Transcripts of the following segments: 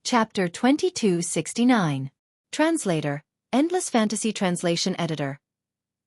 Chapter 2269. Translator, Endless Fantasy Translation Editor.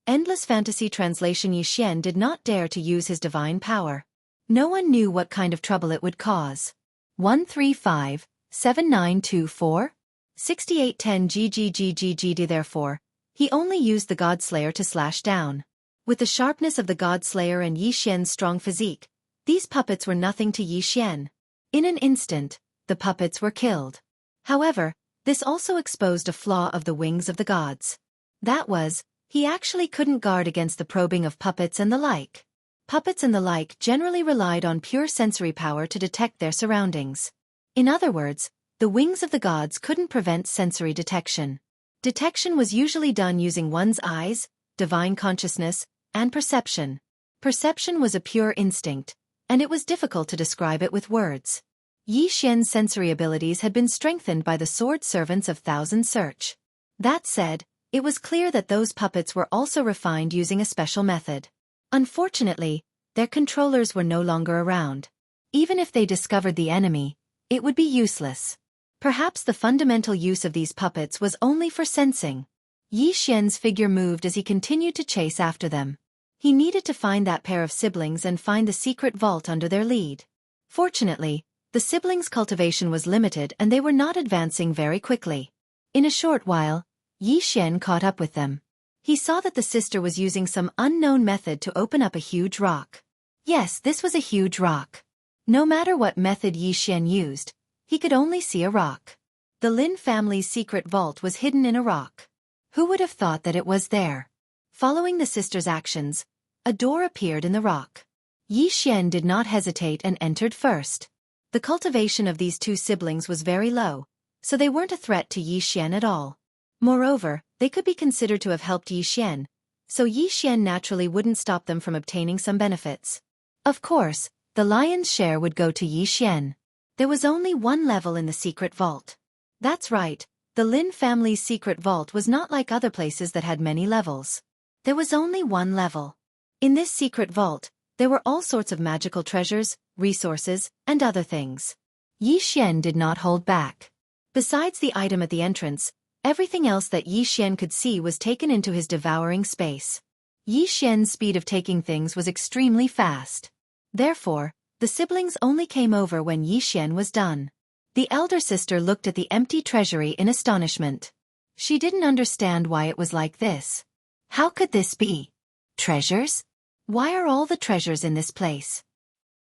Endless Fantasy Translation. Yixian did not dare to use his divine power. No one knew what kind of trouble it would cause. 135-7924? 6810 GGGGGD. Therefore, he only used the Godslayer to slash down. With the sharpness of the Godslayer and Yixian's strong physique, these puppets were nothing to Yixian. In an instant, the puppets were killed. However, this also exposed a flaw of the wings of the gods. That was, he actually couldn't guard against the probing of puppets and the like. Puppets and the like generally relied on pure sensory power to detect their surroundings. In other words, the wings of the gods couldn't prevent sensory detection. Detection was usually done using one's eyes, divine consciousness, and perception. Perception was a pure instinct, and it was difficult to describe it with words. Yixian's sensory abilities had been strengthened by the sword servants of Thousand Search. That said, it was clear that those puppets were also refined using a special method. Unfortunately, their controllers were no longer around. Even if they discovered the enemy, it would be useless. Perhaps the fundamental use of these puppets was only for sensing. Yixian's figure moved as he continued to chase after them. He needed to find that pair of siblings and find the secret vault under their lead. Fortunately, the siblings' cultivation was limited and they were not advancing very quickly. In a short while, Yixian caught up with them. He saw that the sister was using some unknown method to open up a huge rock. Yes, this was a huge rock. No matter what method Yixian used, he could only see a rock. The Lin family's secret vault was hidden in a rock. Who would have thought that it was there? Following the sister's actions, a door appeared in the rock. Yixian did not hesitate and entered first. The cultivation of these two siblings was very low, so they weren't a threat to Yixian at all. Moreover, they could be considered to have helped Yixian, so Yixian naturally wouldn't stop them from obtaining some benefits. Of course, the lion's share would go to Yixian. There was only one level in the secret vault. That's right, the Lin family's secret vault was not like other places that had many levels. There was only one level. In this secret vault, there were all sorts of magical treasures, resources, and other things. Yixian did not hold back. Besides the item at the entrance, everything else that Yixian could see was taken into his devouring space. Yixian's speed of taking things was extremely fast. Therefore, the siblings only came over when Yixian was done. The elder sister looked at the empty treasury in astonishment. She didn't understand why it was like this. How could this be? Treasures? Why are all the treasures in this place?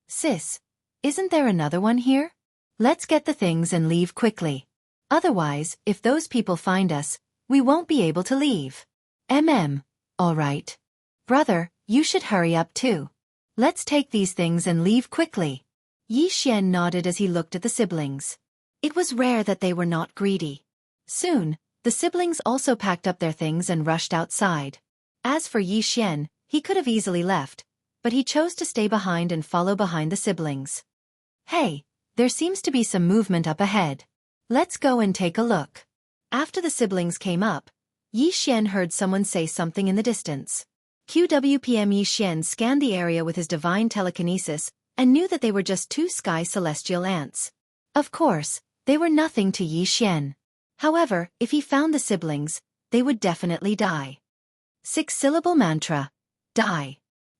Sis, isn't there another one here? Let's get the things and leave quickly. Otherwise, if those people find us, we won't be able to leave. All right. Brother, you should hurry up too. Let's take these things and leave quickly. Yixian nodded as he looked at the siblings. It was rare that they were not greedy. Soon, the siblings also packed up their things and rushed outside. As for Yixian, he could have easily left, but he chose to stay behind and follow behind the siblings. Hey, there seems to be some movement up ahead. Let's go and take a look. After the siblings came up, Yixian heard someone say something in the distance. QWPM. Yixian scanned the area with his divine telekinesis and knew that they were just two sky celestial ants. Of course, they were nothing to Yixian. However, if he found the siblings, they would definitely die. 6-syllable mantra. Die.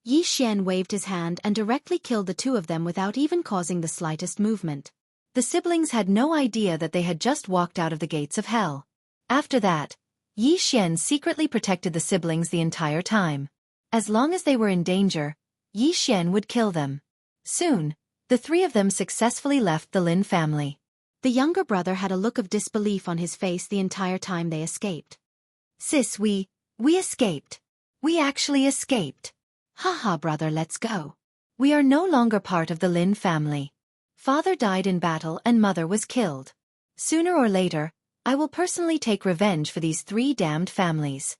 Yixian waved his hand and directly killed the two of them without even causing the slightest movement. The siblings had no idea that they had just walked out of the gates of hell. After that, Yixian secretly protected the siblings the entire time. As long as they were in danger, Yixian would kill them. Soon, the three of them successfully left the Lin family. The younger brother had a look of disbelief on his face the entire time they escaped. Sis, we escaped. We actually escaped. Haha, brother, let's go. We are no longer part of the Lin family. Father died in battle and mother was killed. Sooner or later, I will personally take revenge for these three damned families.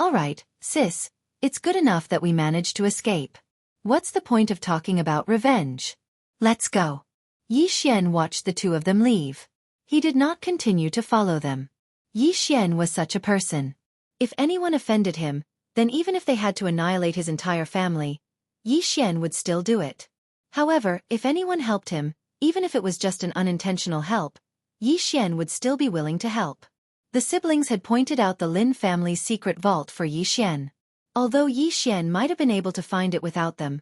Alright, sis, it's good enough that we managed to escape. What's the point of talking about revenge? Let's go. Yixian watched the two of them leave. He did not continue to follow them. Yixian was such a person. If anyone offended him, then even if they had to annihilate his entire family, Yixian would still do it. However, if anyone helped him, even if it was just an unintentional help, Yi Xian would still be willing to help. The siblings had pointed out the Lin family's secret vault for Yi Xian. Although Yi Xian might have been able to find it without them,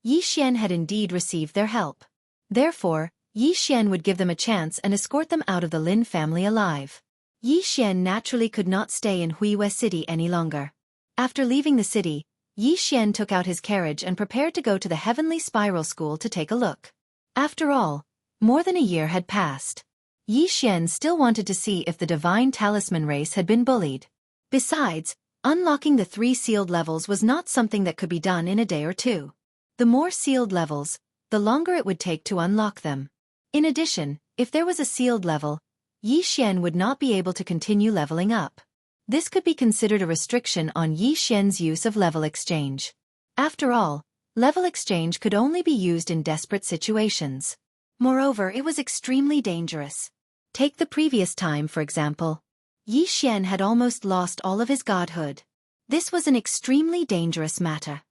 Yi Xian had indeed received their help. Therefore, Yi Xian would give them a chance and escort them out of the Lin family alive. Yi Xian naturally could not stay in Huiwei City any longer. After leaving the city, Yi Xian took out his carriage and prepared to go to the Heavenly Spiral School to take a look. After all, more than a year had passed. Yi Xian still wanted to see if the Divine Talisman race had been bullied. Besides, unlocking the 3 sealed levels was not something that could be done in a day or two. The more sealed levels, the longer it would take to unlock them. In addition, if there was a sealed level, Yi Xian would not be able to continue leveling up. This could be considered a restriction on Yi Xian's use of level exchange. After all, level exchange could only be used in desperate situations. Moreover, it was extremely dangerous. Take the previous time, for example. Yi Xian had almost lost all of his godhood. This was an extremely dangerous matter.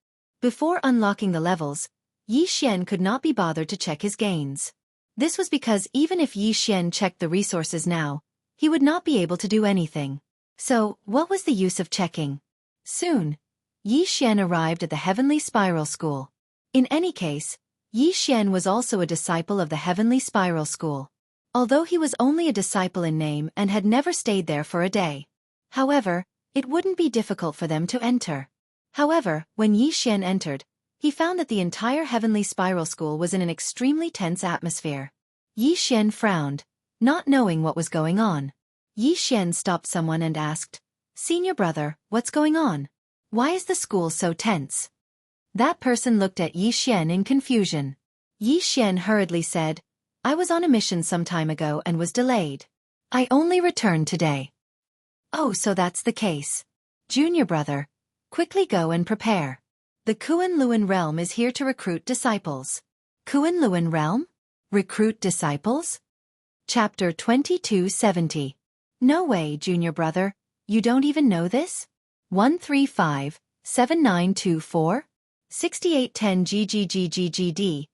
Before unlocking the levels, Yi Xian could not be bothered to check his gains. This was because even if Yi Xian checked the resources now, he would not be able to do anything. So, what was the use of checking? Soon, Yi Xian arrived at the Heavenly Spiral School. In any case, Yi Xian was also a disciple of the Heavenly Spiral School. Although he was only a disciple in name and had never stayed there for a day. However, it wouldn't be difficult for them to enter. However, when Yi Xian entered, he found that the entire Heavenly Spiral School was in an extremely tense atmosphere. Yi Xian frowned, not knowing what was going on. Yi Xian stopped someone and asked, "Senior brother, what's going on? Why is the school so tense?" That person looked at Yi Xian in confusion. Yi Xian hurriedly said, "I was on a mission some time ago and was delayed. I only returned today." "Oh, so that's the case. Junior brother, quickly go and prepare. The Kunlun realm is here to recruit disciples." Kunlun realm? Recruit disciples? Chapter 2270. No way, junior brother, you don't even know this? 135-7924? 6810 GGGGGD.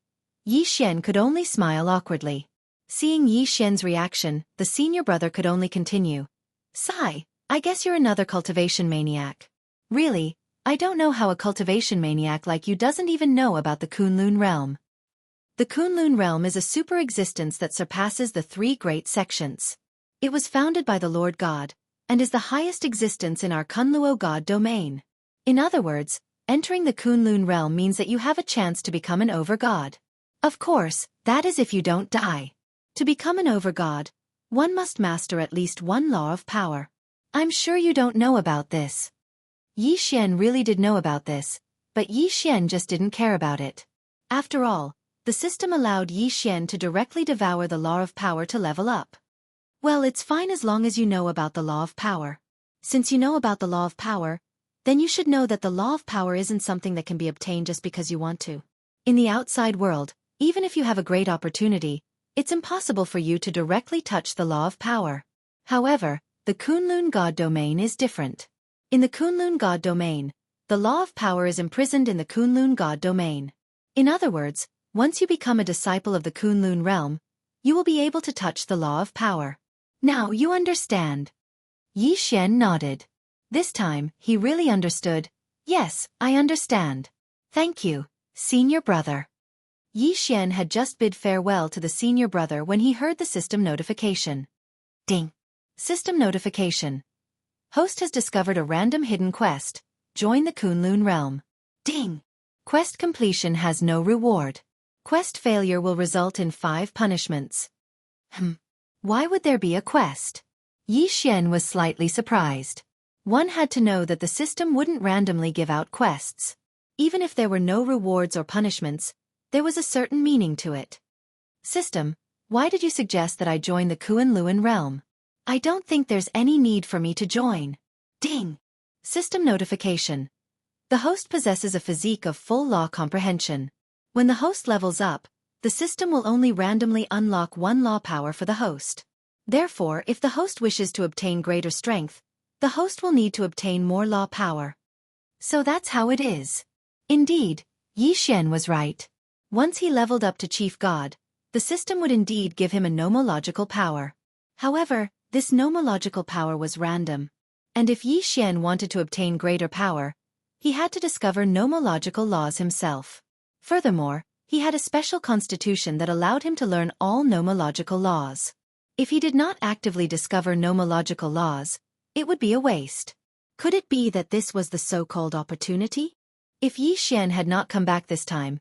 Yi Xian could only smile awkwardly. Seeing Yi Xian's reaction, the senior brother could only continue. "Sigh, I guess you're another cultivation maniac. Really, I don't know how a cultivation maniac like you doesn't even know about the Kunlun realm." The Kunlun realm is a super existence that surpasses the 3 great sections. It was founded by the Lord God, and is the highest existence in our Kunluo God domain. In other words, entering the Kunlun realm means that you have a chance to become an over-god. Of course, that is if you don't die. To become an over-god, one must master at least one law of power. I'm sure you don't know about this. Yi Xian really did know about this, but Yi Xian just didn't care about it. After all, the system allowed Yi Xian to directly devour the law of power to level up. Well, it's fine as long as you know about the law of power. Since you know about the law of power, then you should know that the law of power isn't something that can be obtained just because you want to. In the outside world, even if you have a great opportunity, it's impossible for you to directly touch the law of power. However, the Kunlun God domain is different. In the Kunlun God domain, the law of power is imprisoned in the Kunlun God domain. In other words, once you become a disciple of the Kunlun realm, you will be able to touch the law of power. Now you understand. Yi Xian nodded. This time, he really understood. "Yes, I understand. Thank you, senior brother." Yi Xian had just bid farewell to the senior brother when he heard the system notification. Ding. System notification. Host has discovered a random hidden quest. Join the Kunlun realm. Ding. Quest completion has no reward. Quest failure will result in 5 punishments. Why would there be a quest? Yi Xian was slightly surprised. One had to know that the system wouldn't randomly give out quests. Even if there were no rewards or punishments, there was a certain meaning to it. System, why did you suggest that I join the Kunlun realm? I don't think there's any need for me to join. Ding! System notification. The host possesses a physique of full law comprehension. When the host levels up, the system will only randomly unlock 1 law power for the host. Therefore, if the host wishes to obtain greater strength, the host will need to obtain more law power. So that's how it is. Indeed, Yi Xian was right. Once he leveled up to Chief God, the system would indeed give him a nomological power. However, this nomological power was random. And if Yi Xian wanted to obtain greater power, he had to discover nomological laws himself. Furthermore, he had a special constitution that allowed him to learn all nomological laws. If he did not actively discover nomological laws, it would be a waste. Could it be that this was the so-called opportunity? If Yi Xian had not come back this time,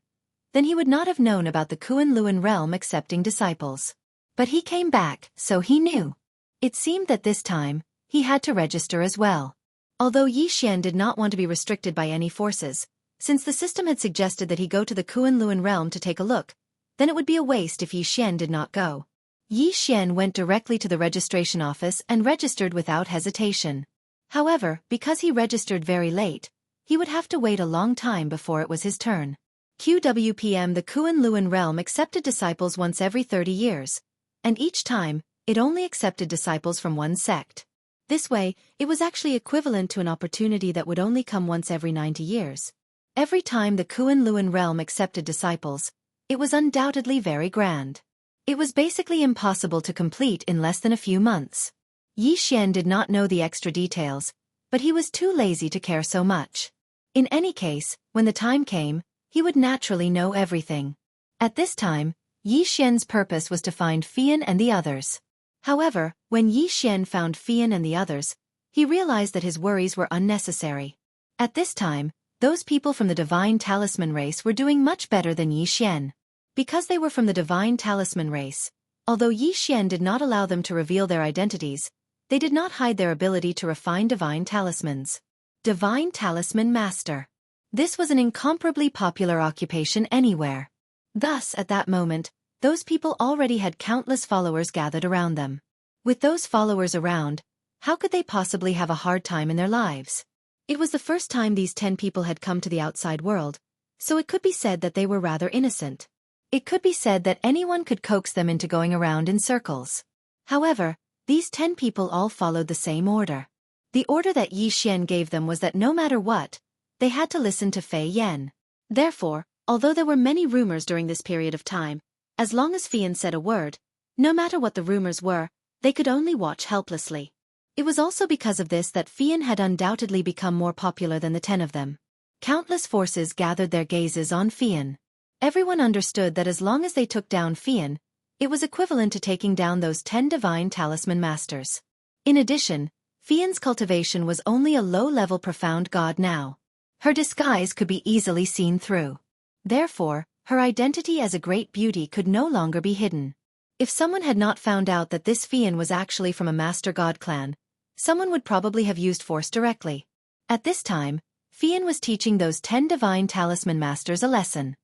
then he would not have known about the Kunlun realm accepting disciples. But he came back, so he knew. It seemed that this time, he had to register as well. Although Yi Xian did not want to be restricted by any forces, since the system had suggested that he go to the Kunlun realm to take a look, then it would be a waste if Yi Xian did not go. Yi Xian went directly to the registration office and registered without hesitation. However, because he registered very late, he would have to wait a long time before it was his turn. QWPM The Kunlun realm accepted disciples once every 30 years, and each time, it only accepted disciples from one sect. This way, it was actually equivalent to an opportunity that would only come once every 90 years. Every time the Kunlun realm accepted disciples, it was undoubtedly very grand. It was basically impossible to complete in less than a few months. Yi Xian did not know the extra details, but he was too lazy to care so much. In any case, when the time came, he would naturally know everything. At this time, Yi Xian's purpose was to find Fian and the others. However, when Yi Xian found Fian and the others, he realized that his worries were unnecessary. At this time, those people from the Divine Talisman race were doing much better than Yi Xian. Because they were from the Divine Talisman race, although Yi Xian did not allow them to reveal their identities, they did not hide their ability to refine divine talismans. Divine Talisman Master. This was an incomparably popular occupation anywhere. Thus, at that moment, those people already had countless followers gathered around them. With those followers around, how could they possibly have a hard time in their lives? It was the first time these 10 people had come to the outside world, so it could be said that they were rather innocent. It could be said that anyone could coax them into going around in circles. However, these 10 people all followed the same order. The order that Yi Xian gave them was that no matter what, they had to listen to Fei Yan. Therefore, although there were many rumors during this period of time, as long as Fian said a word, no matter what the rumors were, they could only watch helplessly. It was also because of this that Fian had undoubtedly become more popular than the 10 of them. Countless forces gathered their gazes on Fian. Everyone understood that as long as they took down Fian, it was equivalent to taking down those 10 divine talisman masters. In addition, Fian's cultivation was only a low-level profound god now. Her disguise could be easily seen through. Therefore, her identity as a great beauty could no longer be hidden. If someone had not found out that this Fian was actually from a master god clan, someone would probably have used force directly. At this time, Fian was teaching those 10 divine talisman masters a lesson.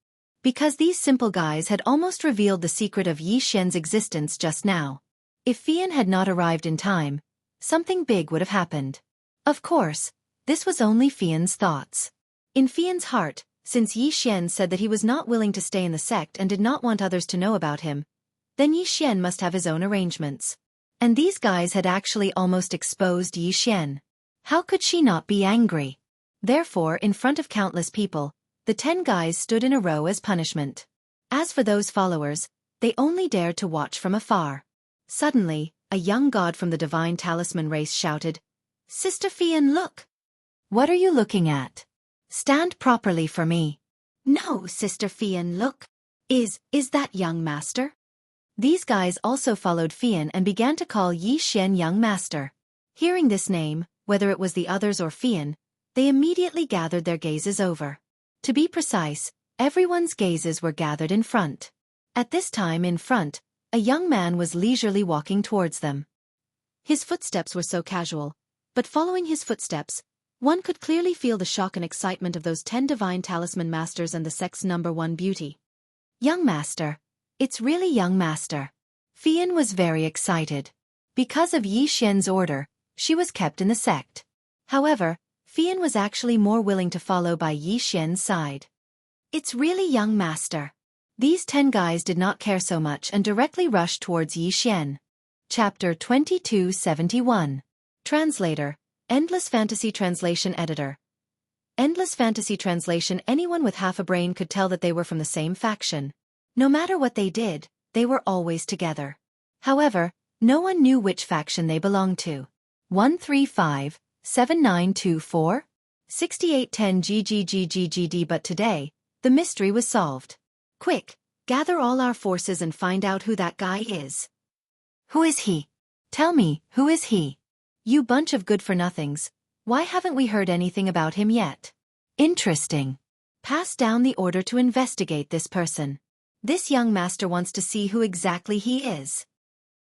Because these simple guys had almost revealed the secret of Yi Xian's existence just now. If Fian had not arrived in time, something big would have happened. Of course, this was only Fian's thoughts. In Fian's heart, since Yi Xian said that he was not willing to stay in the sect and did not want others to know about him, then Yi Xian must have his own arrangements. And these guys had actually almost exposed Yi Xian. How could she not be angry? Therefore, in front of countless people, the 10 guys stood in a row as punishment. As for those followers, they only dared to watch from afar. Suddenly, a young god from the Divine Talisman race shouted, "Sister Fian, look! What are you looking at? Stand properly for me." "No, Sister Fian, look. Is that young master?" These guys also followed Fian and began to call Yi Xian young master. Hearing this name, whether it was the others or Fian, they immediately gathered their gazes over. To be precise, everyone's gazes were gathered in front. At this time in front, a young man was leisurely walking towards them. His footsteps were so casual, but following his footsteps, one could clearly feel the shock and excitement of those 10 divine talisman masters and the sect's #1 beauty. "Young master. It's really young master." Fian was very excited. Because of Yi Xian's order, she was kept in the sect. However, Fian was actually more willing to follow by Yi Xian's side. "It's really young master." These 10 guys did not care so much and directly rushed towards Yi Xian. Chapter 2271. Translator, Endless Fantasy Translation Editor. Endless Fantasy Translation. Anyone with half a brain could tell that they were from the same faction. No matter what they did, they were always together. However, No one knew which faction they belonged to. 135-7924? 6810 GGGGGD. But today, the mystery was solved. Quick, gather all our forces and find out who that guy is. Who is he? Tell me, who is he? You bunch of good-for-nothings, why haven't we heard anything about him yet? Interesting. Pass down the order to investigate this person. This young master wants to see who exactly he is.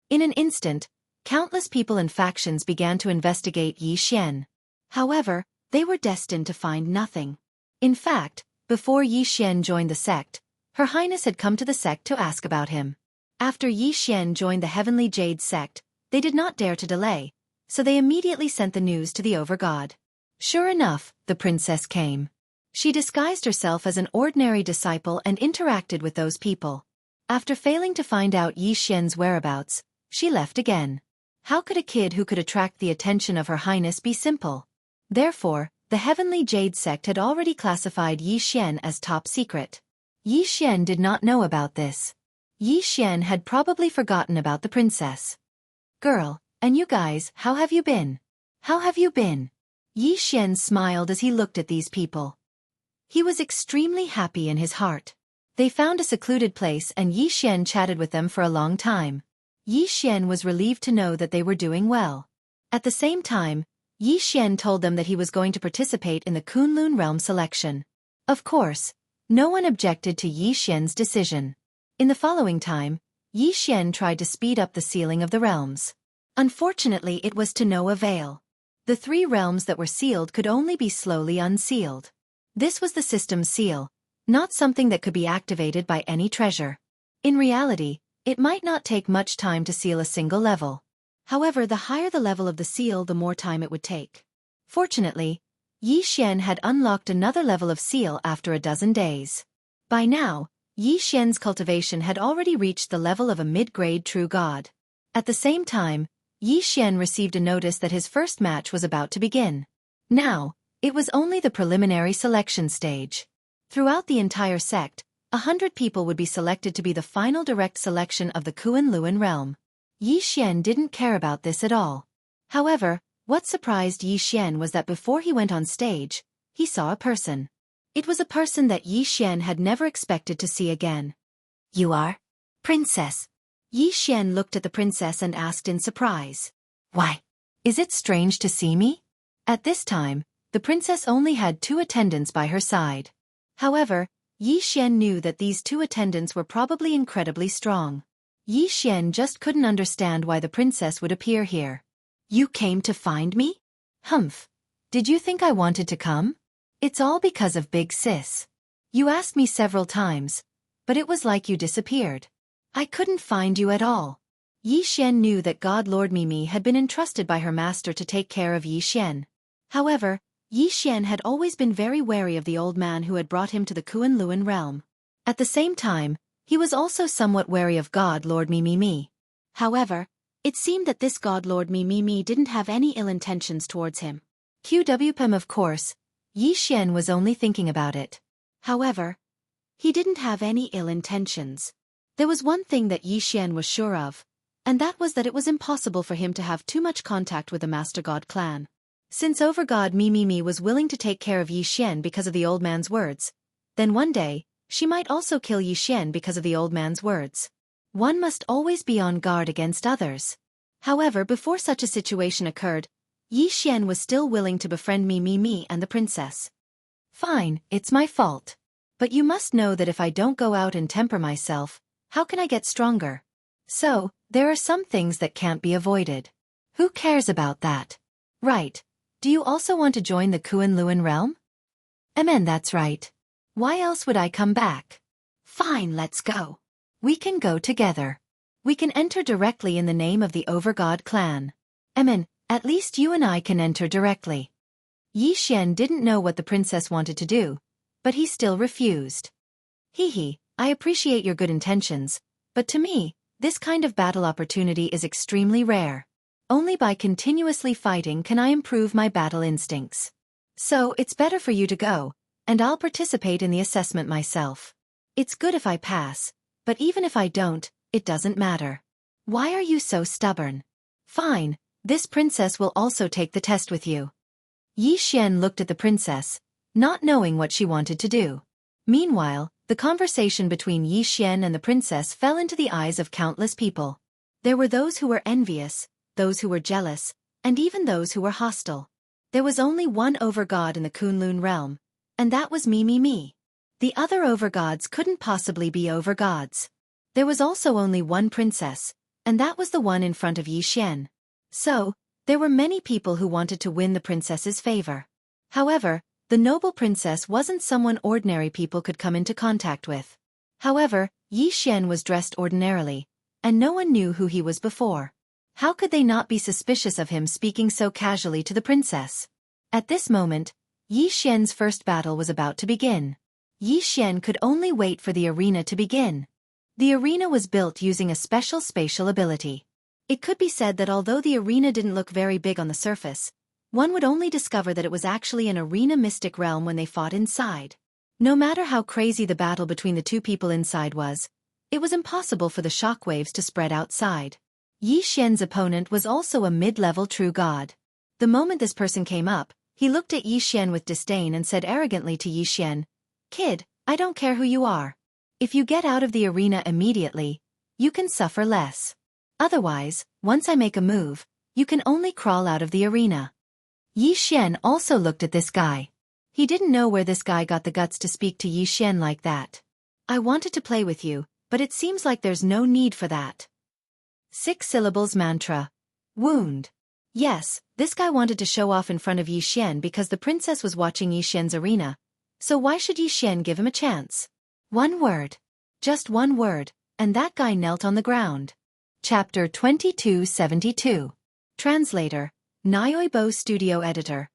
In an instant, countless people and factions began to investigate Xian. However, they were destined to find nothing. In fact, before Xian joined the sect, Her Highness had come to the sect to ask about him. After Xian joined the Heavenly Jade sect, they did not dare to delay, so they immediately sent the news to the Overgod. Sure enough, the princess came. She disguised herself as an ordinary disciple and interacted with those people. After failing to find out Xian's whereabouts, she left again. How could a kid who could attract the attention of Her Highness be simple? Therefore, the Heavenly Jade sect had already classified Xian as top secret. Xian did not know about this. Xian had probably forgotten about the princess. Girl, and you guys, how have you been? How have you been? Xian smiled as he looked at these people. He was extremely happy in his heart. They found a secluded place and Xian chatted with them for a long time. Xian was relieved to know that they were doing well. At the same time, Xian told them that he was going to participate in the Kunlun realm selection. Of course, no one objected to Xian's decision. In the following time, Xian tried to speed up the sealing of the realms. Unfortunately, it was to no avail. The 3 realms that were sealed could only be slowly unsealed. This was the system's seal, not something that could be activated by any treasure. In reality, it might not take much time to seal a single level. However, the higher the level of the seal, the more time it would take. Fortunately, Xian had unlocked another level of seal after a dozen days. By now, Xian's cultivation had already reached the level of a mid-grade true god. At the same time, Xian received a notice that his first match was about to begin. Now, it was only the preliminary selection stage. Throughout the entire sect, 100 people would be selected to be the final direct selection of the Kunlun realm. Xian didn't care about this at all. However, what surprised Xian was that before he went on stage, he saw a person. It was a person that Xian had never expected to see again. You are? Princess. Xian looked at the princess and asked in surprise. Why? Is it strange to see me? At this time, the princess only had 2 attendants by her side. However, Xian knew that these 2 attendants were probably incredibly strong. Xian just couldn't understand why the princess would appear here. You came to find me? Humph. Did you think I wanted to come? It's all because of Big Sis. You asked me several times, but it was like you disappeared. I couldn't find you at all. Xian knew that God Lord Mimi had been entrusted by her master to take care of Xian. However, Xian had always been very wary of the old man who had brought him to the Kunlun realm. At the same time, he was also somewhat wary of God Lord Mimi. However, it seemed that this God Lord Mimi didn't have any ill intentions towards him. QWPM, of course, Xian was only thinking about it. However, he didn't have any ill intentions. There was one thing that Xian was sure of, and that was that it was impossible for him to have too much contact with the Master God clan. Since Overgod Mimi was willing to take care of Xian because of the old man's words, then one day, she might also kill Xian because of the old man's words. One must always be on guard against others. However, before such a situation occurred, Xian was still willing to befriend Mimi and the princess. Fine, it's my fault. But you must know that if I don't go out and temper myself, how can I get stronger? So, there are some things that can't be avoided. Who cares about that? Right. Do you also want to join the Kunlun realm? Amen, that's right. Why else would I come back? Fine, let's go. We can go together. We can enter directly in the name of the Overgod clan. Amen, at least you and I can enter directly. Xian didn't know what the princess wanted to do, but he still refused. Hee, I appreciate your good intentions, but to me, this kind of battle opportunity is extremely rare. Only by continuously fighting can I improve my battle instincts. So it's better for you to go, and I'll participate in the assessment myself. It's good if I pass, but even if I don't, it doesn't matter. Why are you so stubborn? Fine, this princess will also take the test with you. Xian looked at the princess, not knowing what she wanted to do. Meanwhile, the conversation between Xian and the princess fell into the eyes of countless people. There were those who were envious, those who were jealous, and even those who were hostile. There was only one overgod in the Kunlun realm, and that was me. The other overgods couldn't possibly be overgods. There was also only one princess, and that was the one in front of Xian. So, there were many people who wanted to win the princess's favor. However, the noble princess wasn't someone ordinary people could come into contact with. However, Xian was dressed ordinarily, and no one knew who he was before. How could they not be suspicious of him speaking so casually to the princess? At this moment, Xian's first battle was about to begin. Xian could only wait for the arena to begin. The arena was built using a special spatial ability. It could be said that although the arena didn't look very big on the surface, one would only discover that it was actually an arena mystic realm when they fought inside. No matter how crazy the battle between the two people inside was, it was impossible for the shockwaves to spread outside. Xian's opponent was also a mid-level true god. The moment this person came up, he looked at Xian with disdain and said arrogantly to Xian, "Kid, I don't care who you are. If you get out of the arena immediately, you can suffer less. Otherwise, once I make a move, you can only crawl out of the arena." Xian also looked at this guy. He didn't know where this guy got the guts to speak to Xian like that. "I wanted to play with you, but it seems like there's no need for that." 6 syllables mantra. Wound. Yes, this guy wanted to show off in front of Xian because the princess was watching Xian's arena. So why should Xian give him a chance? One word. Just one word, and that guy knelt on the ground. Chapter 2272. Translator. Nyoibo Studio Editor.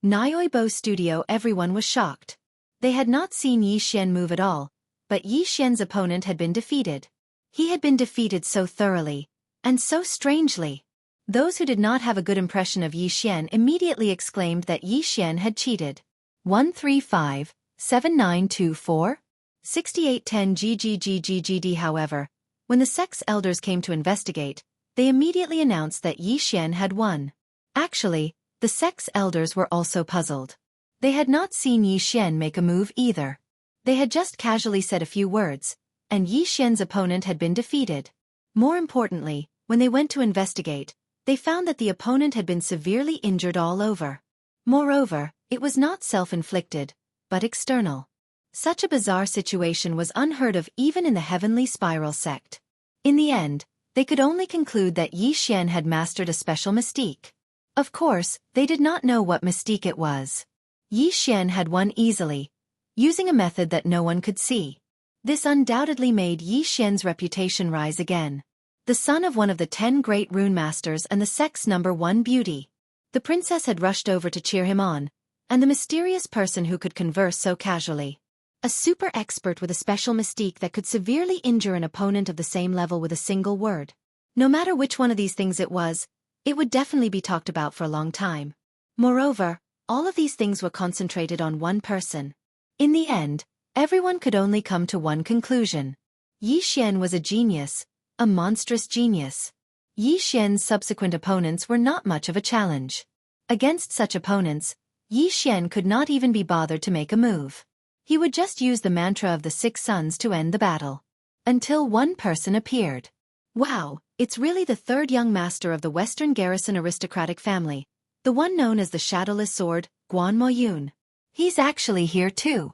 Nyoibo Studio. Everyone was shocked. They had not seen Xian move at all, but Xian's opponent had been defeated. He had been defeated so thoroughly, and so strangely. Those who did not have a good impression of Xian immediately exclaimed that Xian had cheated. 135-7924? 6810 GGGGGD. However, when the sect's elders came to investigate, they immediately announced that Xian had won. Actually, the sect's elders were also puzzled. They had not seen Xian make a move either. They had just casually said a few words, and Xian's opponent had been defeated. More importantly, when they went to investigate, they found that the opponent had been severely injured all over. Moreover, it was not self-inflicted, but external. Such a bizarre situation was unheard of even in the Heavenly Spiral sect. In the end, they could only conclude that Xian had mastered a special mystique. Of course, they did not know what mystique it was. Xian had won easily, using a method that no one could see. This undoubtedly made Xian's reputation rise again. The son of one of the 10 great rune masters and the sect's #1 beauty. The princess had rushed over to cheer him on, and the mysterious person who could converse so casually. A super expert with a special mystique that could severely injure an opponent of the same level with a single word. No matter which one of these things it was, it would definitely be talked about for a long time. Moreover, all of these things were concentrated on one person. In the end, everyone could only come to one conclusion. Xian was a genius, a monstrous genius. Xian's subsequent opponents were not much of a challenge. Against such opponents, Xian could not even be bothered to make a move. He would just use the mantra of the 6 suns to end the battle. Until one person appeared. Wow, it's really the 3rd young master of the Western Garrison aristocratic family, the one known as the Shadowless Sword, Guan Moyun. He's actually here too.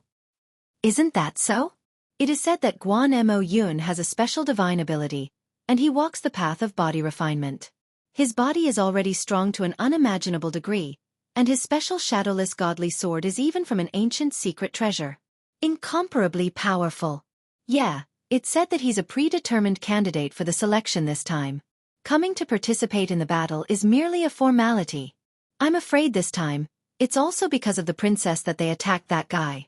Isn't that so? It is said that Guan Moyun has a special divine ability, and he walks the path of body refinement. His body is already strong to an unimaginable degree, and his special shadowless godly sword is even from an ancient secret treasure. Incomparably powerful. Yeah, it's said that he's a predetermined candidate for the selection this time. Coming to participate in the battle is merely a formality. I'm afraid this time, it's also because of the princess that they attacked that guy.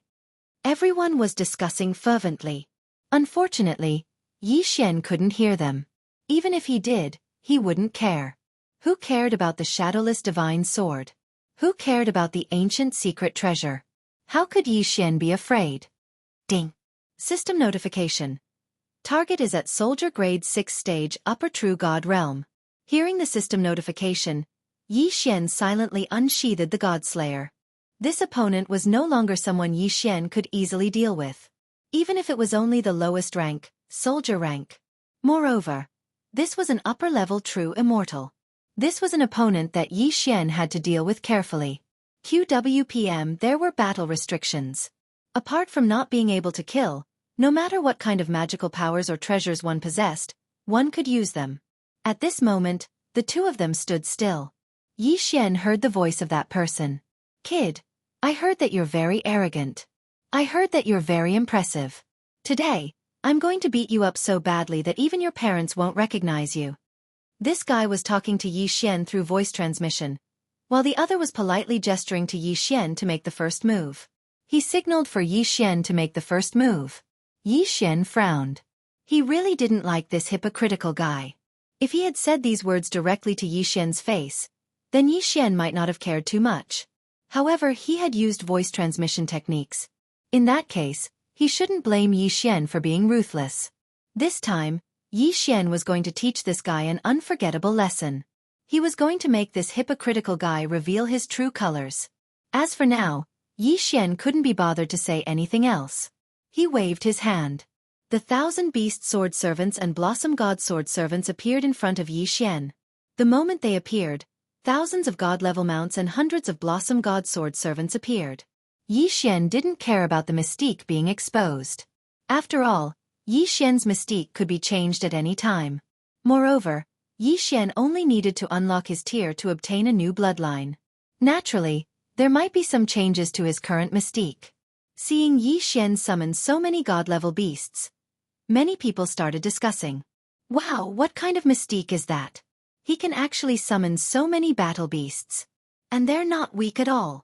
Everyone was discussing fervently. Unfortunately, Xian couldn't hear them. Even if he did, he wouldn't care. Who cared about the shadowless divine sword? Who cared about the ancient secret treasure? How could Xian be afraid? Ding. System notification. Target is at Soldier Grade 6 Stage Upper True God Realm. Hearing the system notification, Yi Xian silently unsheathed the Godslayer. This opponent was no longer someone Yi Xian could easily deal with. Even if it was only the lowest rank, soldier rank. Moreover, this was an upper-level true immortal. This was an opponent that Yi Xian had to deal with carefully. QWPM, there were battle restrictions. Apart from not being able to kill, no matter what kind of magical powers or treasures one possessed, one could use them. At this moment, the two of them stood still. Yi Xian heard the voice of that person. Kid, I heard that you're very arrogant. I heard that you're very impressive. Today, I'm going to beat you up so badly that even your parents won't recognize you. This guy was talking to Yi Xian through voice transmission, while the other was politely gesturing to Yi Xian to make the first move. He signaled for Yi Xian to make the first move. Yi Xian frowned. He really didn't like this hypocritical guy. If he had said these words directly to Yi Xian's face, then Yi Xian might not have cared too much. However, he had used voice transmission techniques. In that case, he shouldn't blame Yi Xian for being ruthless. This time, Yi Xian was going to teach this guy an unforgettable lesson. He was going to make this hypocritical guy reveal his true colors. As for now, Yi Xian couldn't be bothered to say anything else. He waved his hand. The 1,000 Beast Sword Servants and Blossom God Sword Servants appeared in front of Yi Xian. The moment they appeared, thousands of God-level mounts and hundreds of Blossom God Sword Servants appeared. Yi Xian didn't care about the mystique being exposed. After all, Yi Xian's mystique could be changed at any time. Moreover, Yi Xian only needed to unlock his tier to obtain a new bloodline. Naturally, there might be some changes to his current mystique. Seeing Yi Xian summon so many God-level beasts, many people started discussing. Wow, what kind of mystique is that? He can actually summon so many battle beasts. And they're not weak at all.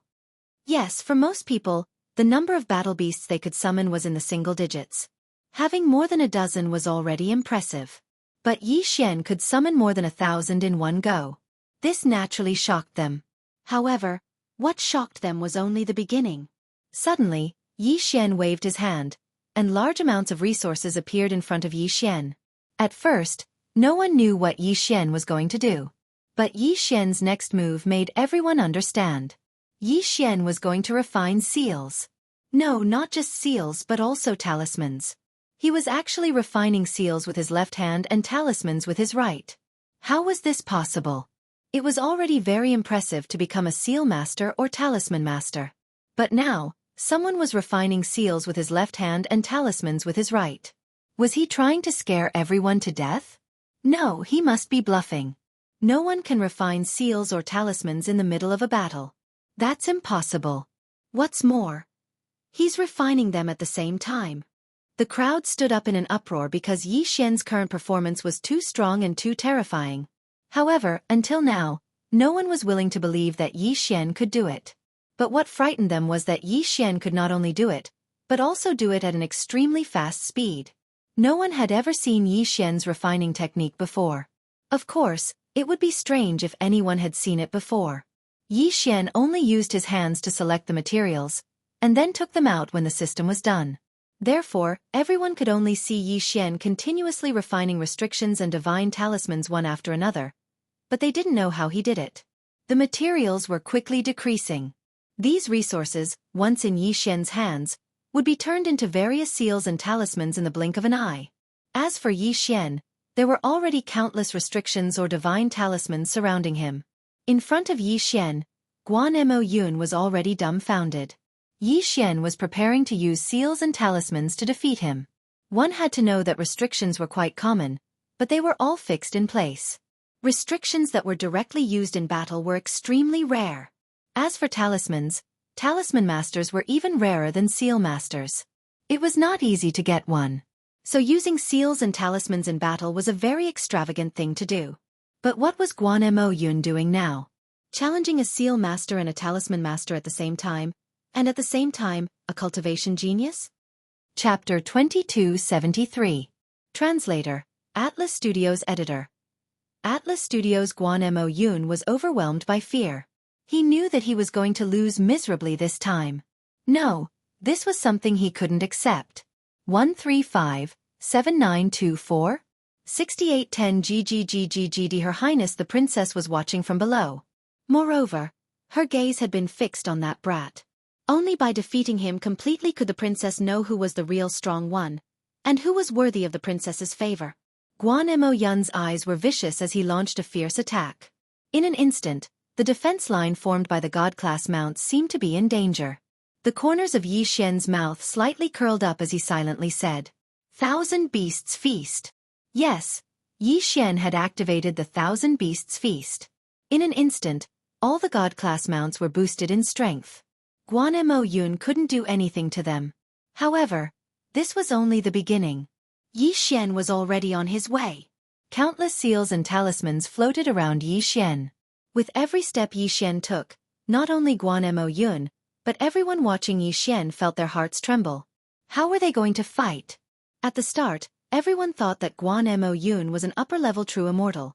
Yes, for most people, the number of battle beasts they could summon was in the single digits. Having more than a dozen was already impressive. But Yi Xian could summon more than 1,000 in one go. This naturally shocked them. However, what shocked them was only the beginning. Suddenly, Yi Xian waved his hand, and large amounts of resources appeared in front of Yi Xian. At first, no one knew what Yi Xian was going to do. But Yi Xian's next move made everyone understand. Yi Xian was going to refine seals. No, not just seals but also talismans. He was actually refining seals with his left hand and talismans with his right. How was this possible? It was already very impressive to become a seal master or talisman master. But now, someone was refining seals with his left hand and talismans with his right. Was he trying to scare everyone to death? No, he must be bluffing. No one can refine seals or talismans in the middle of a battle. That's impossible. What's more, he's refining them at the same time. The crowd stood up in an uproar because Yi Xian's current performance was too strong and too terrifying. However, until now, no one was willing to believe that Yi Xian could do it. But what frightened them was that Yi Xian could not only do it, but also do it at an extremely fast speed. No one had ever seen Yi Xian's refining technique before. Of course, it would be strange if anyone had seen it before. Yi Xian only used his hands to select the materials, and then took them out when the system was done. Therefore, everyone could only see Yi Xian continuously refining restrictions and divine talismans one after another, but they didn't know how he did it. The materials were quickly decreasing. These resources, once in Yi Xian's hands, would be turned into various seals and talismans in the blink of an eye. As for Yi Xian, there were already countless restrictions or divine talismans surrounding him. In front of Yi Xian, Guan Mo Yun was already dumbfounded. Yi Xian was preparing to use seals and talismans to defeat him. One had to know that restrictions were quite common, but they were all fixed in place. Restrictions that were directly used in battle were extremely rare. As for talismans, talisman masters were even rarer than seal masters. It was not easy to get one. So using seals and talismans in battle was a very extravagant thing to do. But what was Guan Mo Yun doing now? Challenging a seal master and a talisman master at the same time, and at the same time, a cultivation genius? Chapter 2273. Translator, Atlas Studios Editor. Atlas Studios' Guan Mo Yun was overwhelmed by fear. He knew that he was going to lose miserably this time. No, this was something he couldn't accept. 135, 7924? 6810 GGGGGD. Her Highness the Princess was watching from below. Moreover, her gaze had been fixed on that brat. Only by defeating him completely could the princess know who was the real strong one, and who was worthy of the princess's favor. Guan Yun's eyes were vicious as he launched a fierce attack. In an instant, the defense line formed by the god-class mounts seemed to be in danger. The corners of Yi Xian's mouth slightly curled up as he silently said, "Thousand Beasts Feast." Yes, Yi Xian had activated the Thousand Beasts Feast. In an instant, all the god-class mounts were boosted in strength. Guan Yun couldn't do anything to them. However, this was only the beginning. Yi Xian was already on his way. Countless seals and talismans floated around Yi Xian. With every step Yi Xian took, not only Guan Yun, but everyone watching Yi Xian felt their hearts tremble. How were they going to fight? At the start, everyone thought that Guan Yun was an upper-level true immortal,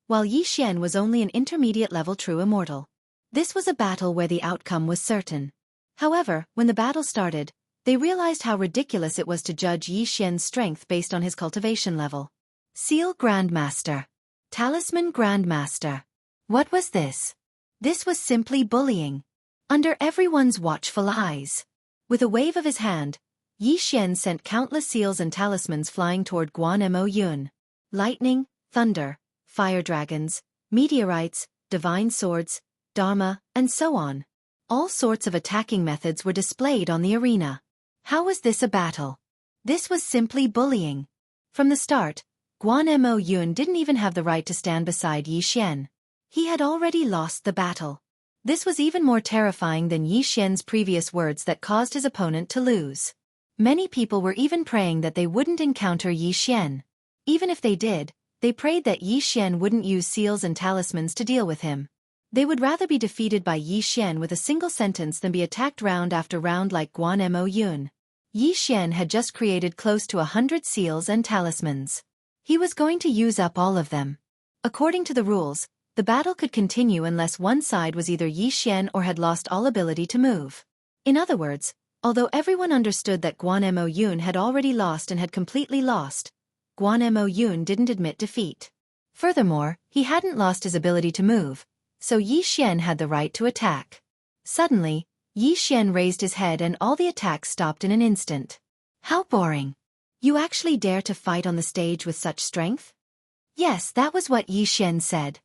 while Yi Xian was only an intermediate-level true immortal. This was a battle where the outcome was certain. However, when the battle started, they realized how ridiculous it was to judge Yi Xian's strength based on his cultivation level. Seal Grandmaster. Talisman Grandmaster. What was this? This was simply bullying. Under everyone's watchful eyes. With a wave of his hand, Yi Xian sent countless seals and talismans flying toward Guan Yun. Lightning, thunder, fire dragons, meteorites, divine swords, dharma, and so on. All sorts of attacking methods were displayed on the arena. How was this a battle? This was simply bullying. From the start, Guan Yun didn't even have the right to stand beside Yi Xian. He had already lost the battle. This was even more terrifying than Yi Xian's previous words that caused his opponent to lose. Many people were even praying that they wouldn't encounter Yi Xian. Even if they did, they prayed that Yi Xian wouldn't use seals and talismans to deal with him. They would rather be defeated by Yi Xian with a single sentence than be attacked round after round like Guan Yun. Yi Xian had just created close to 100 seals and talismans. He was going to use up all of them. According to the rules, the battle could continue unless one side was either Yi Xian or had lost all ability to move. In other words, although everyone understood that Guan Yun had already lost and had completely lost, Guan Yun didn't admit defeat. Furthermore, he hadn't lost his ability to move, so Yi Xian had the right to attack. Suddenly, Yi Xian raised his head and all the attacks stopped in an instant. How boring. You actually dare to fight on the stage with such strength? Yes, that was what Yi Xian said.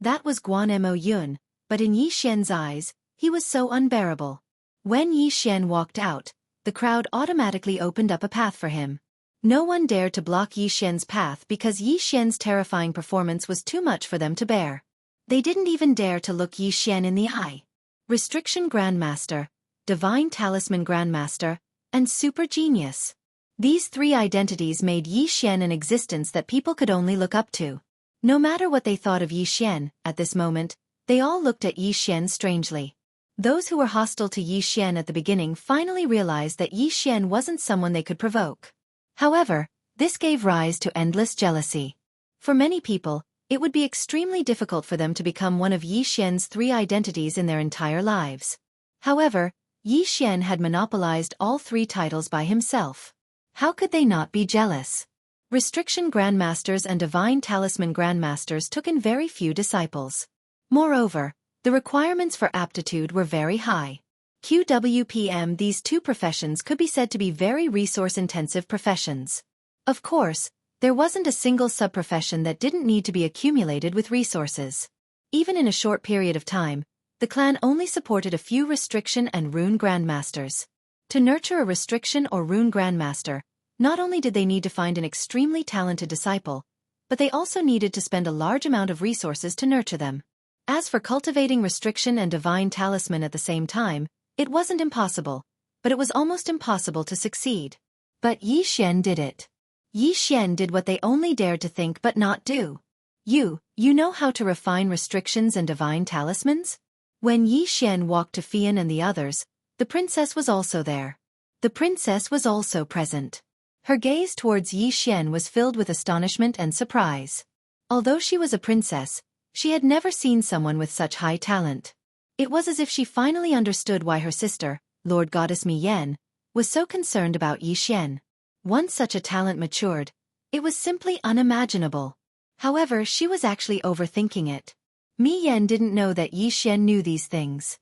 That was Guan Yun, but in Yi Xian's eyes, he was so unbearable. When Yi Xian walked out, the crowd automatically opened up a path for him. No one dared to block Yi Xian's path because Yi Xian's terrifying performance was too much for them to bear. They didn't even dare to look Yi Xian in the eye. Restriction Grandmaster, Divine Talisman Grandmaster, and Super Genius. These three identities made Yi Xian an existence that people could only look up to. No matter what they thought of Yi Xian, at this moment, they all looked at Yi Xian strangely. Those who were hostile to Yi Xian at the beginning finally realized that Yi Xian wasn't someone they could provoke. However, this gave rise to endless jealousy. For many people, it would be extremely difficult for them to become one of Yi Xian's three identities in their entire lives. However, Yi Xian had monopolized all three titles by himself. How could they not be jealous? Restriction Grandmasters and Divine Talisman Grandmasters took in very few disciples. Moreover, the requirements for aptitude were very high. QWPM. These two professions could be said to be very resource-intensive professions. Of course, there wasn't a single sub-profession that didn't need to be accumulated with resources. Even in a short period of time, the clan only supported a few Restriction and Rune Grandmasters. To nurture a Restriction or Rune Grandmaster, not only did they need to find an extremely talented disciple, but they also needed to spend a large amount of resources to nurture them. As for cultivating Restriction and Divine Talisman at the same time, it wasn't impossible, but it was almost impossible to succeed. But Yi Xian did it. Yi Xian did what they only dared to think but not do. You know how to refine Restrictions and Divine Talismans? When Yi Xian walked to Fian and the others, the princess was also there. The princess was also present. Her gaze towards Yi Xian was filled with astonishment and surprise. Although she was a princess, she had never seen someone with such high talent. It was as if she finally understood why her sister, Lord Goddess Mi Yan, was so concerned about Yi Xian. Once such a talent matured, it was simply unimaginable. However, she was actually overthinking it. Mi Yan didn't know that Yi Xian knew these things.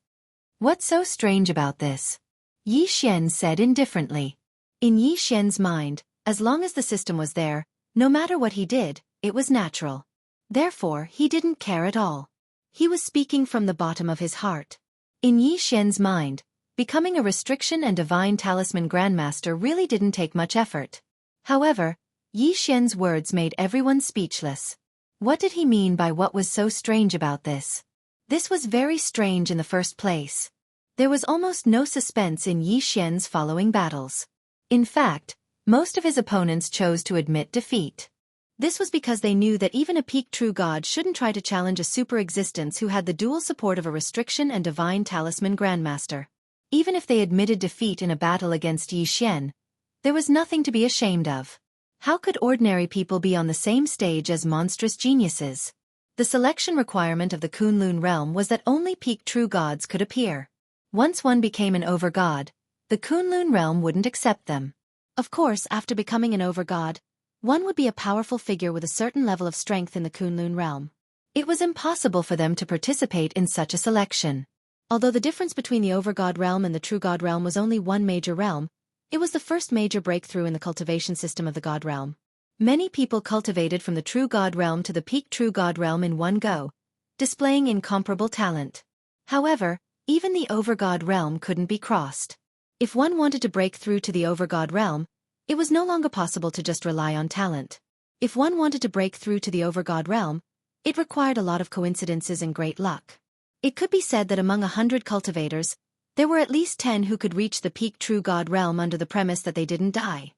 What's so strange about this? Yi Xian said indifferently. In Yi Xian's mind, as long as the system was there, no matter what he did, it was natural. Therefore, he didn't care at all. He was speaking from the bottom of his heart. In Yi Xian's mind, becoming a restriction and divine talisman grandmaster really didn't take much effort. However, Yi Xian's words made everyone speechless. What did he mean by what was so strange about this? This was very strange in the first place. There was almost no suspense in Yi Xian's following battles. In fact, most of his opponents chose to admit defeat. This was because they knew that even a peak true god shouldn't try to challenge a super existence who had the dual support of a restriction and divine talisman grandmaster. Even if they admitted defeat in a battle against Yi Xian, there was nothing to be ashamed of. How could ordinary people be on the same stage as monstrous geniuses? The selection requirement of the Kunlun realm was that only peak true gods could appear. Once one became an over-god, the Kunlun realm wouldn't accept them. Of course, after becoming an over-god, one would be a powerful figure with a certain level of strength in the Kunlun realm. It was impossible for them to participate in such a selection. Although the difference between the over-god realm and the true god realm was only one major realm, it was the first major breakthrough in the cultivation system of the god realm. Many people cultivated from the true god realm to the peak true god realm in one go, displaying incomparable talent. However, even the over-god realm couldn't be crossed. If one wanted to break through to the over-god realm, it was no longer possible to just rely on talent. If one wanted to break through to the over-god realm, it required a lot of coincidences and great luck. It could be said that among 100 cultivators, there were at least 10 who could reach the peak true god realm under the premise that they didn't die.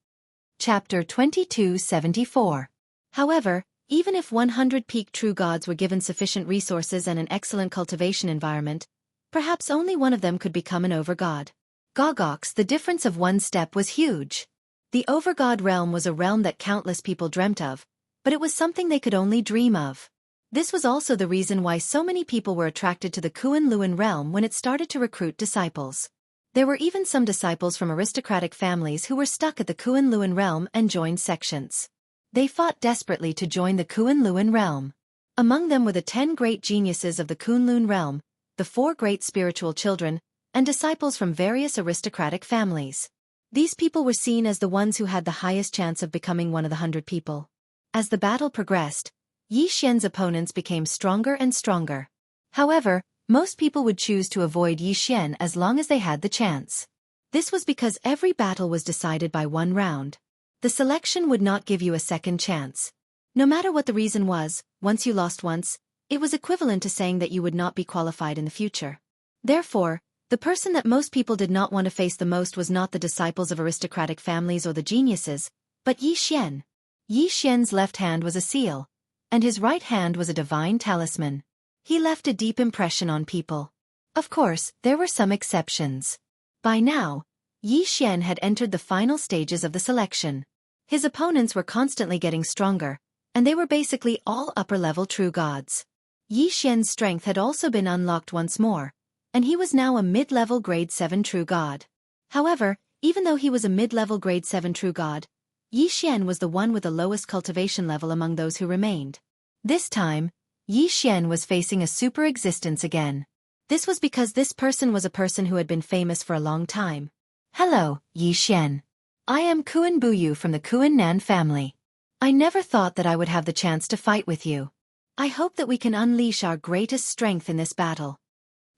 Chapter 2274. However, even if 100 peak true gods were given sufficient resources and an excellent cultivation environment, perhaps only one of them could become an over-god. Gogox, the difference of one step was huge. The over-god realm was a realm that countless people dreamt of, but it was something they could only dream of. This was also the reason why so many people were attracted to the Kunlun realm when it started to recruit disciples. There were even some disciples from aristocratic families who were stuck at the Kunlun realm and joined sections. They fought desperately to join the Kunlun realm. Among them were the 10 great geniuses of the Kunlun realm, the 4 great spiritual children, and disciples from various aristocratic families. These people were seen as the ones who had the highest chance of becoming one of the 100 people. As the battle progressed, Yi Xian's opponents became stronger and stronger. However, most people would choose to avoid Yi Xian as long as they had the chance. This was because every battle was decided by one round. The selection would not give you a second chance. No matter what the reason was, once you lost once, it was equivalent to saying that you would not be qualified in the future. Therefore, the person that most people did not want to face the most was not the disciples of aristocratic families or the geniuses, but Yi Xian. Yi Xian's left hand was a seal, and his right hand was a divine talisman. He left a deep impression on people. Of course, there were some exceptions. By now, Yi Xian had entered the final stages of the selection. His opponents were constantly getting stronger, and they were basically all upper-level true gods. Yi Xian's strength had also been unlocked once more, and he was now a mid-level grade 7 true god. However, even though he was a mid-level grade 7 true god, Yi Xian was the one with the lowest cultivation level among those who remained. This time, Yi Xian was facing a super existence again. This was because this person was a person who had been famous for a long time. Hello, Yi Xian. I am Kuan Buyu from the Kuan Nan family. I never thought that I would have the chance to fight with you. I hope that we can unleash our greatest strength in this battle.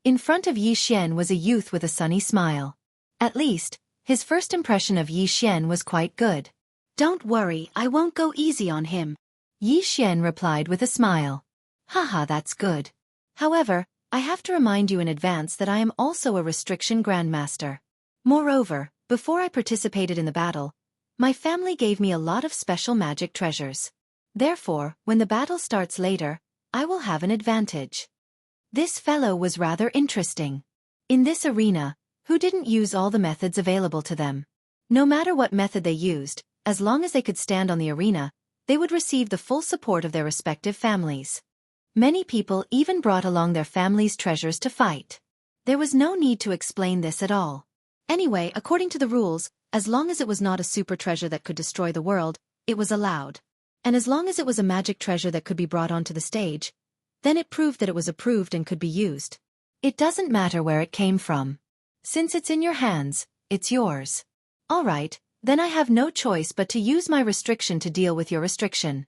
In front of Yi Xian was a youth with a sunny smile. At least, his first impression of Yi Xian was quite good. Don't worry, I won't go easy on him. Yi Xian replied with a smile. Haha, that's good. However, I have to remind you in advance that I am also a restriction grandmaster. Moreover, before I participated in the battle, my family gave me a lot of special magic treasures. Therefore, when the battle starts later, I will have an advantage. This fellow was rather interesting. In this arena, who didn't use all the methods available to them? No matter what method they used, as long as they could stand on the arena, they would receive the full support of their respective families. Many people even brought along their family's treasures to fight. There was no need to explain this at all. Anyway, according to the rules, As long as it was not a super treasure that could destroy the world, it was allowed. And as long as it was a magic treasure that could be brought onto the stage, then it proved that it was approved and could be used. It doesn't matter where it came from. Since it's in your hands, it's yours. All right, then I have no choice but to use my restriction to deal with your restriction.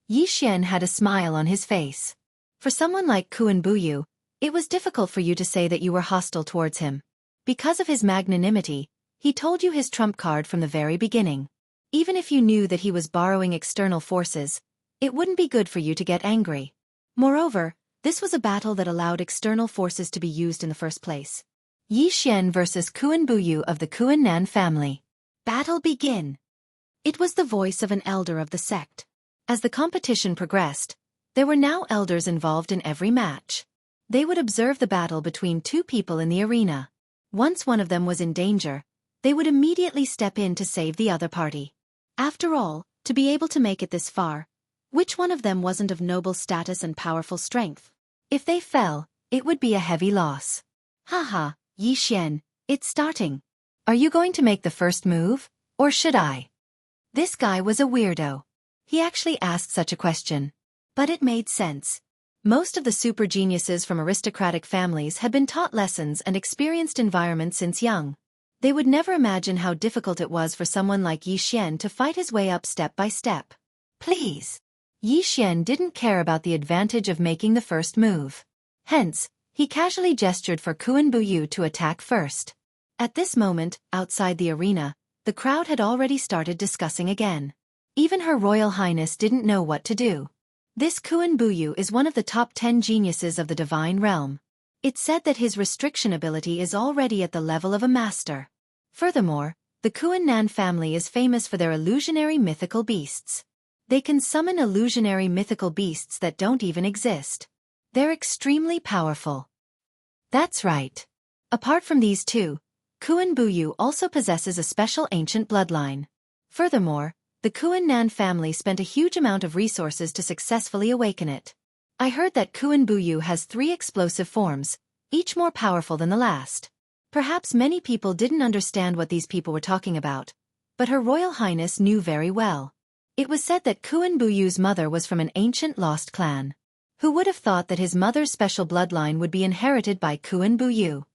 Yi Xian had a smile on his face. For someone like Kuan Buyu, it was difficult for you to say that you were hostile towards him. Because of his magnanimity, he told you his trump card from the very beginning. Even if you knew that he was borrowing external forces, it wouldn't be good for you to get angry. Moreover, this was a battle that allowed external forces to be used in the first place. Yi Xian versus Kuan Buyu of the Kuan family. Battle begin. It was the voice of an elder of the sect. As the competition progressed, there were now elders involved in every match. They would observe the battle between two people in the arena. Once one of them was in danger, they would immediately step in to save the other party. After all, to be able to make it this far, which one of them wasn't of noble status and powerful strength? If they fell, it would be a heavy loss. Haha, Yi Xian, it's starting. Are you going to make the first move, or should I? This guy was a weirdo. He actually asked such a question. But it made sense. Most of the super geniuses from aristocratic families had been taught lessons and experienced environments since young. They would never imagine how difficult it was for someone like Yi Xian to fight his way up step by step. Please. Yi Xian didn't care about the advantage of making the first move. Hence, he casually gestured for Kuan Buyu to attack first. At this moment, outside the arena, the crowd had already started discussing again. Even Her Royal Highness didn't know what to do. This Kuan Buyu is one of the top 10 geniuses of the divine realm. It's said that his restriction ability is already at the level of a master. Furthermore, the Kuan family is famous for their illusionary mythical beasts. They can summon illusionary mythical beasts that don't even exist. They're extremely powerful. That's right. Apart from these two, Kuan Buyu also possesses a special ancient bloodline. Furthermore, the Kuan family spent a huge amount of resources to successfully awaken it. I heard that Kuan Buyu has 3 explosive forms, each more powerful than the last. Perhaps many people didn't understand what these people were talking about, but Her Royal Highness knew very well. It was said that Kuan Buyu's mother was from an ancient lost clan. Who would have thought that his mother's special bloodline would be inherited by Kuan Buyu?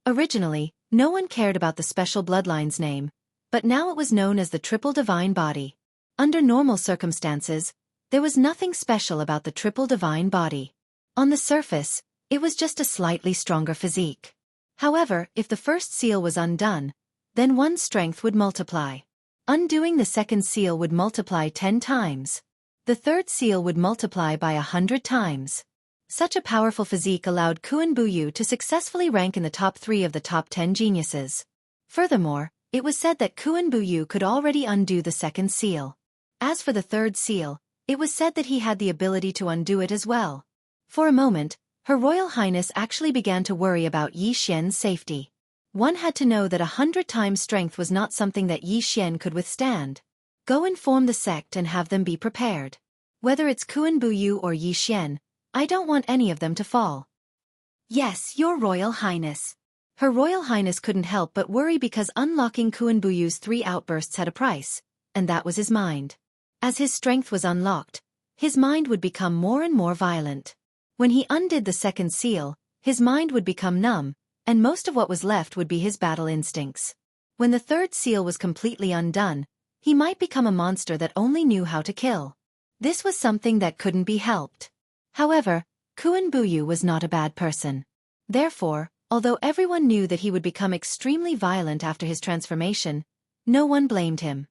Originally, no one cared about the special bloodline's name, but now it was known as the Triple Divine Body. Under normal circumstances, there was nothing special about the Triple Divine Body. On the surface, it was just a slightly stronger physique. However, if the first seal was undone, then one's strength would multiply. Undoing the second seal would multiply 10 times. The third seal would multiply by 100 times. Such a powerful physique allowed Kuan Buyu to successfully rank in the top 3 of the top 10 geniuses. Furthermore, it was said that Kuan Buyu could already undo the second seal. As for the third seal, it was said that he had the ability to undo it as well. For a moment, Her Royal Highness actually began to worry about Yi Xian's safety. One had to know that 100 times strength was not something that Yi Xian could withstand. Go inform the sect and have them be prepared. Whether it's Kuan Buyu or Yi Xian, I don't want any of them to fall. Yes, Your Royal Highness. Her Royal Highness couldn't help but worry because unlocking Kuan Buyu's 3 outbursts had a price, and that was his mind. As his strength was unlocked, his mind would become more and more violent. When he undid the second seal, his mind would become numb, and most of what was left would be his battle instincts. When the third seal was completely undone, he might become a monster that only knew how to kill. This was something that couldn't be helped. However, Kuan Buyu was not a bad person. Therefore, although everyone knew that he would become extremely violent after his transformation, no one blamed him.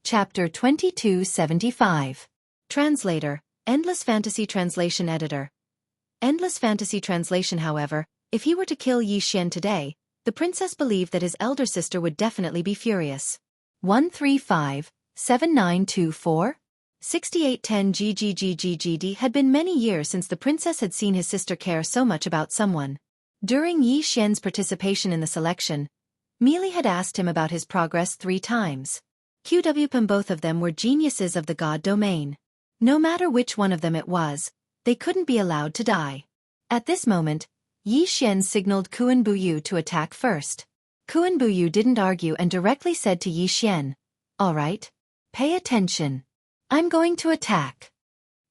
Chapter 2275. Translator, Endless Fantasy Translation Editor. Endless Fantasy Translation. However, if he were to kill Yi Xian today, the princess believed that his elder sister would definitely be furious. 135-7924? 6810 GGGGGD had been many years since the princess had seen his sister care so much about someone. During Yi Xian's participation in the selection, Meili had asked him about his progress 3 times. QWPM, both of them were geniuses of the god domain. No matter which one of them it was, they couldn't be allowed to die. At this moment, Yi Xian signaled Kuan Buyu to attack first. Kuan Buyu didn't argue and directly said to Xian, "All right. Pay attention. I'm going to attack."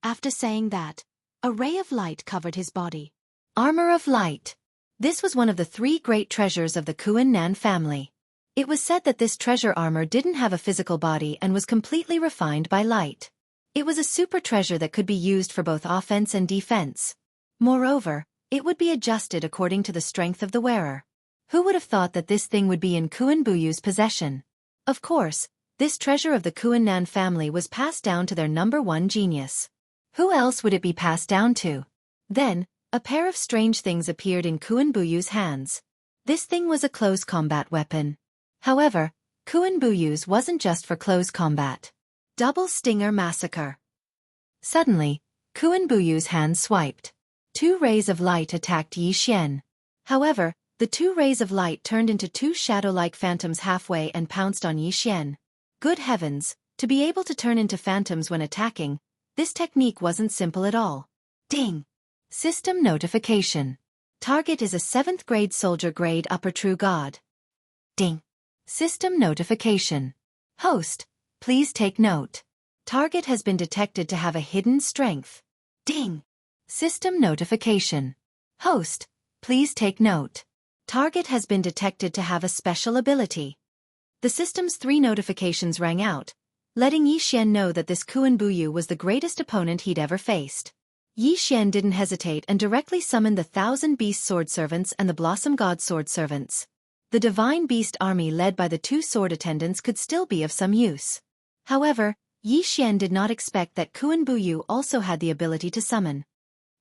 After saying that, a ray of light covered his body. Armor of light. This was one of the 3 great treasures of the Kuan Nan family. It was said that this treasure armor didn't have a physical body and was completely refined by light. It was a super treasure that could be used for both offense and defense. Moreover, it would be adjusted according to the strength of the wearer. Who would have thought that this thing would be in Kuan Buyu's possession? Of course, this treasure of the Kuan Nan family was passed down to their #1 genius. Who else would it be passed down to? Then, a pair of strange things appeared in Kuan Buyu's hands. This thing was a close combat weapon. However, Kuan Buyu's wasn't just for close combat. Double Stinger Massacre. Suddenly, Kuan Buyu's hand swiped. 2 rays of light attacked Xian. However, the 2 rays of light turned into 2 shadow-like phantoms halfway and pounced on Xian. Good heavens, to be able to turn into phantoms when attacking, this technique wasn't simple at all. Ding! System notification. Target is a 7th grade soldier grade upper true god. Ding! System notification. Host, please take note. Target has been detected to have a hidden strength. Ding! System notification. Host, please take note. Target has been detected to have a special ability. The system's 3 notifications rang out, letting Xian know that this Kuan Buyu was the greatest opponent he'd ever faced. Xian didn't hesitate and directly summoned the 1,000 Beast Sword Servants and the Blossom God Sword Servants. The Divine Beast army led by the 2 sword attendants could still be of some use. However, Xian did not expect that Kuan Buyu also had the ability to summon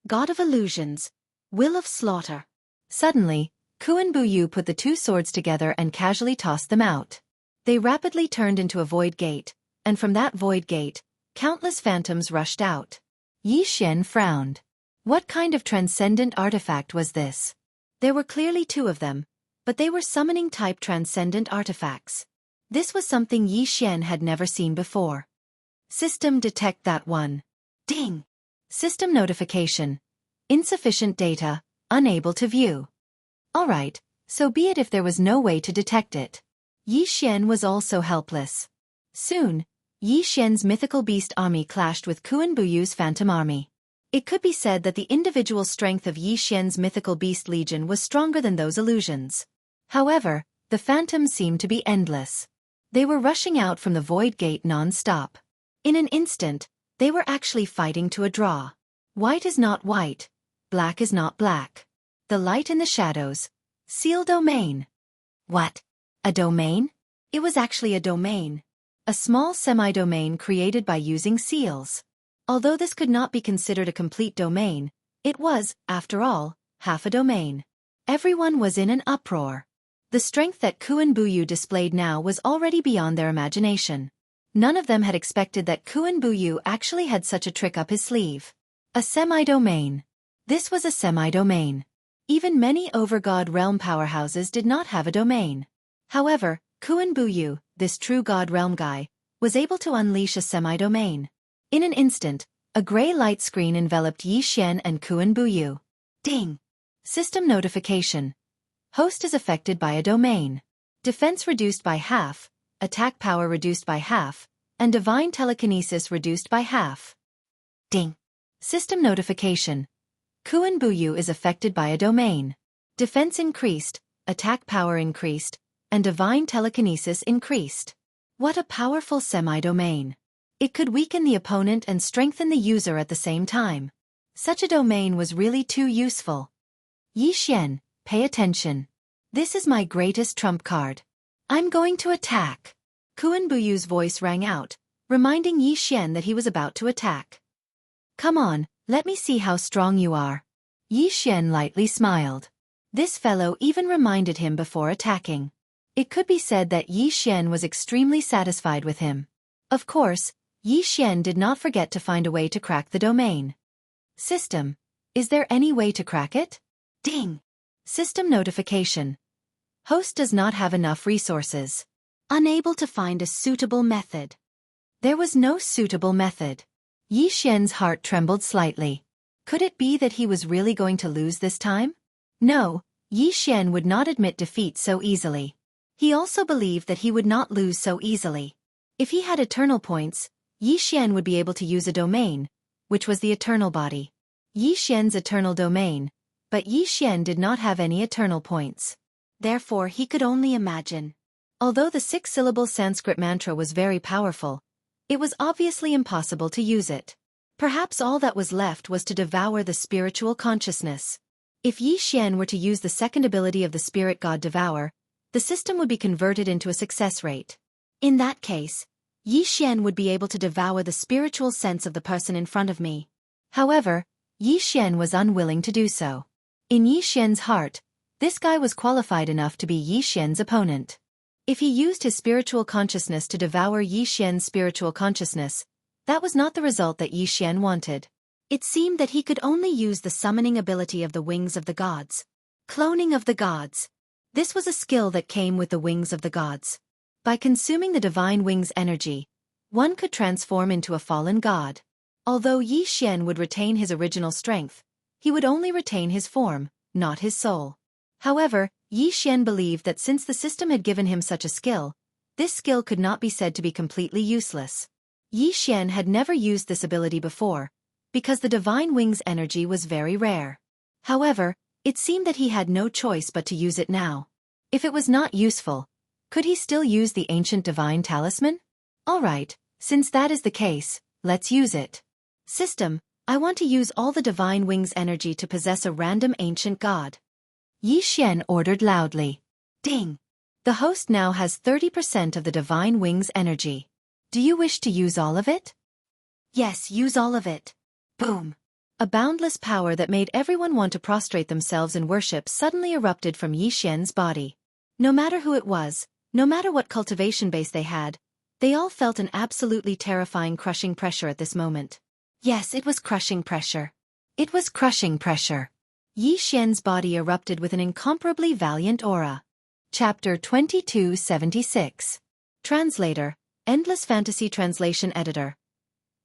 God of Illusions, Will of Slaughter. Suddenly, Kuan Buyu put the 2 swords together and casually tossed them out. They rapidly turned into a void gate, and from that void gate, countless phantoms rushed out. Xian frowned. What kind of transcendent artifact was this? There were clearly 2 of them, but they were summoning-type transcendent artifacts. This was something Xian had never seen before. System detect that one. Ding! System notification. Insufficient data, unable to view. Alright, so be it if there was no way to detect it. Xian was also helpless. Soon, Xian's mythical beast army clashed with Kuan Buyu's phantom army. It could be said that the individual strength of Xian's mythical beast legion was stronger than those illusions. However, the phantoms seemed to be endless. They were rushing out from the void gate non-stop. In an instant, they were actually fighting to a draw. White is not white, black is not black. The light in the shadows. Seal domain. What? A domain? It was actually a domain. A small semi-domain created by using seals. Although this could not be considered a complete domain, it was, after all, half a domain. Everyone was in an uproar. The strength that Kuan Buyu displayed now was already beyond their imagination. None of them had expected that Kuan Buyu actually had such a trick up his sleeve. A semi-domain. This was a semi-domain. Even many over-god realm powerhouses did not have a domain. However, Kuan Buyu, this true god realm guy, was able to unleash a semi-domain. In an instant, a gray light screen enveloped Xian and Kuan Buyu. Ding! System notification. Host is affected by a domain. Defense reduced by half, attack power reduced by half, and divine telekinesis reduced by half. Ding! System notification. Kuan Buyu is affected by a domain. Defense increased, attack power increased, and divine telekinesis increased. What a powerful semi-domain. It could weaken the opponent and strengthen the user at the same time. Such a domain was really too useful. Xian, pay attention. This is my greatest trump card. I'm going to attack. Kuan Buyu's voice rang out, reminding Xian that he was about to attack. Come on, let me see how strong you are. Xian lightly smiled. This fellow even reminded him before attacking. It could be said that Xian was extremely satisfied with him. Of course, Xian did not forget to find a way to crack the domain. System, is there any way to crack it? Ding! System notification. Host does not have enough resources. Unable to find a suitable method. There was no suitable method. Xian's heart trembled slightly. Could it be that he was really going to lose this time? No, Xian would not admit defeat so easily. He also believed that he would not lose so easily. If he had eternal points, Yi Xian would be able to use a domain, which was the eternal body. Yi Xian's eternal domain, but Yi Xian did not have any eternal points. Therefore he could only imagine. Although the 6-syllable Sanskrit mantra was very powerful, it was obviously impossible to use it. Perhaps all that was left was to devour the spiritual consciousness. If Yi Xian were to use the second ability of the spirit god Devour, the system would be converted into a success rate. In that case, Yi Xian would be able to devour the spiritual sense of the person in front of me. However, Yi Xian was unwilling to do so. In Yi Xian's heart, this guy was qualified enough to be Yi Xian's opponent. If he used his spiritual consciousness to devour Yi Xian's spiritual consciousness, that was not the result that Yi Xian wanted. It seemed that he could only use the summoning ability of the wings of the gods. Cloning of the gods. This was a skill that came with the wings of the gods. By consuming the divine wings energy, one could transform into a fallen god. Although Yi Xian would retain his original strength, he would only retain his form, not his soul. However, Yi Xian believed that since the system had given him such a skill, this skill could not be said to be completely useless. Yi Xian had never used this ability before, because the divine wings energy was very rare. However, it seemed that he had no choice but to use it now. If it was not useful, could he still use the ancient divine talisman? Alright, since that is the case, let's use it. System, I want to use all the divine wings energy to possess a random ancient god. Yi Xian ordered loudly. Ding! The host now has 30% of the divine wings energy. Do you wish to use all of it? Yes, use all of it. Boom! A boundless power that made everyone want to prostrate themselves in worship suddenly erupted from Yi Xian's body. No matter who it was, no matter what cultivation base they had, they all felt an absolutely terrifying crushing pressure at this moment. Yes, it was crushing pressure. It was crushing pressure. Yi Xian's body erupted with an incomparably valiant aura. Chapter 2276. Translator, Endless Fantasy Translation Editor.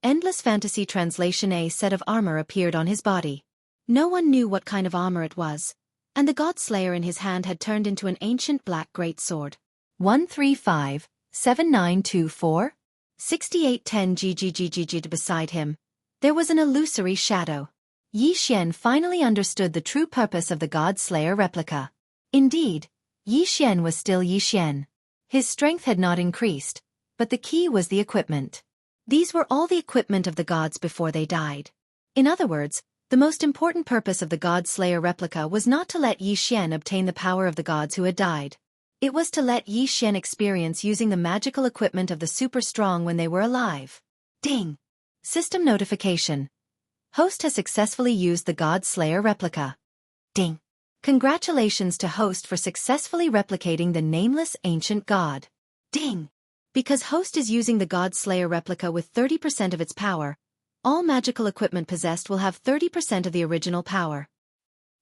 Endless Fantasy Translation. A set of armor appeared on his body. No one knew what kind of armor it was, and the God Slayer in his hand had turned into an ancient black greatsword. 135-7924? 6810 GGGGG. Beside him, there was an illusory shadow. Yi Xian finally understood the true purpose of the God Slayer replica. Indeed, Yi Xian was still Yi Xian. His strength had not increased, but the key was the equipment. These were all the equipment of the gods before they died. In other words, the most important purpose of the God Slayer replica was not to let Yi Xian obtain the power of the gods who had died. It was to let Yi Xian experience using the magical equipment of the super strong when they were alive. Ding! System notification. Host has successfully used the God Slayer replica. Ding! Congratulations to host for successfully replicating the nameless ancient god. Ding! Because host is using the God Slayer replica with 30% of its power, all magical equipment possessed will have 30% of the original power.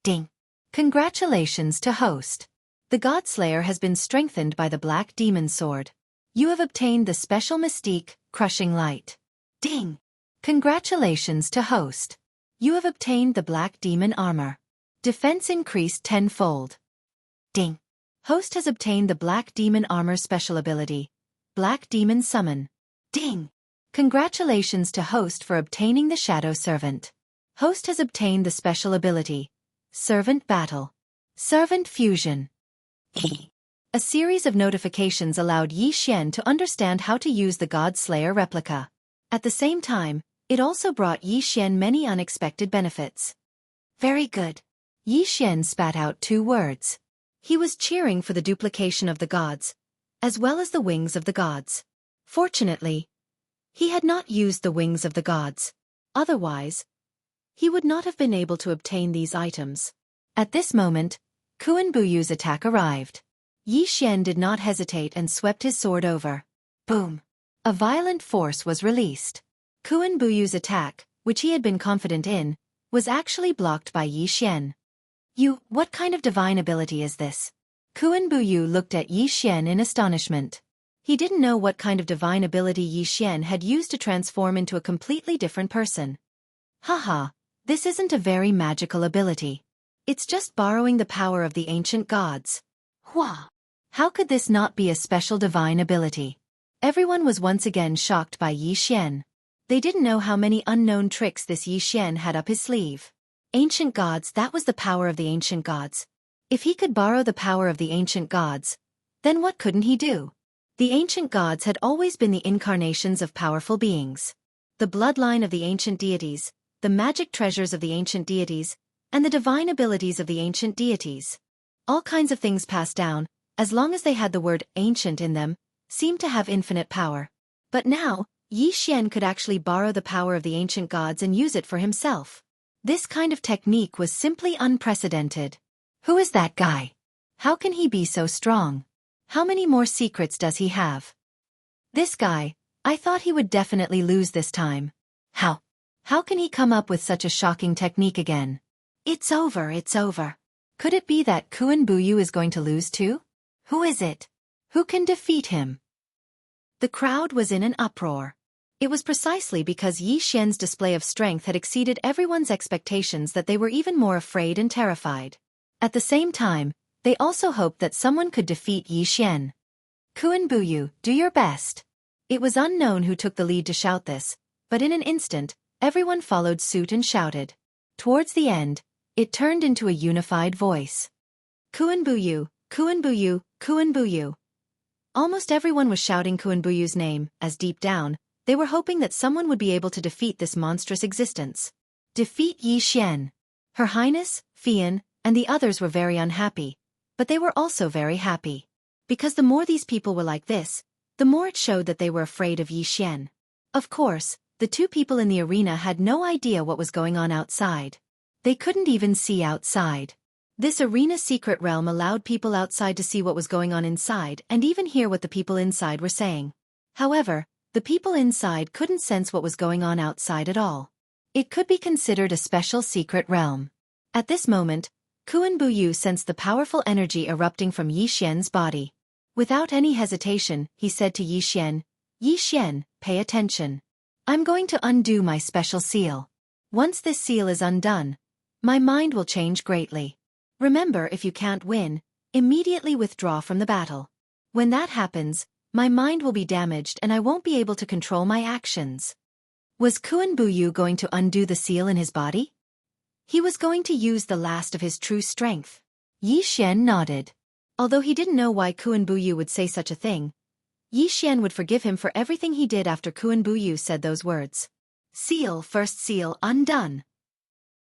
Ding! Congratulations to host. The God Slayer has been strengthened by the Black Demon Sword. You have obtained the special mystique, Crushing Light. Ding! Congratulations to host. You have obtained the Black Demon Armor. Defense increased tenfold. Ding! Host has obtained the Black Demon Armor special ability, Black Demon Summon. Ding! Congratulations to host for obtaining the Shadow Servant. Host has obtained the special ability, Servant Battle. Servant Fusion. A series of notifications allowed Yi Xian to understand how to use the God Slayer replica. At the same time, it also brought Yi Xian many unexpected benefits. Very good. Yi Xian spat out 2 words. He was cheering for the duplication of the gods, as well as the wings of the gods. Fortunately, he had not used the wings of the gods. Otherwise, he would not have been able to obtain these items. At this moment, Kuan Buyu's attack arrived. Yi Xian did not hesitate and swept his sword over. Boom! A violent force was released. Kuan Buyu's attack, which he had been confident in, was actually blocked by Yi Xian. What kind of divine ability is this? Kuan Buyu looked at Yi Xian in astonishment. He didn't know what kind of divine ability Yi Xian had used to transform into a completely different person. Haha, this isn't a very magical ability. It's just borrowing the power of the ancient gods. Hua! How could this not be a special divine ability? Everyone was once again shocked by Yi Xian. They didn't know how many unknown tricks this Yi Xian had up his sleeve. Ancient gods, that was the power of the ancient gods. If he could borrow the power of the ancient gods, then what couldn't he do? The ancient gods had always been the incarnations of powerful beings. The bloodline of the ancient deities, the magic treasures of the ancient deities, and the divine abilities of the ancient deities. All kinds of things passed down, as long as they had the word ancient in them, seemed to have infinite power. But now, Yi Xian could actually borrow the power of the ancient gods and use it for himself. This kind of technique was simply unprecedented. Who is that guy? How can he be so strong? How many more secrets does he have? This guy, I thought he would definitely lose this time. How? How can he come up with such a shocking technique again? It's over, it's over. Could it be that Kun Buyu is going to lose too? Who is it? Who can defeat him? The crowd was in an uproar. It was precisely because Yi Xian's display of strength had exceeded everyone's expectations that they were even more afraid and terrified. At the same time, they also hoped that someone could defeat Yi Xian. Kun Buyu, do your best. It was unknown who took the lead to shout this, but in an instant, everyone followed suit and shouted. Towards the end, it turned into a unified voice. Kun Buyu, Kun Buyu, Kun Buyu. Almost everyone was shouting Kun Buyu's name, as deep down, they were hoping that someone would be able to defeat this monstrous existence. Defeat Yi Xian. Her Highness, Fian, and the others were very unhappy, but they were also very happy. Because the more these people were like this, the more it showed that they were afraid of Yi Xian. Of course, the two people in the arena had no idea what was going on outside. They couldn't even see outside. This arena secret realm allowed people outside to see what was going on inside and even hear what the people inside were saying. However, the people inside couldn't sense what was going on outside at all. It could be considered a special secret realm. At this moment, Kun Buyu sensed the powerful energy erupting from Yi Xian's body. Without any hesitation, he said to Yi Xian, "Yi Xian, pay attention. I'm going to undo my special seal. Once this seal is undone, my mind will change greatly. Remember, if you can't win, immediately withdraw from the battle. When that happens, my mind will be damaged and I won't be able to control my actions." Was Kun Buyu going to undo the seal in his body? He was going to use the last of his true strength. Yi Xian nodded. Although he didn't know why Kun Buyu would say such a thing, Yi Xian would forgive him for everything he did after Kun Buyu said those words. Seal, first seal, undone.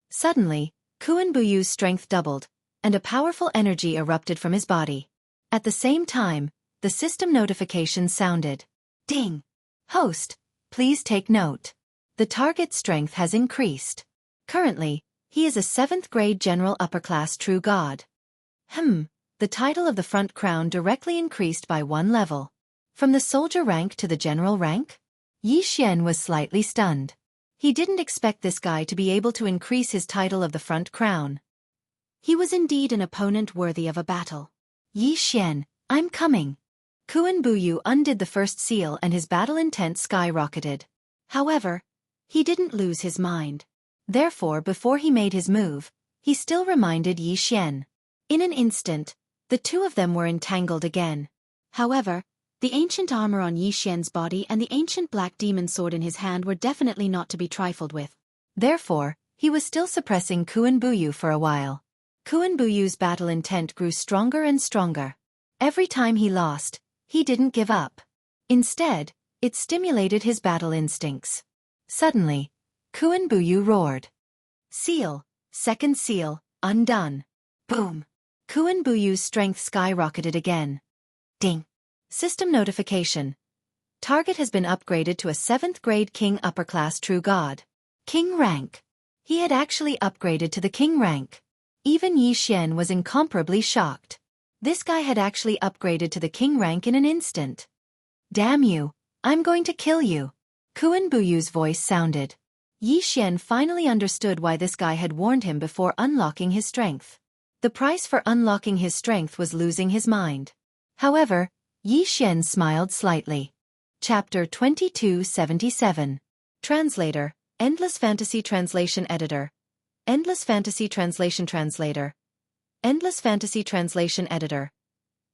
Suddenly, Kun Buyu's strength doubled, and a powerful energy erupted from his body. At the same time, the system notification sounded. Ding! Host, please take note. The target's strength has increased. Currently, he is a 7th grade general upper class true god. The title of the front crown directly increased by 1 level. From the soldier rank to the general rank? Yi Xian was slightly stunned. He didn't expect this guy to be able to increase his title of the front crown. He was indeed an opponent worthy of a battle. Yi Xian, I'm coming. Kun Buyu undid the first seal and his battle intent skyrocketed. However, he didn't lose his mind. Therefore, before he made his move, he still reminded Yi Xian. In an instant, the two of them were entangled again. However, the ancient armor on Yi Xian's body and the ancient black demon sword in his hand were definitely not to be trifled with. Therefore, he was still suppressing Kun Buyu for a while. Kun Buyu's battle intent grew stronger and stronger. Every time he lost, he didn't give up. Instead, it stimulated his battle instincts. Suddenly, Kun Buyu roared. Seal, second seal, undone. Boom! Kun Buyu's strength skyrocketed again. Ding! System notification. Target has been upgraded to a 7th grade king upper class true god. King rank. He had actually upgraded to the king rank. Even Yi Xian was incomparably shocked. This guy had actually upgraded to the king rank in an instant. Damn you, I'm going to kill you. Kun Buyu's voice sounded. Yi Xian finally understood why this guy had warned him before unlocking his strength. The price for unlocking his strength was losing his mind. However, Yi Xian smiled slightly. Chapter 2277. Translator, Endless Fantasy Translation Editor. Endless Fantasy Translation Translator. Endless Fantasy Translation Editor.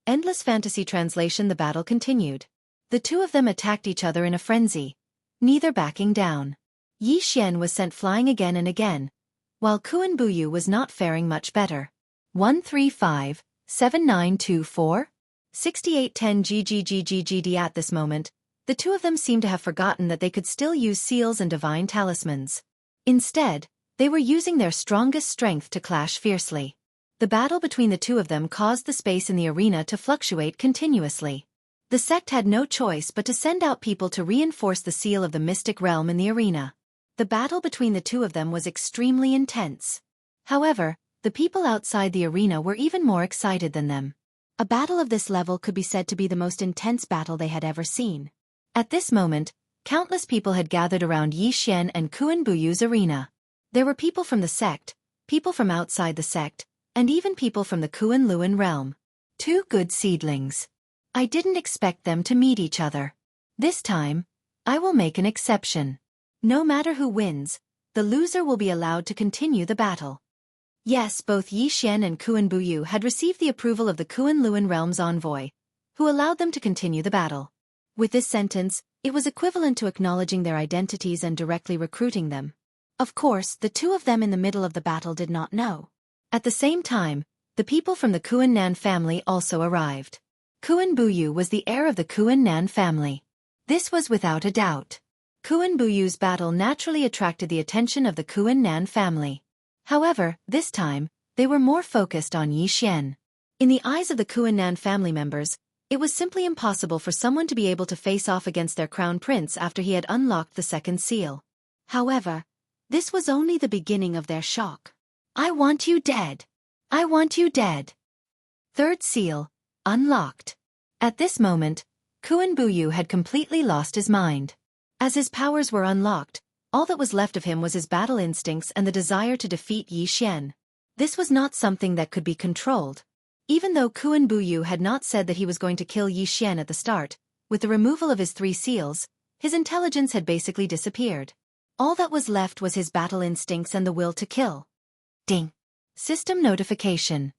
Endless fantasy translation. The battle continued. The two of them attacked each other in a frenzy, neither backing down. Yi Xian was sent flying again and again, while Kuan Buyu was not faring much better. 135, 7924? 6810 GGGGGD. At this moment, the two of them seemed to have forgotten that they could still use seals and divine talismans. Instead, they were using their strongest strength to clash fiercely. The battle between the two of them caused the space in the arena to fluctuate continuously. The sect had no choice but to send out people to reinforce the seal of the mystic realm in the arena. The battle between the two of them was extremely intense. However, the people outside the arena were even more excited than them. A battle of this level could be said to be the most intense battle they had ever seen. At this moment, countless people had gathered around Yi Xian and Kuan Buyu's arena. There were people from the sect, people from outside the sect, and even people from the Kuan Luan realm. Two good seedlings. I didn't expect them to meet each other. This time, I will make an exception. No matter who wins, the loser will be allowed to continue the battle. Yes, both Yi Xian and Kuan Buyu had received the approval of the Kuan Luan realm's envoy, who allowed them to continue the battle. With this sentence, it was equivalent to acknowledging their identities and directly recruiting them. Of course, the two of them in the middle of the battle did not know. At the same time, the people from the Kuan Nan family also arrived. Kuan Buyu was the heir of the Kuan Nan family. This was without a doubt. Kuan Buyu's battle naturally attracted the attention of the Kuan Nan family. However, this time, they were more focused on Yi Xian. In the eyes of the Kuan Nan family members, it was simply impossible for someone to be able to face off against their crown prince after he had unlocked the second seal. However, this was only the beginning of their shock. I want you dead. I want you dead. Third seal, unlocked. At this moment, Kuan Buyu had completely lost his mind. As his powers were unlocked, all that was left of him was his battle instincts and the desire to defeat Yi Xian. This was not something that could be controlled. Even though Kuan Buyu had not said that he was going to kill Yi Xian at the start, with the removal of his 3 seals, his intelligence had basically disappeared. All that was left was his battle instincts and the will to kill. Ding. System notification.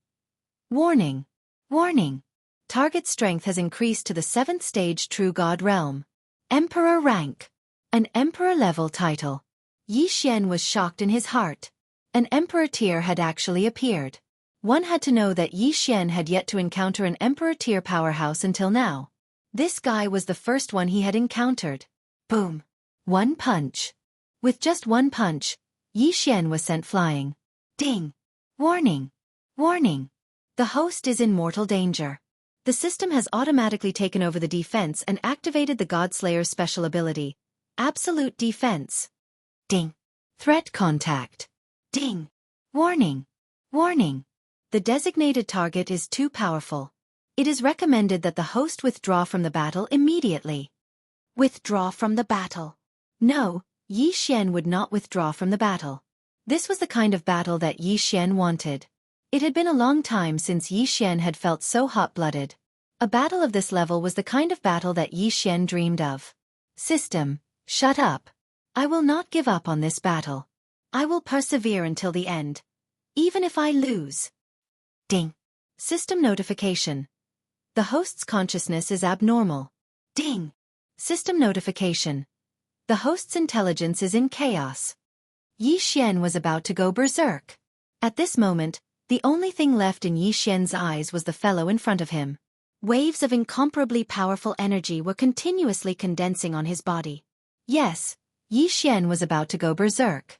Warning. Warning. Target strength has increased to the 7th stage True God realm. Emperor rank. An Emperor-level title. Yi Xian was shocked in his heart. An Emperor tier had actually appeared. One had to know that Yi Xian had yet to encounter an Emperor tier powerhouse until now. This guy was the first one he had encountered. Boom. One punch. With just one punch, Yi Xian was sent flying. Ding. Warning. Warning. The host is in mortal danger. The system has automatically taken over the defense and activated the Godslayer's special ability. Absolute defense. Ding. Threat contact. Ding. Warning. Warning. The designated target is too powerful. It is recommended that the host withdraw from the battle immediately. Withdraw from the battle. No, Yi Xian would not withdraw from the battle. This was the kind of battle that Yi Xian wanted. It had been a long time since Yi Xian had felt so hot-blooded. A battle of this level was the kind of battle that Yi Xian dreamed of. System. Shut up. I will not give up on this battle. I will persevere until the end, even if I lose. Ding. System notification. The host's consciousness is abnormal. Ding. System notification. The host's intelligence is in chaos. Yi Xian was about to go berserk. At this moment, the only thing left in Yi Xian's eyes was the fellow in front of him. Waves of incomparably powerful energy were continuously condensing on his body. Yes, Yi Xian was about to go berserk.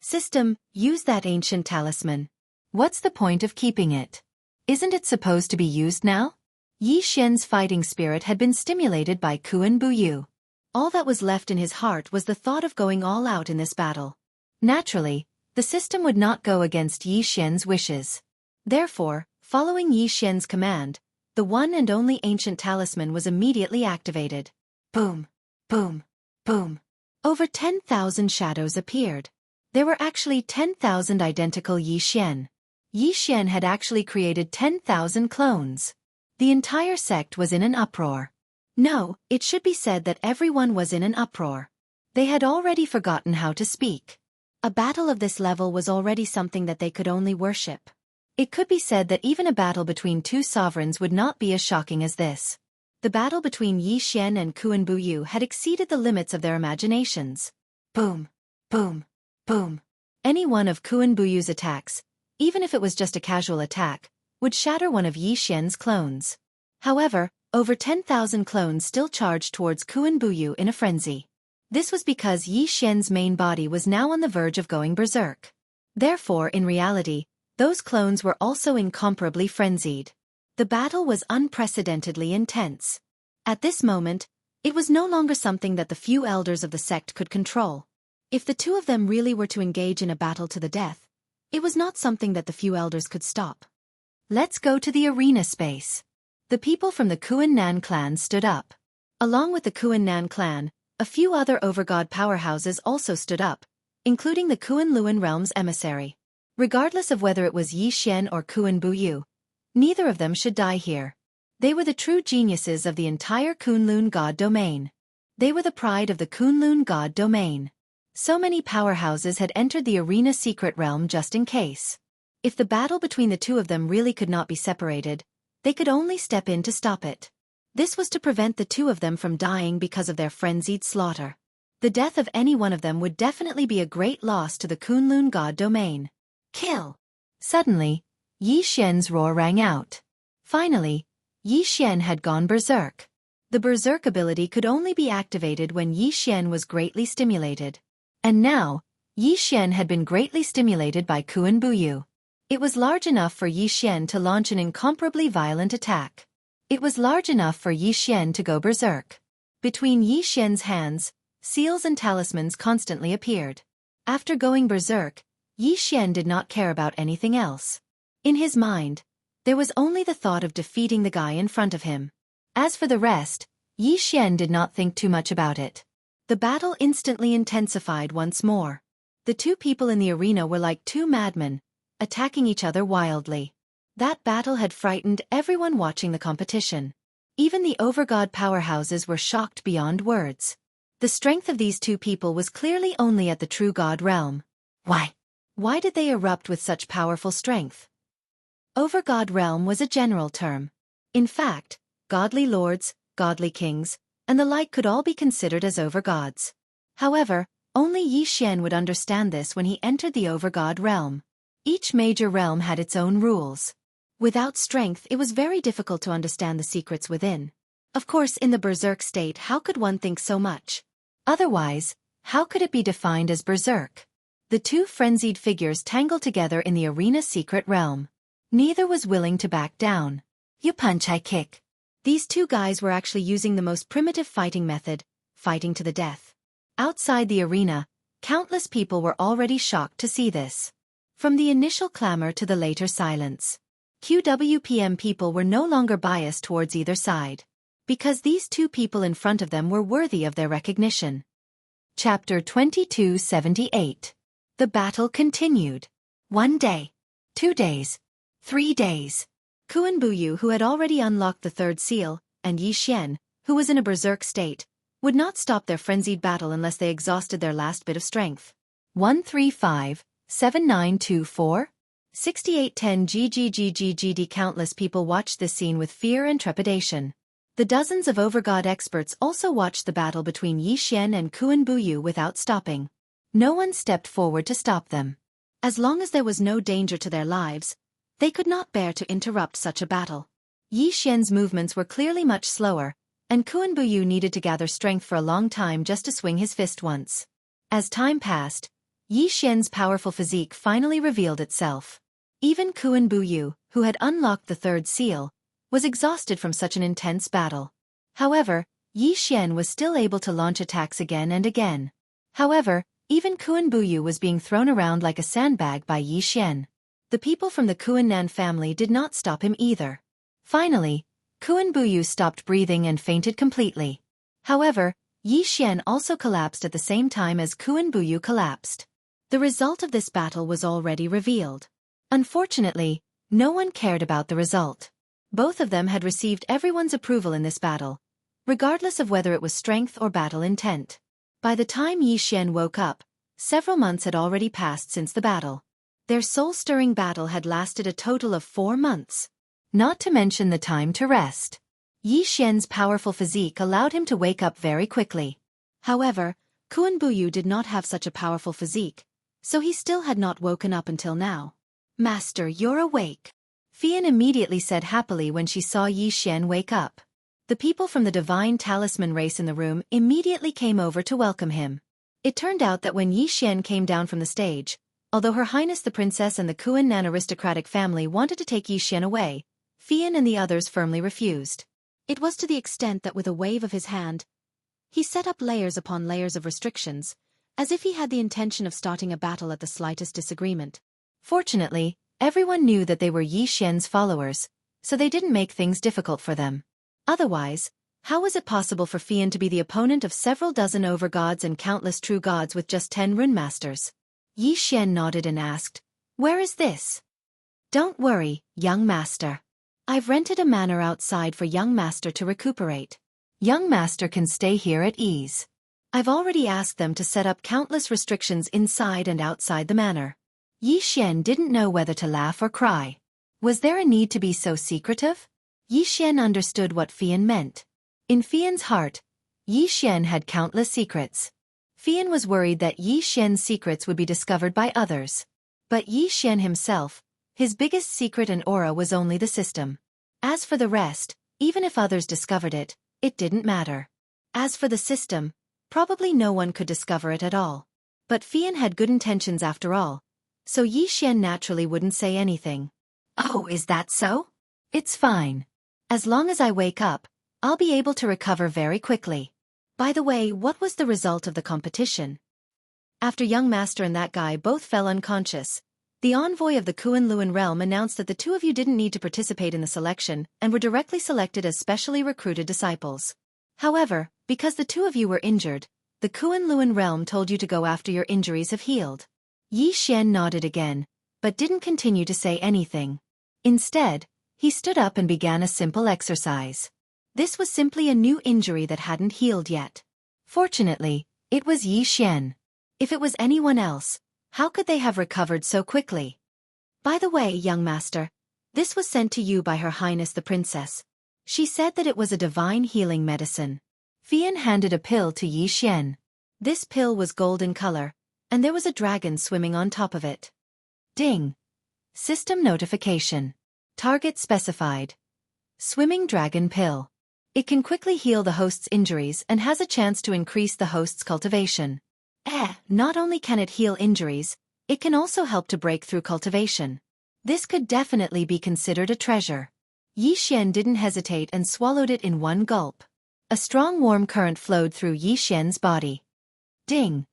System, use that ancient talisman. What's the point of keeping it? Isn't it supposed to be used now? Yi Xian's fighting spirit had been stimulated by Kuan Buyu. All that was left in his heart was the thought of going all out in this battle. Naturally, the system would not go against Yi Xian's wishes. Therefore, following Yi Xian's command, the one and only ancient talisman was immediately activated. Boom, boom, boom. Over 10,000 shadows appeared. There were actually 10,000 identical Yi Xian. Yi Xian had actually created 10,000 clones. The entire sect was in an uproar. No, it should be said that everyone was in an uproar. They had already forgotten how to speak. A battle of this level was already something that they could only worship. It could be said that even a battle between two sovereigns would not be as shocking as this. The battle between Yi Xian and Kun Buyu had exceeded the limits of their imaginations. Boom, boom, boom. Any one of Kun Buyu's attacks, even if it was just a casual attack, would shatter one of Yi Xian's clones. However, over 10,000 clones still charged towards Kun Buyu in a frenzy. This was because Yi Xian's main body was now on the verge of going berserk. Therefore, in reality, those clones were also incomparably frenzied. The battle was unprecedentedly intense. At this moment, it was no longer something that the few elders of the sect could control. If the two of them really were to engage in a battle to the death, it was not something that the few elders could stop. Let's go to the arena space. The people from the Kuan Nan clan stood up. Along with the Kuan Nan clan, a few other overgod powerhouses also stood up, including the Kuan Luan realm's emissary. Regardless of whether it was Yi Xian or Kun Buyu, neither of them should die here. They were the true geniuses of the entire Kunlun God domain. They were the pride of the Kunlun God domain. So many powerhouses had entered the arena secret realm just in case. If the battle between the two of them really could not be separated, they could only step in to stop it. This was to prevent the two of them from dying because of their frenzied slaughter. The death of any one of them would definitely be a great loss to the Kunlun God domain. Kill! Suddenly, Yi Xian's roar rang out. Finally, Yi Xian had gone berserk. The berserk ability could only be activated when Yi Xian was greatly stimulated. And now, Yi Xian had been greatly stimulated by Kun Buyu. It was large enough for Yi Xian to launch an incomparably violent attack. It was large enough for Yi Xian to go berserk. Between Yi Xian's hands, seals and talismans constantly appeared. After going berserk, Yi Xian did not care about anything else. In his mind, there was only the thought of defeating the guy in front of him. As for the rest, Yi Xian did not think too much about it. The battle instantly intensified once more. The two people in the arena were like two madmen, attacking each other wildly. That battle had frightened everyone watching the competition. Even the overgod powerhouses were shocked beyond words. The strength of these two people was clearly only at the true god realm. Why did they erupt with such powerful strength? Overgod realm was a general term. In fact, godly lords, godly kings, and the like could all be considered as overgods. However, only Yi Xian would understand this when he entered the overgod realm. Each major realm had its own rules. Without strength, it was very difficult to understand the secrets within. Of course, in the berserk state, how could one think so much? Otherwise, how could it be defined as berserk? The two frenzied figures tangled together in the arena secret realm. Neither was willing to back down. You punch, I kick. These two guys were actually using the most primitive fighting method, fighting to the death. Outside the arena, countless people were already shocked to see this. From the initial clamor to the later silence, QWPM people were no longer biased towards either side, because these two people in front of them were worthy of their recognition. Chapter 2278. The battle continued. 1 day. 2 days. 3 days. Kun Buyu, who had already unlocked the third seal, and Yi Xian, who was in a berserk state, would not stop their frenzied battle unless they exhausted their last bit of strength. 135-7924? 6810 GGGGGD. Countless people watched this scene with fear and trepidation. The dozens of overgod experts also watched the battle between Yi Xian and Kun Buyu without stopping. No one stepped forward to stop them. As long as there was no danger to their lives, they could not bear to interrupt such a battle. Yi Xian's movements were clearly much slower, and Kun Buyu needed to gather strength for a long time just to swing his fist once. As time passed, Yi Xian's powerful physique finally revealed itself. Even Kun Buyu, who had unlocked the third seal, was exhausted from such an intense battle. However, Yi Xian was still able to launch attacks again and again. However, even Kun Buyu was being thrown around like a sandbag by Yi Xian. The people from the Kuan Nan family did not stop him either. Finally, Kun Buyu stopped breathing and fainted completely. However, Yi Xian also collapsed at the same time as Kun Buyu collapsed. The result of this battle was already revealed. Unfortunately, no one cared about the result. Both of them had received everyone's approval in this battle, regardless of whether it was strength or battle intent. By the time Yi Xian woke up, several months had already passed since the battle. Their soul-stirring battle had lasted a total of 4 months. Not to mention the time to rest. Yi Xian's powerful physique allowed him to wake up very quickly. However, Kuan Buyu did not have such a powerful physique, so he still had not woken up until now. "Master, you're awake," Fian immediately said happily when she saw Yi Xian wake up. The people from the divine talisman race in the room immediately came over to welcome him. It turned out that when Yi Xian came down from the stage, although Her Highness the Princess and the Kuan-Nan aristocratic family wanted to take Yi Xian away, Fian and the others firmly refused. It was to the extent that with a wave of his hand, he set up layers upon layers of restrictions, as if he had the intention of starting a battle at the slightest disagreement. Fortunately, everyone knew that they were Yi Xian's followers, so they didn't make things difficult for them. Otherwise, how was it possible for Fian to be the opponent of several dozen over-gods and countless true gods with just 10 rune masters? Yi Xian nodded and asked, "Where is this?" "Don't worry, young master. I've rented a manor outside for young master to recuperate. Young master can stay here at ease. I've already asked them to set up countless restrictions inside and outside the manor." Yi Xian didn't know whether to laugh or cry. Was there a need to be so secretive? Yi Xian understood what Fian meant. In Fian's heart, Yi Xian had countless secrets. Fian was worried that Yi Xian's secrets would be discovered by others. But Yi Xian himself, his biggest secret and aura was only the system. As for the rest, even if others discovered it, it didn't matter. As for the system, probably no one could discover it at all. But Fian had good intentions after all, so Yi Xian naturally wouldn't say anything. "Oh, is that so? It's fine. As long as I wake up, I'll be able to recover very quickly. By the way, what was the result of the competition?" After young master and that guy both fell unconscious, the envoy of the Kuan-Luan realm announced that the two of you didn't need to participate in the selection and were directly selected as specially recruited disciples. However, because the two of you were injured, the Kuan-Luan realm told you to go after your injuries have healed. Yi Xian nodded again, but didn't continue to say anything. Instead, he stood up and began a simple exercise. This was simply a new injury that hadn't healed yet. Fortunately, it was Yi Xian. If it was anyone else, how could they have recovered so quickly? "By the way, young master, this was sent to you by Her Highness the Princess. She said that it was a divine healing medicine." Fian handed a pill to Yi Xian. This pill was gold in color, and there was a dragon swimming on top of it. Ding! System notification. Target specified. Swimming dragon pill. It can quickly heal the host's injuries and has a chance to increase the host's cultivation. Not only can it heal injuries, it can also help to break through cultivation. This could definitely be considered a treasure. Yi Xian didn't hesitate and swallowed it in one gulp. A strong warm current flowed through Yi Xian's body. Ding!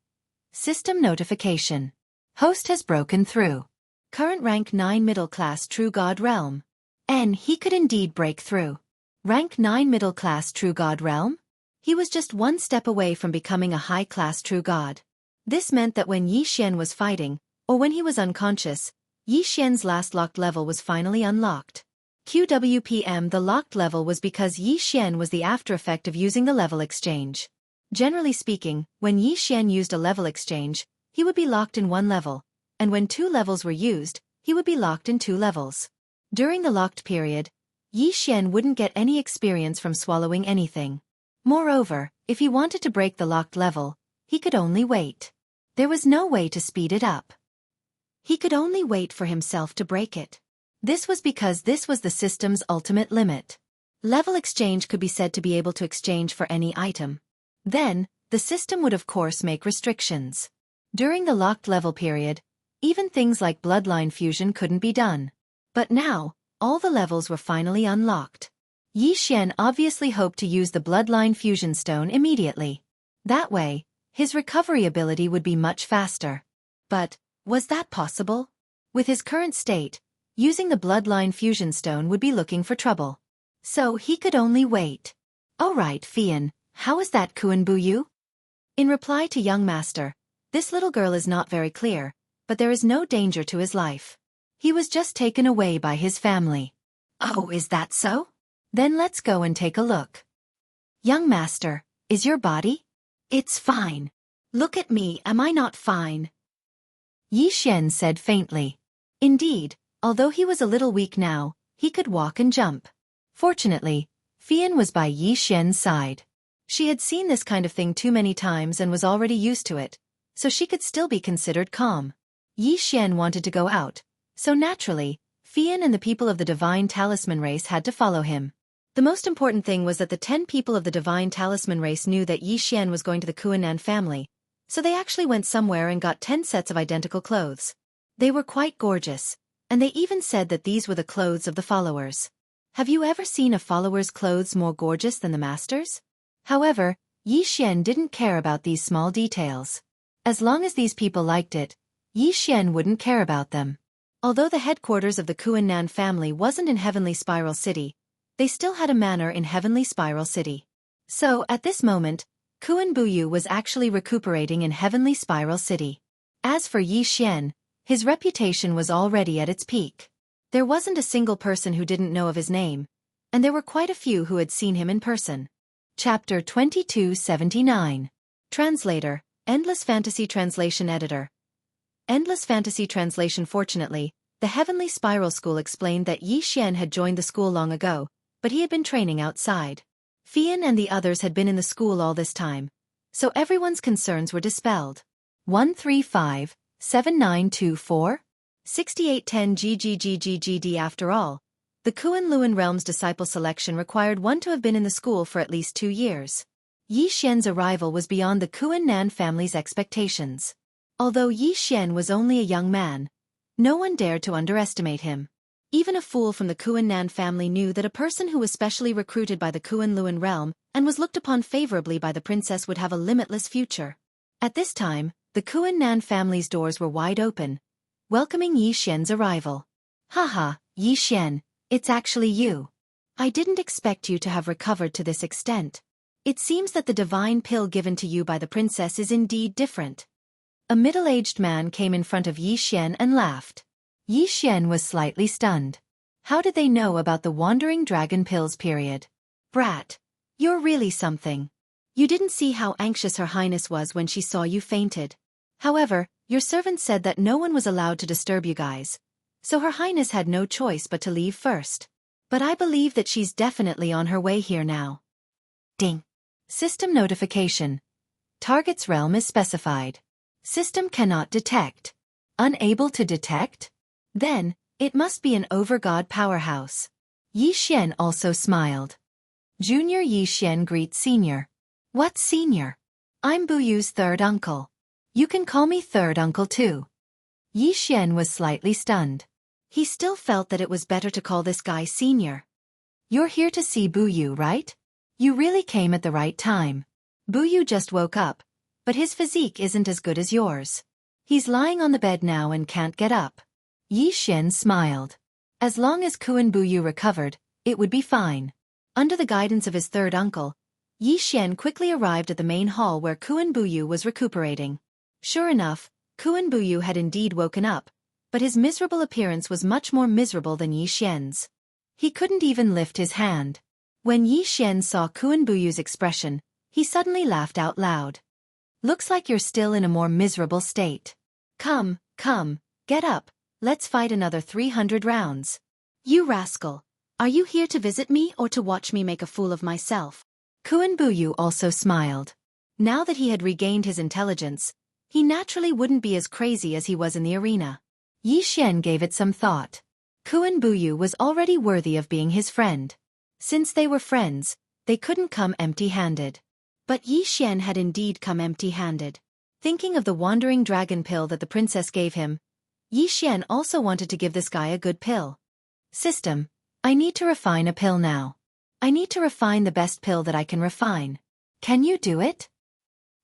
System notification. Host has broken through. Current rank 9 middle class true god realm. He could indeed break through. Rank 9 middle class true god realm? He was just one step away from becoming a high-class true god. This meant that when Yi Xian was fighting, or when he was unconscious, Yi Xian's last locked level was finally unlocked. QWPM. The locked level was because Yi Xian was the after-effect of using the level exchange. Generally speaking, when Yi Xian used a level exchange, he would be locked in one level, and when 2 levels were used, he would be locked in 2 levels. During the locked period, Yi Xian wouldn't get any experience from swallowing anything. Moreover, if he wanted to break the locked level, he could only wait. There was no way to speed it up. He could only wait for himself to break it. This was because this was the system's ultimate limit. Level exchange could be said to be able to exchange for any item. Then, the system would of course make restrictions. During the locked level period, even things like bloodline fusion couldn't be done. But now, all the levels were finally unlocked. Yi Xian obviously hoped to use the bloodline fusion stone immediately. That way, his recovery ability would be much faster. But, was that possible? With his current state, using the bloodline fusion stone would be looking for trouble. So he could only wait. "Alright, Fian, how is that Kuan Buyu?" In reply to young master, "This little girl is not very clear, but there is no danger to his life. He was just taken away by his family." "Oh, is that so? Then let's go and take a look." "Young master, is your body?" "It's fine. Look at me, am I not fine?" Yi Xian said faintly. Indeed, although he was a little weak now, he could walk and jump. Fortunately, Fian was by Yi Xian's side. She had seen this kind of thing too many times and was already used to it, so she could still be considered calm. Yi Xian wanted to go out, so naturally, Fian and the people of the Divine Talisman race had to follow him. The most important thing was that the 10 people of the Divine Talisman race knew that Yi Xian was going to the Kuan family, so they actually went somewhere and got 10 sets of identical clothes. They were quite gorgeous, and they even said that these were the clothes of the followers. Have you ever seen a follower's clothes more gorgeous than the master's? However, Yi Xian didn't care about these small details. As long as these people liked it, Yi Xian wouldn't care about them. Although the headquarters of the Kuan family wasn't in Heavenly Spiral City, they still had a manor in Heavenly Spiral City. So, at this moment, Kuan Buyu was actually recuperating in Heavenly Spiral City. As for Yi Xian, his reputation was already at its peak. There wasn't a single person who didn't know of his name, and there were quite a few who had seen him in person. Chapter 2279. Translator, Endless Fantasy Translation Editor. Endless Fantasy Translation. Fortunately, the Heavenly Spiral School explained that Yi Xian had joined the school long ago, but he had been training outside. Fian and the others had been in the school all this time, so everyone's concerns were dispelled. 135-7924? 6810 GGGGGD. After all, the Kuan realm's disciple selection required one to have been in the school for at least 2 years. Yi Xian's arrival was beyond the Kuan family's expectations. Although Yi Xian was only a young man, no one dared to underestimate him. Even a fool from the Kuan family knew that a person who was specially recruited by the Kuan realm and was looked upon favorably by the princess would have a limitless future. At this time, the Kuan family's doors were wide open, welcoming Yi Xian's arrival. Haha, Yi Xian, it's actually you. I didn't expect you to have recovered to this extent. It seems that the divine pill given to you by the princess is indeed different. A middle-aged man came in front of Yi Xian and laughed. Yi Xian was slightly stunned. How did they know about the Wandering Dragon pills period? Brat, you're really something. You didn't see how anxious Her Highness was when she saw you fainted. However, your servant said that no one was allowed to disturb you guys, so Her Highness had no choice but to leave first. But I believe that she's definitely on her way here now. Ding. System notification. Target's realm is specified. System cannot detect. Unable to detect? Then, it must be an over-god powerhouse. Yi Xian also smiled. Junior Yi Xian greets Senior. What Senior? I'm Buyu's third uncle. You can call me third uncle too. Yi Xian was slightly stunned. He still felt that it was better to call this guy Senior. You're here to see Buyu, right? You really came at the right time. Buyu just woke up, but his physique isn't as good as yours. He's lying on the bed now and can't get up. Yi Xian smiled. As long as Kuan Buyu recovered, it would be fine. Under the guidance of his third uncle, Yi Xian quickly arrived at the main hall where Kuan Buyu was recuperating. Sure enough, Kuan Buyu had indeed woken up, but his miserable appearance was much more miserable than Yi Xian's. He couldn't even lift his hand. When Yi Xian saw Kuan Buyu's expression, he suddenly laughed out loud. Looks like you're still in a more miserable state. Come, get up. Let's fight another 300 rounds. You rascal. Are you here to visit me or to watch me make a fool of myself? Kuan Buyu also smiled. Now that he had regained his intelligence, he naturally wouldn't be as crazy as he was in the arena. Yi Xian gave it some thought. Kuan Buyu was already worthy of being his friend. Since they were friends, they couldn't come empty-handed. But Yi Xian had indeed come empty-handed. Thinking of the Wandering Dragon pill that the princess gave him, Yi Xian also wanted to give this guy a good pill. System, I need to refine a pill now. I need to refine the best pill that I can refine. Can you do it?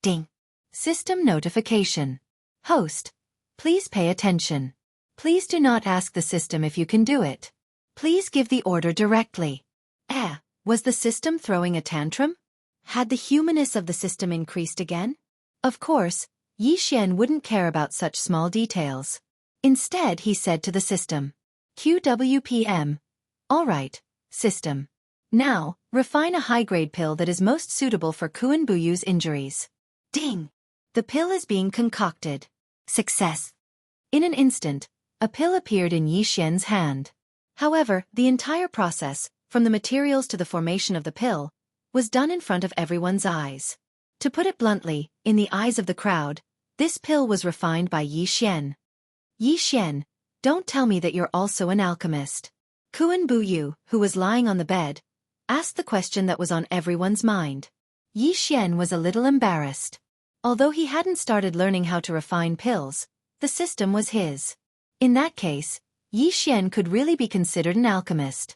Ding. System notification. Host, please pay attention. Please do not ask the system if you can do it. Please give the order directly. Was the system throwing a tantrum? Had the humanness of the system increased again? Of course, Yi Xian wouldn't care about such small details. Instead, he said to the system, QWPM. All right, system. Now, refine a high-grade pill that is most suitable for Kuan Buyu's injuries. Ding! The pill is being concocted. Success! In an instant, A pill appeared in Yi Xian's hand. However, the entire process, from the materials to the formation of the pill, was done in front of everyone's eyes. To put it bluntly, in the eyes of the crowd, this pill was refined by Yi Xian. Yi Xian, don't tell me that you're also an alchemist. Kuan Buyu, who was lying on the bed, asked the question that was on everyone's mind. Yi Xian was a little embarrassed. Although he hadn't started learning how to refine pills, the system was his. In that case, Yi Xian could really be considered an alchemist.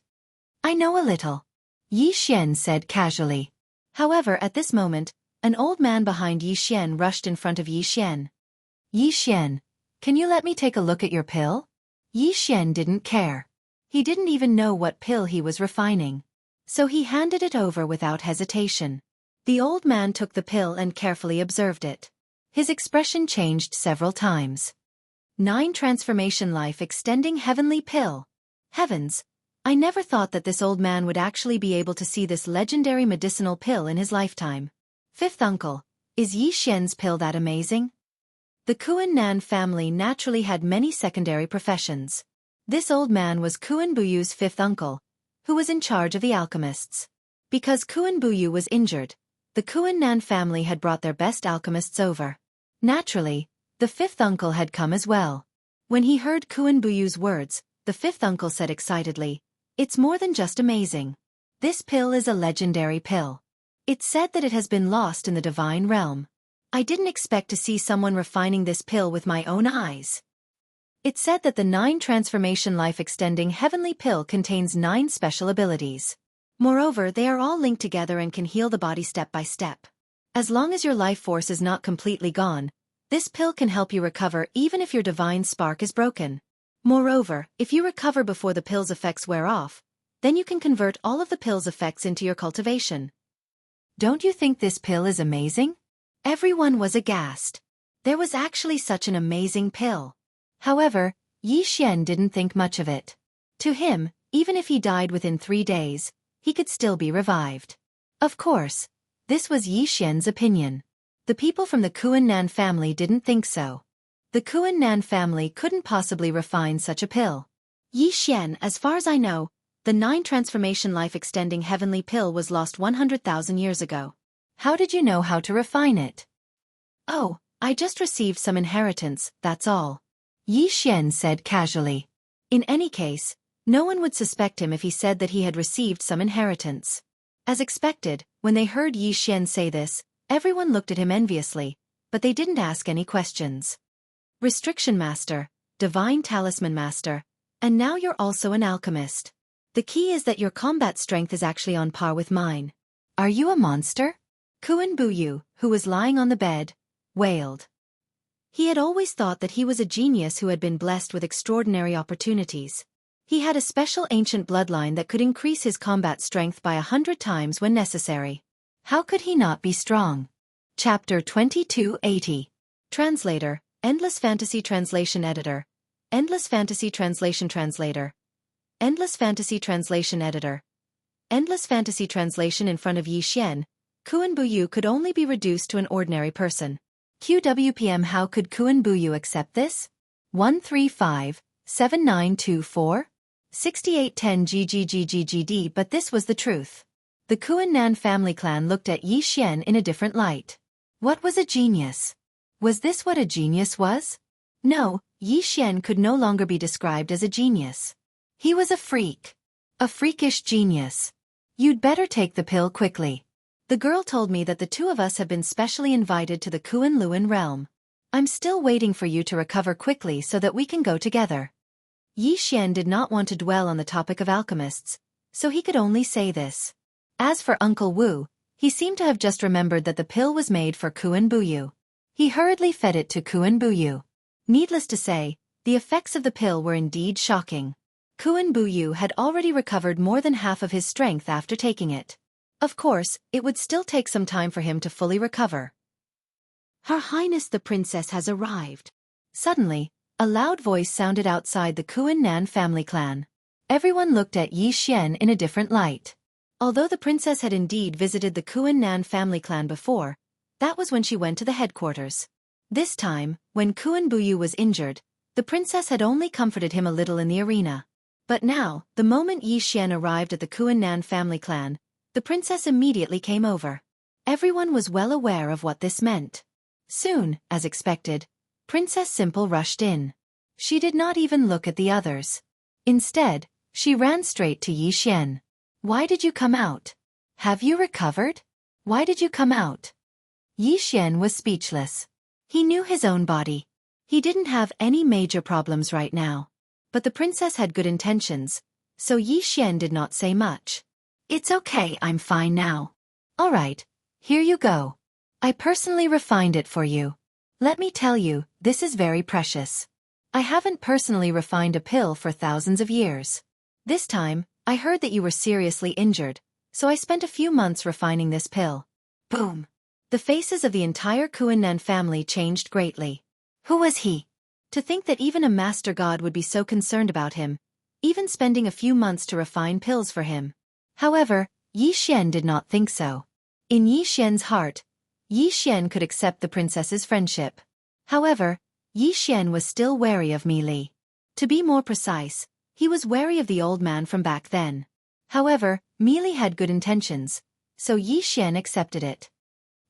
I know a little, Yi Xian said casually. However, at this moment, an old man behind Yi Xian rushed in front of Yi Xian. Yi Xian, can you let me take a look at your pill? Yi Xian didn't care. He didn't even know what pill he was refining. So he handed it over without hesitation. The old man took the pill and carefully observed it. His expression changed several times. 9 Transformation Life Extending Heavenly Pill. Heavens! I never thought that this old man would actually be able to see this legendary medicinal pill in his lifetime. Fifth uncle, is Yi Xian's pill that amazing? The Kuan Nan family naturally had many secondary professions. This old man was Kuan Buyu's fifth uncle, who was in charge of the alchemists. Because Kuan Buyu was injured, the Kuan Nan family had brought their best alchemists over. Naturally, the fifth uncle had come as well. When he heard Kuan Buyu's words, the fifth uncle said excitedly, "It's more than just amazing. This pill is a legendary pill. It's said that it has been lost in the divine realm. I didn't expect to see someone refining this pill with my own eyes." It's said that the 9 Transformation Life Extending Heavenly Pill contains 9 special abilities. Moreover, they are all linked together and can heal the body step by step. As long as your life force is not completely gone, this pill can help you recover even if your divine spark is broken. Moreover, if you recover before the pill's effects wear off, then you can convert all of the pill's effects into your cultivation. Don't you think this pill is amazing? Everyone was aghast. There was actually such an amazing pill. However, Yi Xian didn't think much of it. To him, even if he died within 3 days, he could still be revived. Of course, this was Yi Xian's opinion. The people from the Kuan Nan family didn't think so. The Kuan Nan family couldn't possibly refine such a pill. Yi Xian, as far as I know, the 9 Transformation Life Extending Heavenly Pill was lost 100,000 years ago. How did you know how to refine it? Oh, I just received some inheritance, that's all, Yi Xian said casually. In any case, no one would suspect him if he said that he had received some inheritance. As expected, when they heard Yi Xian say this, everyone looked at him enviously, but they didn't ask any questions. Restriction Master, Divine Talisman Master, and now you're also an alchemist. The key is that your combat strength is actually on par with mine. Are you a monster? Kuan Buyu, who was lying on the bed, wailed. He had always thought that he was a genius who had been blessed with extraordinary opportunities. He had a special ancient bloodline that could increase his combat strength by 100 times when necessary. How could he not be strong? Chapter 2280. Translator, Endless Fantasy Translation Editor. Endless Fantasy Translation Translator. Endless Fantasy Translation Editor. Endless Fantasy Translation. In front of Yi Xian, Kuan Buyu could only be reduced to an ordinary person. QWPM. How could Kuan Buyu accept this? 135-7924? 6810 GGGGGD. But this was the truth. The Kuan Nan family clan looked at Yi Xian in a different light. What was a genius? Was this what a genius was? No, Yi Xian could no longer be described as a genius. He was a freak. A freakish genius. You'd better take the pill quickly. The girl told me that the 2 of us have been specially invited to the Kuan Luan realm. I'm still waiting for you to recover quickly so that we can go together. Yi Xian did not want to dwell on the topic of alchemists, so he could only say this. As for Uncle Wu, he seemed to have just remembered that the pill was made for Kuan Buyu. He hurriedly fed it to Kuan Buyu. Needless to say, the effects of the pill were indeed shocking. Kuan Buyu had already recovered more than half of his strength after taking it. Of course, it would still take some time for him to fully recover. Her Highness the Princess has arrived. Suddenly, a loud voice sounded outside the Kuan Nan family clan. Everyone looked at Yi Xian in a different light. Although the princess had indeed visited the Kuan Nan family clan before, that was when she went to the headquarters. This time, when Kuan Buyu was injured, The princess had only comforted him a little in the arena. But now, the moment Yi Xian arrived at the Kuan-Nan family clan, the princess immediately came over. Everyone was well aware of what this meant. Soon, as expected, Princess Simple rushed in. She did not even look at the others. Instead, she ran straight to Yi Xian. "Why did you come out? Have you recovered? Why did you come out?" Yi Xian was speechless. He knew his own body. He didn't have any major problems right now. But the princess had good intentions, so Yi Xian did not say much. "It's okay, I'm fine now." "All right, here you go. I personally refined it for you. Let me tell you, this is very precious. I haven't personally refined a pill for thousands of years. This time, I heard that you were seriously injured, so I spent a few months refining this pill." Boom! The faces of the entire Kuan-Nan family changed greatly. Who was he? To think that even a master god would be so concerned about him, even spending a few months to refine pills for him. However, Yi Xian did not think so. In Yi Xian's heart, Yi Xian could accept the princess's friendship. However, Yi Xian was still wary of Mi Li. To be more precise, he was wary of the old man from back then. However, Mi Li had good intentions, so Yi Xian accepted it.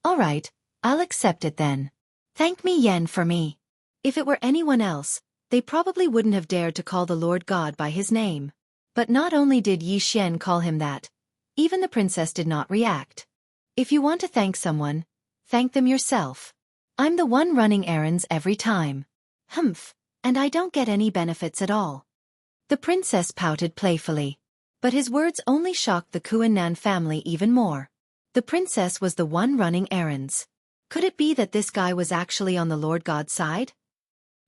"All right, I'll accept it then. Thank me Yen for me." If it were anyone else, they probably wouldn't have dared to call the Lord God by his name. But not only did Yi Xian call him that, even the princess did not react. "If you want to thank someone, thank them yourself. I'm the one running errands every time." "Humph, and I don't get any benefits at all." The princess pouted playfully. But his words only shocked the Kuan-Nan family even more. The princess was the one running errands. Could it be that this guy was actually on the Lord God's side?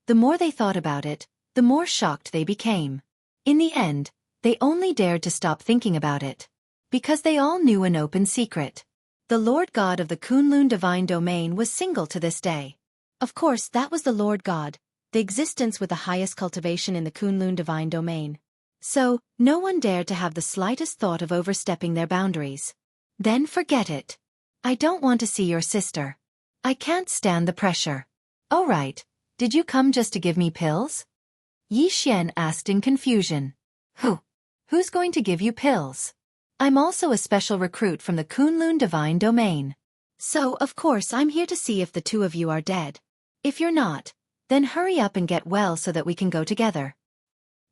The more they thought about it, the more shocked they became. In the end, they only dared to stop thinking about it. Because they all knew an open secret. The Lord God of the Kunlun divine domain was single to this day. Of course, that was the Lord God, the existence with the highest cultivation in the Kunlun divine domain. So, no one dared to have the slightest thought of overstepping their boundaries. Then forget it. I don't want to see your sister. I can't stand the pressure. "Oh right, did you come just to give me pills?" Yi Xian asked in confusion. Who's going to give you pills? I'm also a special recruit from the Kunlun divine domain. So, of course, I'm here to see if the two of you are dead. If you're not, then hurry up and get well so that we can go together.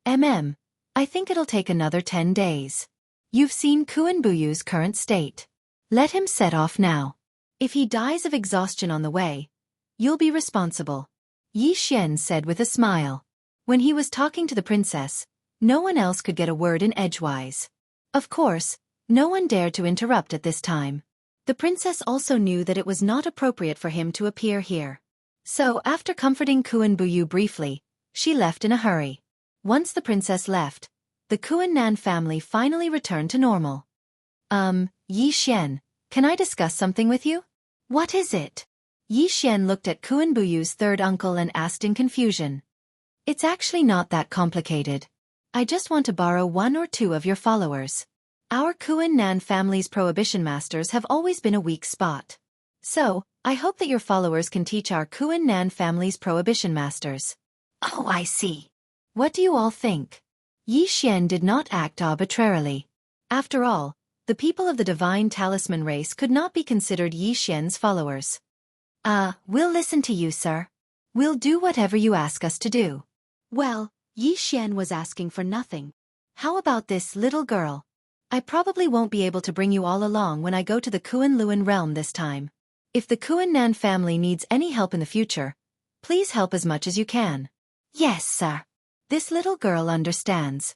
I think it'll take another 10 days. You've seen Kuan Buyu's current state. Let him set off now. If he dies of exhaustion on the way, you'll be responsible," Yi Xian said with a smile. When he was talking to the princess, no one else could get a word in edgewise. Of course, no one dared to interrupt at this time. The princess also knew that it was not appropriate for him to appear here. So, after comforting Kuan Buyu briefly, she left in a hurry. Once the princess left, the Kuan-Nan family finally returned to normal. Yi Xian, can I discuss something with you?" "What is it?" Yi Xian looked at Kuan Buyu's third uncle and asked in confusion. "It's actually not that complicated. I just want to borrow one or two of your followers. Our Kuan-Nan family's prohibition masters have always been a weak spot. So, I hope that your followers can teach our Kuan-Nan family's prohibition masters." "Oh, I see. What do you all think?" Yi Xian did not act arbitrarily. After all, the people of the divine talisman race could not be considered Yi Xian's followers. We'll listen to you, sir. We'll do whatever you ask us to do." Well, Yi Xian was asking for nothing. How about this little girl? I probably won't be able to bring you all along when I go to the Kuan Luan realm this time. If the Kuan-Nan family needs any help in the future, please help as much as you can. "Yes, sir. This little girl understands."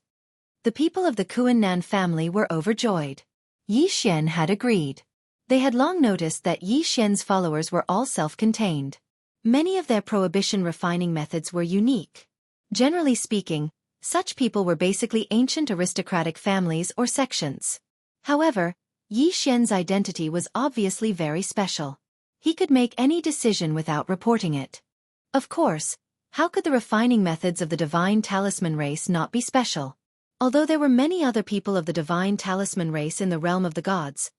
The people of the Kuan-Nan family were overjoyed. Yi Xian had agreed. They had long noticed that Yi Xian's followers were all self-contained. Many of their prohibition refining methods were unique. Generally speaking, such people were basically ancient aristocratic families or sections. However, Yi Xian's identity was obviously very special. He could make any decision without reporting it. Of course, how could the refining methods of the divine talisman race not be special? Although there were many other people of the divine talisman race in the realm of the gods,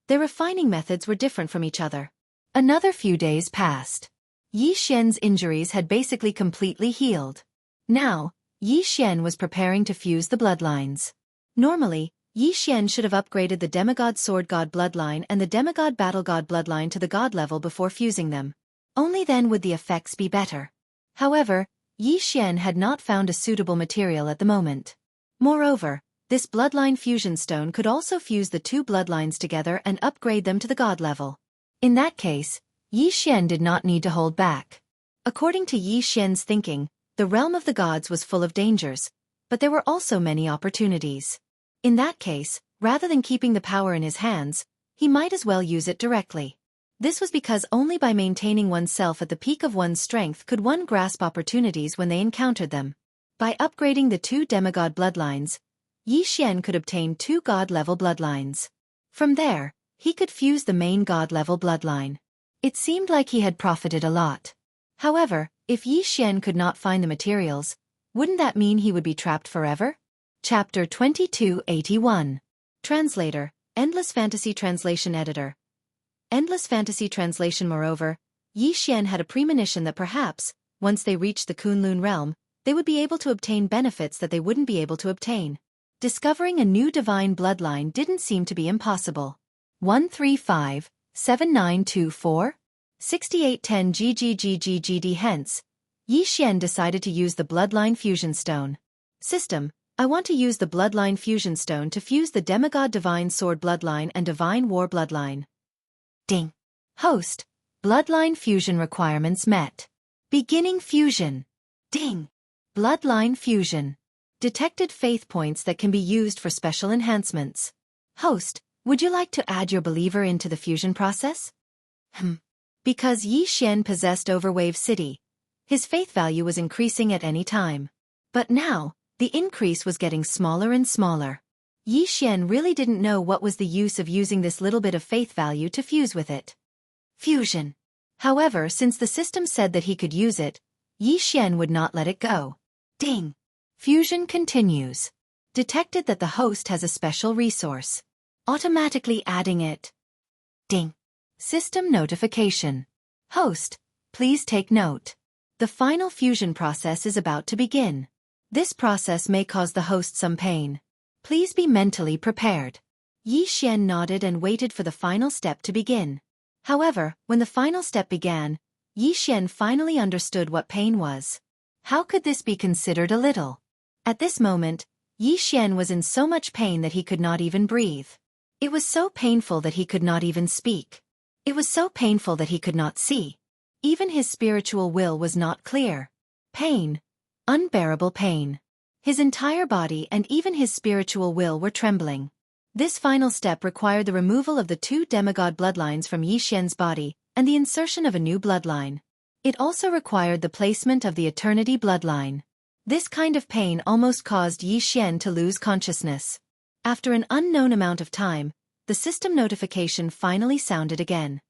their refining methods were different from each other. Another few days passed. Yi Xian's injuries had basically completely healed. Now, Yi Xian was preparing to fuse the bloodlines. Normally, Yi Xian should have upgraded the demigod sword god bloodline and the demigod battle god bloodline to the god level before fusing them. Only then would the effects be better. However, Yi Xian had not found a suitable material at the moment. Moreover, this bloodline fusion stone could also fuse the two bloodlines together and upgrade them to the god level. In that case, Yi Xian did not need to hold back. According to Yi Xian's thinking, the realm of the gods was full of dangers, but there were also many opportunities. In that case, rather than keeping the power in his hands, he might as well use it directly. This was because only by maintaining oneself at the peak of one's strength could one grasp opportunities when they encountered them. By upgrading the two demigod bloodlines, Yi Xian could obtain two god-level bloodlines. From there, he could fuse the main god-level bloodline. It seemed like he had profited a lot. However, if Yi Xian could not find the materials, wouldn't that mean he would be trapped forever? Chapter 2281. Translator, Endless Fantasy Translation Editor. Endless Fantasy Translation. Moreover, Yi Xian had a premonition that perhaps, once they reached the Kunlun realm, they would be able to obtain benefits that they wouldn't be able to obtain. Discovering a new divine bloodline didn't seem to be impossible. 135-7924? 6810 GGGGGD. Hence, Yi Xian decided to use the Bloodline Fusion Stone. System, I want to use the Bloodline Fusion Stone to fuse the Demigod Divine Sword Bloodline and Divine War Bloodline. Ding. Host, Bloodline Fusion requirements met. Beginning fusion. Ding. Bloodline Fusion. Detected faith points that can be used for special enhancements. Host, would you like to add your believer into the fusion process? Because Yi Xian possessed Overwave City, his faith value was increasing at any time. But now, the increase was getting smaller and smaller. Yi Xian really didn't know what was the use of using this little bit of faith value to fuse with it. Fusion. However, since the system said that he could use it, Yi Xian would not let it go. Ding. Fusion continues. Detected that the host has a special resource. Automatically adding it. Ding. System notification. Host, please take note. The final fusion process is about to begin. This process may cause the host some pain. Please be mentally prepared. Yi Xian nodded and waited for the final step to begin. However, when the final step began, Yi Xian finally understood what pain was. How could this be considered a little? At this moment, Yi Xian was in so much pain that he could not even breathe. It was so painful that he could not even speak. It was so painful that he could not see. Even his spiritual will was not clear. Pain. Unbearable pain. His entire body and even his spiritual will were trembling. This final step required the removal of the two demigod bloodlines from Yi Xian's body and the insertion of a new bloodline. It also required the placement of the Eternity bloodline. This kind of pain almost caused Yi Xian to lose consciousness. After an unknown amount of time, the system notification finally sounded again.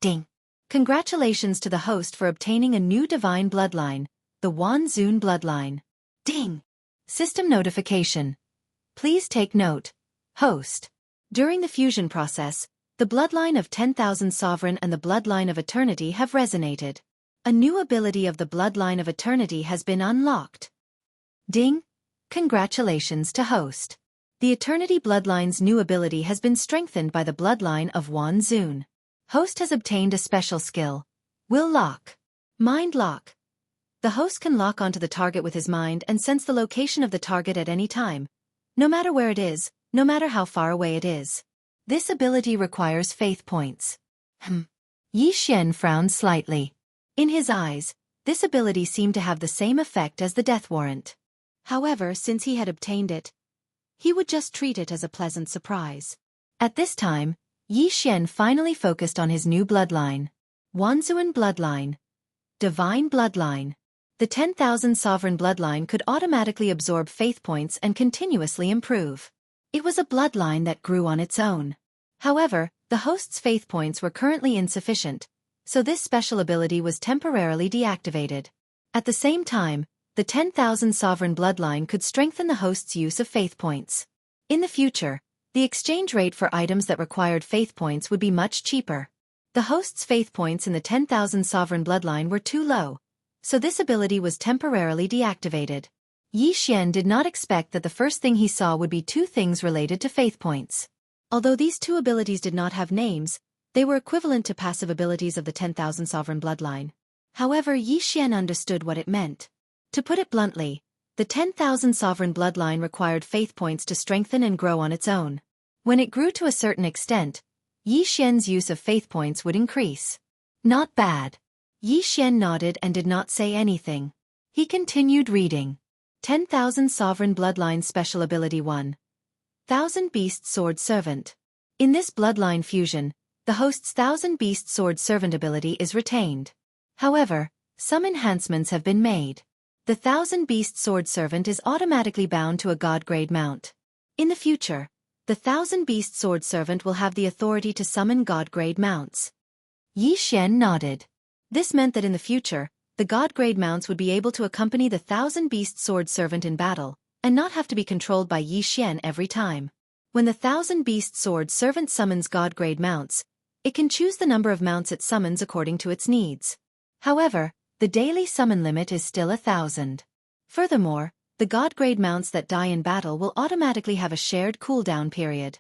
Ding. Congratulations to the host for obtaining a new divine bloodline, the Wanzun bloodline. Ding. System notification. Please take note. Host. During the fusion process, the bloodline of 10,000 Sovereign and the bloodline of Eternity have resonated. A new ability of the bloodline of Eternity has been unlocked. Ding. Congratulations to host. The Eternity bloodline's new ability has been strengthened by the bloodline of Wanzun. Host has obtained a special skill. Will Lock. Mind Lock. The host can lock onto the target with his mind and sense the location of the target at any time. No matter where it is, no matter how far away it is. This ability requires faith points. Yi Xian frowned slightly. In his eyes, this ability seemed to have the same effect as the death warrant. However, since he had obtained it, he would just treat it as a pleasant surprise. At this time, Yi Xian finally focused on his new bloodline. Wanzun bloodline. Divine bloodline. The 10,000 Sovereign bloodline could automatically absorb faith points and continuously improve. It was a bloodline that grew on its own. However, the host's faith points were currently insufficient, so this special ability was temporarily deactivated. At the same time, the 10,000 Sovereign bloodline could strengthen the host's use of faith points. In the future, the exchange rate for items that required faith points would be much cheaper. The host's faith points in the 10,000 Sovereign bloodline were too low, so this ability was temporarily deactivated. Yi Xian did not expect that the first thing he saw would be two things related to faith points. Although these two abilities did not have names, they were equivalent to passive abilities of the 10,000 sovereign bloodline. However, Yi Xian understood what it meant. To put it bluntly, the 10,000 sovereign bloodline required faith points to strengthen and grow on its own. When it grew to a certain extent, Yi Xian's use of faith points would increase. Not bad. Yi Xian nodded and did not say anything. He continued reading. 10,000 Sovereign Bloodline Special Ability 1. 1000 Beast Sword Servant. In this bloodline fusion, the host's 1000 Beast Sword Servant ability is retained. However, some enhancements have been made. The 1000 Beast Sword Servant is automatically bound to a God-grade mount. In the future, the 1000 Beast Sword Servant will have the authority to summon God-grade mounts. Yi Xian nodded. This meant that in the future, the God-grade mounts would be able to accompany the 1000 Beast Sword Servant in battle, and not have to be controlled by Yi Xian every time. When the 1000 Beast Sword Servant summons God-grade mounts, it can choose the number of mounts it summons according to its needs. However, the daily summon limit is still 1,000. Furthermore, the God-grade mounts that die in battle will automatically have a shared cooldown period.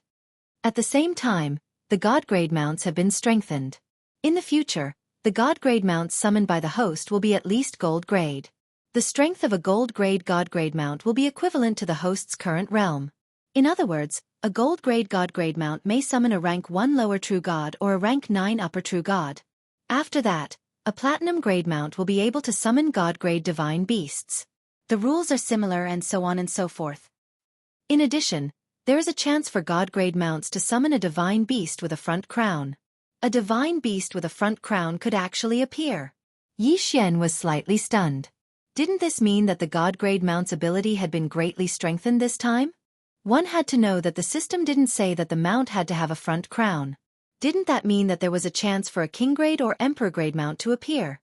At the same time, the God-grade mounts have been strengthened. In the future, the God-grade mounts summoned by the host will be at least gold grade. The strength of a gold grade God-grade mount will be equivalent to the host's current realm. In other words, a gold grade God-grade mount may summon a rank 1 lower true god or a rank 9 upper true god. After that, a platinum grade mount will be able to summon God-grade divine beasts. The rules are similar and so on and so forth. In addition, there is a chance for God-grade mounts to summon a divine beast with a front crown. A divine beast with a front crown could actually appear. Yi Xian was slightly stunned. Didn't this mean that the God-grade mount's ability had been greatly strengthened this time? One had to know that the system didn't say that the mount had to have a front crown. Didn't that mean that there was a chance for a king-grade or emperor-grade mount to appear?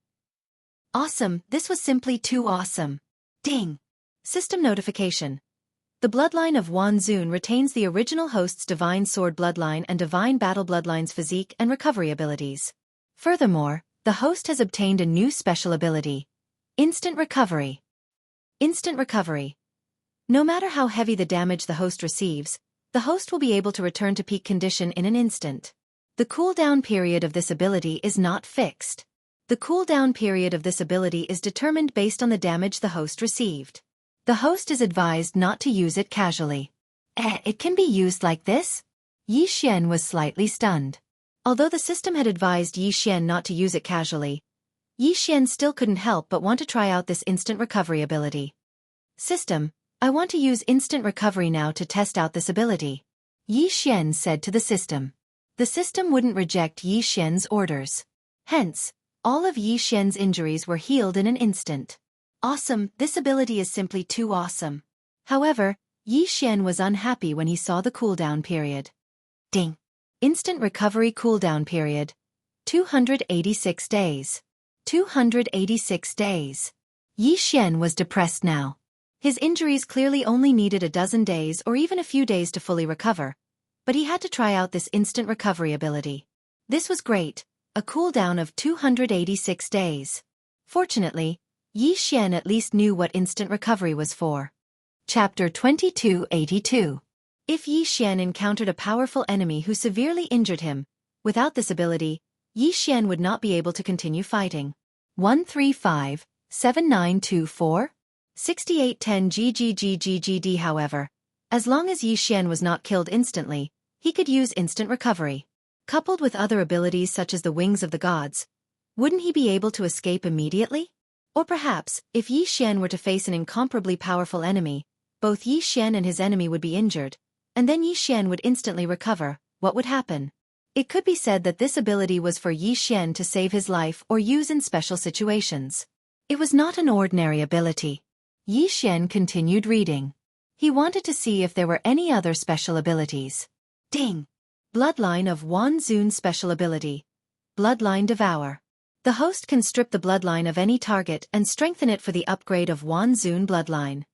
Awesome, this was simply too awesome. Ding! System notification. The bloodline of Wan Zun retains the original host's Divine Sword bloodline and Divine Battle bloodline's physique and recovery abilities. Furthermore, the host has obtained a new special ability. Instant Recovery. Instant Recovery. No matter how heavy the damage the host receives, the host will be able to return to peak condition in an instant. The cooldown period of this ability is not fixed. The cooldown period of this ability is determined based on the damage the host received. The host is advised not to use it casually. It can be used like this? Yi Xian was slightly stunned. Although the system had advised Yi Xian not to use it casually, Yi Xian still couldn't help but want to try out this instant recovery ability. System, I want to use instant recovery now to test out this ability. Yi Xian said to the system. The system wouldn't reject Yi Xian's orders. Hence, all of Yi Xian's injuries were healed in an instant. Awesome, this ability is simply too awesome. However, Yi Xian was unhappy when he saw the cooldown period. Ding! Instant recovery cooldown period. 286 days. 286 days. Yi Xian was depressed now. His injuries clearly only needed a dozen days or even a few days to fully recover, but he had to try out this instant recovery ability. This was great, a cooldown of 286 days. Fortunately, Yi Xian at least knew what instant recovery was for. Chapter 2282. If Yi Xian encountered a powerful enemy who severely injured him, without this ability, Yi Xian would not be able to continue fighting. 135-7924? 6810 GGGGGD. However, as long as Yi Xian was not killed instantly, he could use instant recovery. Coupled with other abilities such as the Wings of the Gods, wouldn't he be able to escape immediately? Or perhaps, if Yi Xian were to face an incomparably powerful enemy, both Yi Xian and his enemy would be injured, and then Yi Xian would instantly recover. What would happen? It could be said that this ability was for Yi Xian to save his life or use in special situations. It was not an ordinary ability. Yi Xian continued reading. He wanted to see if there were any other special abilities. Ding! Bloodline of Wan Zun special ability. Bloodline Devour. The host can strip the bloodline of any target and strengthen it for the upgrade of Wan Zun bloodline.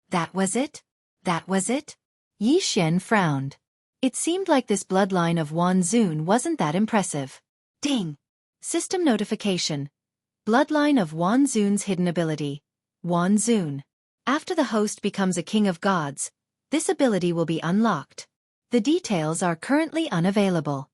That was it? That was it? Yi Xian frowned. It seemed like this bloodline of Wan Zun wasn't that impressive. Ding! System notification. Bloodline of Wan Zun's hidden ability. Wan Zun. After the host becomes a king of gods, this ability will be unlocked. The details are currently unavailable.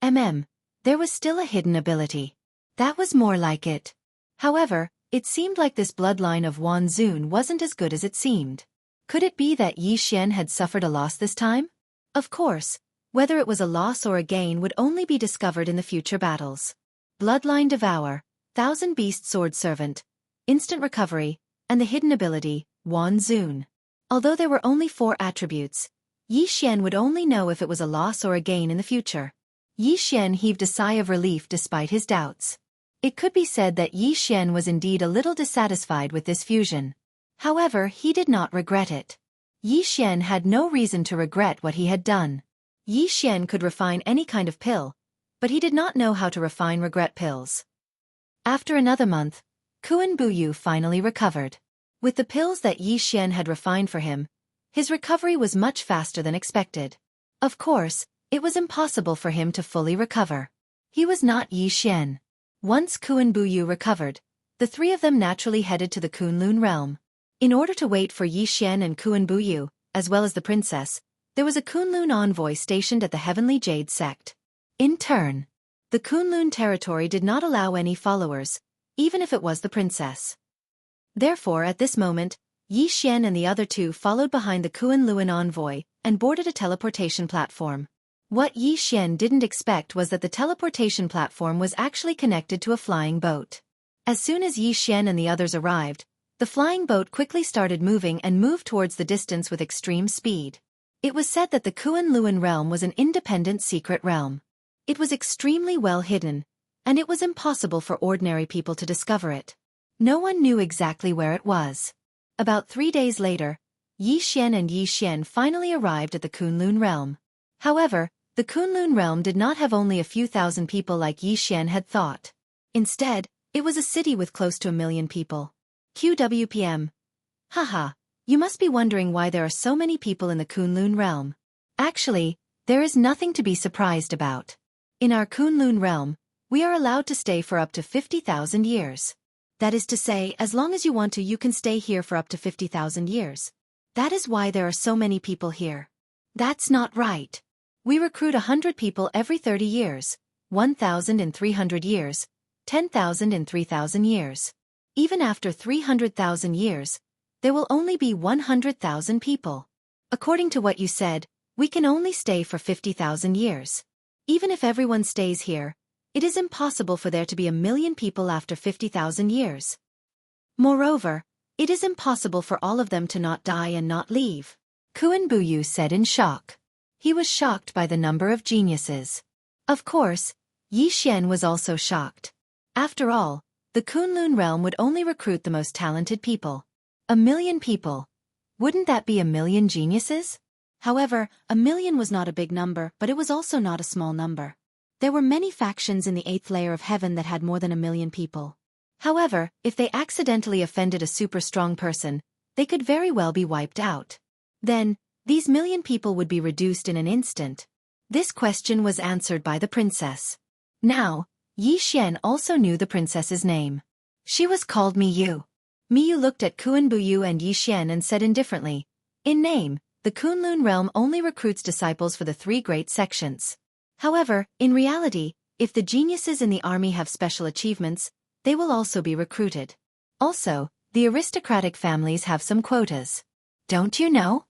There was still a hidden ability. That was more like it. However, it seemed like this bloodline of Wan Zun wasn't as good as it seemed. Could it be that Xian had suffered a loss this time? Of course, whether it was a loss or a gain would only be discovered in the future battles. Bloodline Devour, Thousand Beast Sword Servant, Instant Recovery, and the hidden ability, Wan Zun. Although there were only 4 attributes, Xian would only know if it was a loss or a gain in the future. Xian heaved a sigh of relief despite his doubts. It could be said that Xian was indeed a little dissatisfied with this fusion. However, he did not regret it. Xian had no reason to regret what he had done. Xian could refine any kind of pill, but he did not know how to refine regret pills. After another month, Kuan Buyu finally recovered. With the pills that Xian had refined for him, his recovery was much faster than expected. Of course, it was impossible for him to fully recover. He was not Xian. Once Kuan Buyu recovered, the 3 of them naturally headed to the Kunlun realm. In order to wait for Xian and Kuan Buyu, as well as the princess, there was a Kunlun envoy stationed at the Heavenly Jade sect. In turn, the Kunlun territory did not allow any followers, even if it was the princess. Therefore, at this moment, Xian and the other 2 followed behind the Kunlun envoy and boarded a teleportation platform. What Xian didn't expect was that the teleportation platform was actually connected to a flying boat. As soon as Xian and the others arrived, the flying boat quickly started moving and moved towards the distance with extreme speed. It was said that the Kunlun realm was an independent secret realm. It was extremely well hidden, and it was impossible for ordinary people to discover it. No one knew exactly where it was. About 3 days later, Xian and Xian finally arrived at the Kunlun realm. However, the Kunlun realm did not have only a few thousand people like Xian had thought. Instead, it was a city with close to 1 million people. QWPM. Haha, you must be wondering why there are so many people in the Kunlun realm. Actually, there is nothing to be surprised about. In our Kunlun realm, we are allowed to stay for up to 50,000 years. That is to say, as long as you want to, you can stay here for up to 50,000 years. That is why there are so many people here. That's not right. We recruit 100 people every 30 years, 1,000 in 300 years, 10,000 in 3,000 years. Even after 300,000 years, there will only be 100,000 people. According to what you said, we can only stay for 50,000 years. Even if everyone stays here, it is impossible for there to be 1 million people after 50,000 years. Moreover, it is impossible for all of them to not die and not leave. Kuan Buyu said in shock. He was shocked by the number of geniuses. Of course, Xian was also shocked. After all, the Kunlun realm would only recruit the most talented people. 1 million people. Wouldn't that be 1 million geniuses? However, 1 million was not a big number, but it was also not a small number. There were many factions in the 8th layer of heaven that had more than 1 million people. However, if they accidentally offended a super strong person, they could very well be wiped out. Then, these 1 million people would be reduced in an instant. This question was answered by the princess. Now, Xian also knew the princess's name. She was called Miyu. Miyu looked at Kuan Buyu and Xian and said indifferently, in name, the Kunlun realm only recruits disciples for the 3 great sections. However, in reality, if the geniuses in the army have special achievements, they will also be recruited. Also, the aristocratic families have some quotas. Don't you know?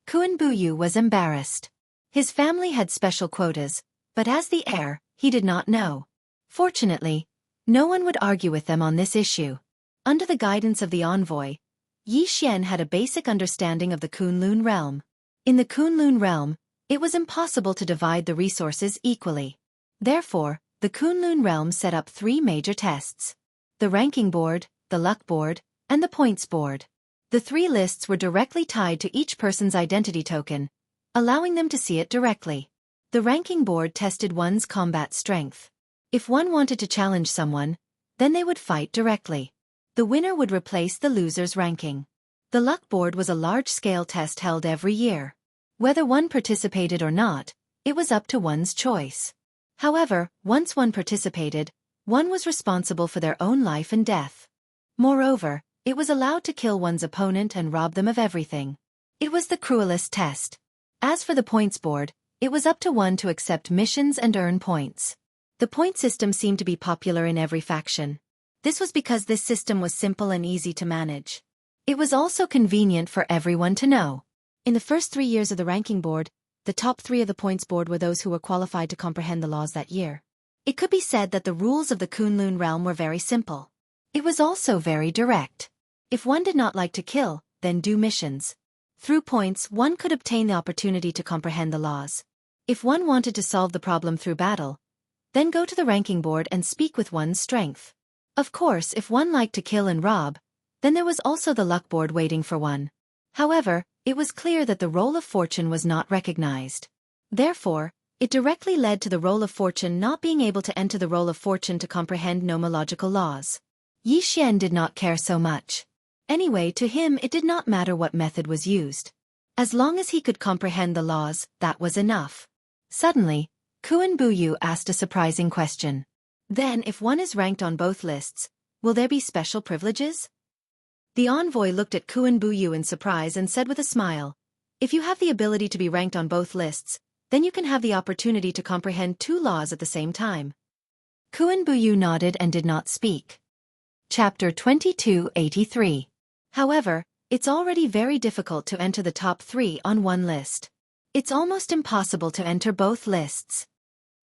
Kuan Buyu was embarrassed. His family had special quotas, but as the heir, he did not know. Fortunately, no one would argue with them on this issue. Under the guidance of the envoy, Xian had a basic understanding of the Kunlun realm. In the Kunlun realm, it was impossible to divide the resources equally. Therefore, the Kunlun realm set up 3 major tests: the ranking board, the luck board, and the points board. The 3 lists were directly tied to each person's identity token, allowing them to see it directly. The ranking board tested one's combat strength. If one wanted to challenge someone, then they would fight directly. The winner would replace the loser's ranking. The luck board was a large-scale test held every year. Whether one participated or not, it was up to one's choice. However, once one participated, One was responsible for their own life and death. Moreover, it was allowed to kill one's opponent and rob them of everything. It was the cruelest test. As for the points board, it was up to one to accept missions and earn points. The point system seemed to be popular in every faction. This was because this system was simple and easy to manage. It was also convenient for everyone to know. In the first 3 years of the ranking board, the top 3 of the points board were those who were qualified to comprehend the laws that year. It could be said that the rules of the Kunlun realm were very simple. It was also very direct. If one did not like to kill, then do missions. Through points, one could obtain the opportunity to comprehend the laws. If one wanted to solve the problem through battle, then go to the ranking board and speak with one's strength. Of course, if one liked to kill and rob, then there was also the luck board waiting for one. However, it was clear that the roll of fortune was not recognized. Therefore, it directly led to the roll of fortune not being able to enter the roll of fortune to comprehend nomological laws. Yi Xian did not care so much. Anyway, to him it did not matter what method was used. As long as he could comprehend the laws, that was enough. Suddenly, Kuan Buyu asked a surprising question. Then, if one is ranked on both lists, will there be special privileges? The envoy looked at Kuan Buyu in surprise and said with a smile, "If you have the ability to be ranked on both lists, then you can have the opportunity to comprehend 2 laws at the same time." Kuan Buyu nodded and did not speak. Chapter 2283. However, it's already very difficult to enter the top 3 on one list. It's almost impossible to enter both lists.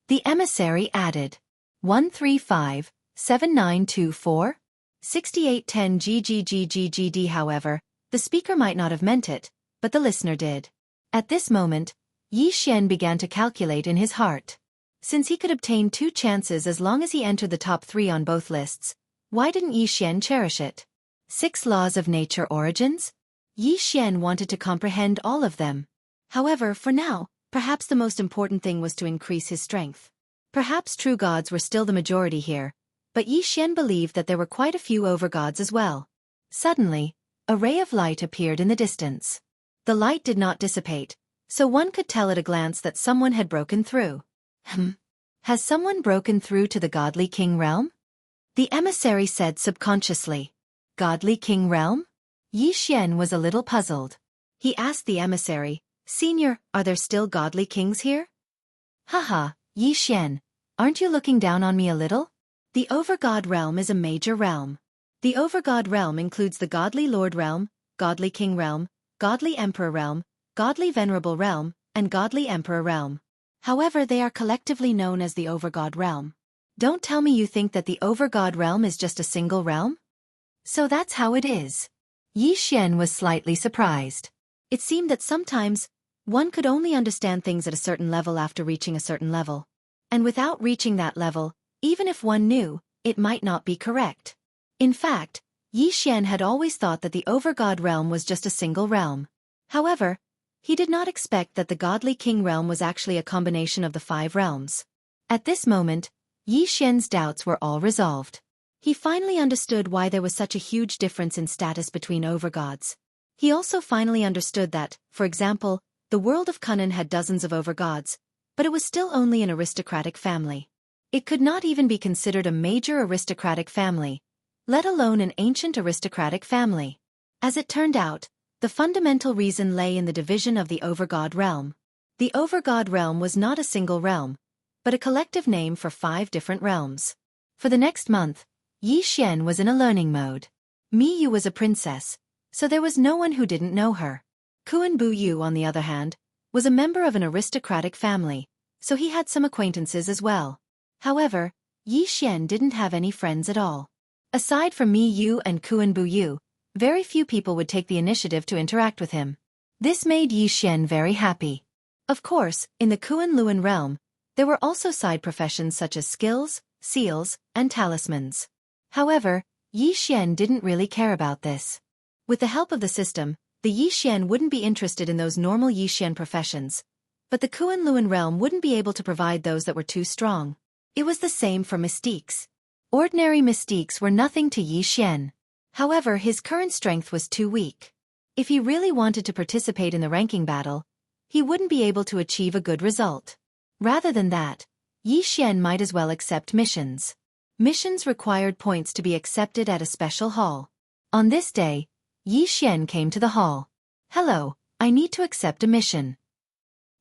The emissary added. 135-7924? 6810 GGGGGD. However, the speaker might not have meant it, but the listener did. At this moment, Yi Xian began to calculate in his heart. Since he could obtain 2 chances as long as he entered the top 3 on both lists, why didn't Yi Xian cherish it? 6 laws of nature origins? Yi Xian wanted to comprehend all of them. However, for now, perhaps the most important thing was to increase his strength. Perhaps true gods were still the majority here, but Yi Xian believed that there were quite a few overgods as well. Suddenly, a ray of light appeared in the distance. The light did not dissipate, so one could tell at a glance that someone had broken through. Has someone broken through to the Godly King realm? The emissary said subconsciously. Godly King realm? Yi Xian was a little puzzled. He asked the emissary, "Senior, are there still godly kings here?" Haha, Yi Xian, aren't you looking down on me a little? The Overgod realm is a major realm. The Overgod realm includes the Godly Lord realm, Godly King realm, Godly Emperor realm, Godly Venerable realm, and Godly Emperor realm. However, they are collectively known as the Overgod realm. Don't tell me you think that the Overgod realm is just a single realm? So that's how it is. Yi Xian was slightly surprised. It seemed that sometimes, one could only understand things at a certain level after reaching a certain level. And without reaching that level, even if one knew, it might not be correct. In fact, Yi Xian had always thought that the Overgod realm was just a single realm. However, he did not expect that the Godly King realm was actually a combination of the 5 realms. At this moment, Yi Xian's doubts were all resolved. He finally understood why there was such a huge difference in status between overgods. He also finally understood that, for example, the world of Kunnan had dozens of overgods, but it was still only an aristocratic family. It could not even be considered a major aristocratic family, let alone an ancient aristocratic family. As it turned out, the fundamental reason lay in the division of the Overgod realm. The Overgod realm was not a single realm, but a collective name for 5 different realms. For the next month, Yi Xian was in a learning mode. Mi Yu was a princess, so there was no one who didn't know her. Kuan Bu Yu, on the other hand, was a member of an aristocratic family, so he had some acquaintances as well. However, Yi Xian didn't have any friends at all. Aside from Mi Yu and Kuan Bu Yu, very few people would take the initiative to interact with him. This made Yi Xian very happy. Of course, in the Kuan Luan realm, there were also side professions such as skills, seals, and talismans. However, Yi Xian didn't really care about this. With the help of the system, the Yi Xian wouldn't be interested in those normal Yi Xian professions, but the Kuan Luan realm wouldn't be able to provide those that were too strong. It was the same for mystiques. Ordinary mystiques were nothing to Yi Xian. However, his current strength was too weak. If he really wanted to participate in the ranking battle, he wouldn't be able to achieve a good result. Rather than that, Yi Xian might as well accept missions. Missions required points to be accepted at a special hall. On this day, Xian came to the hall. "Hello, I need to accept a mission."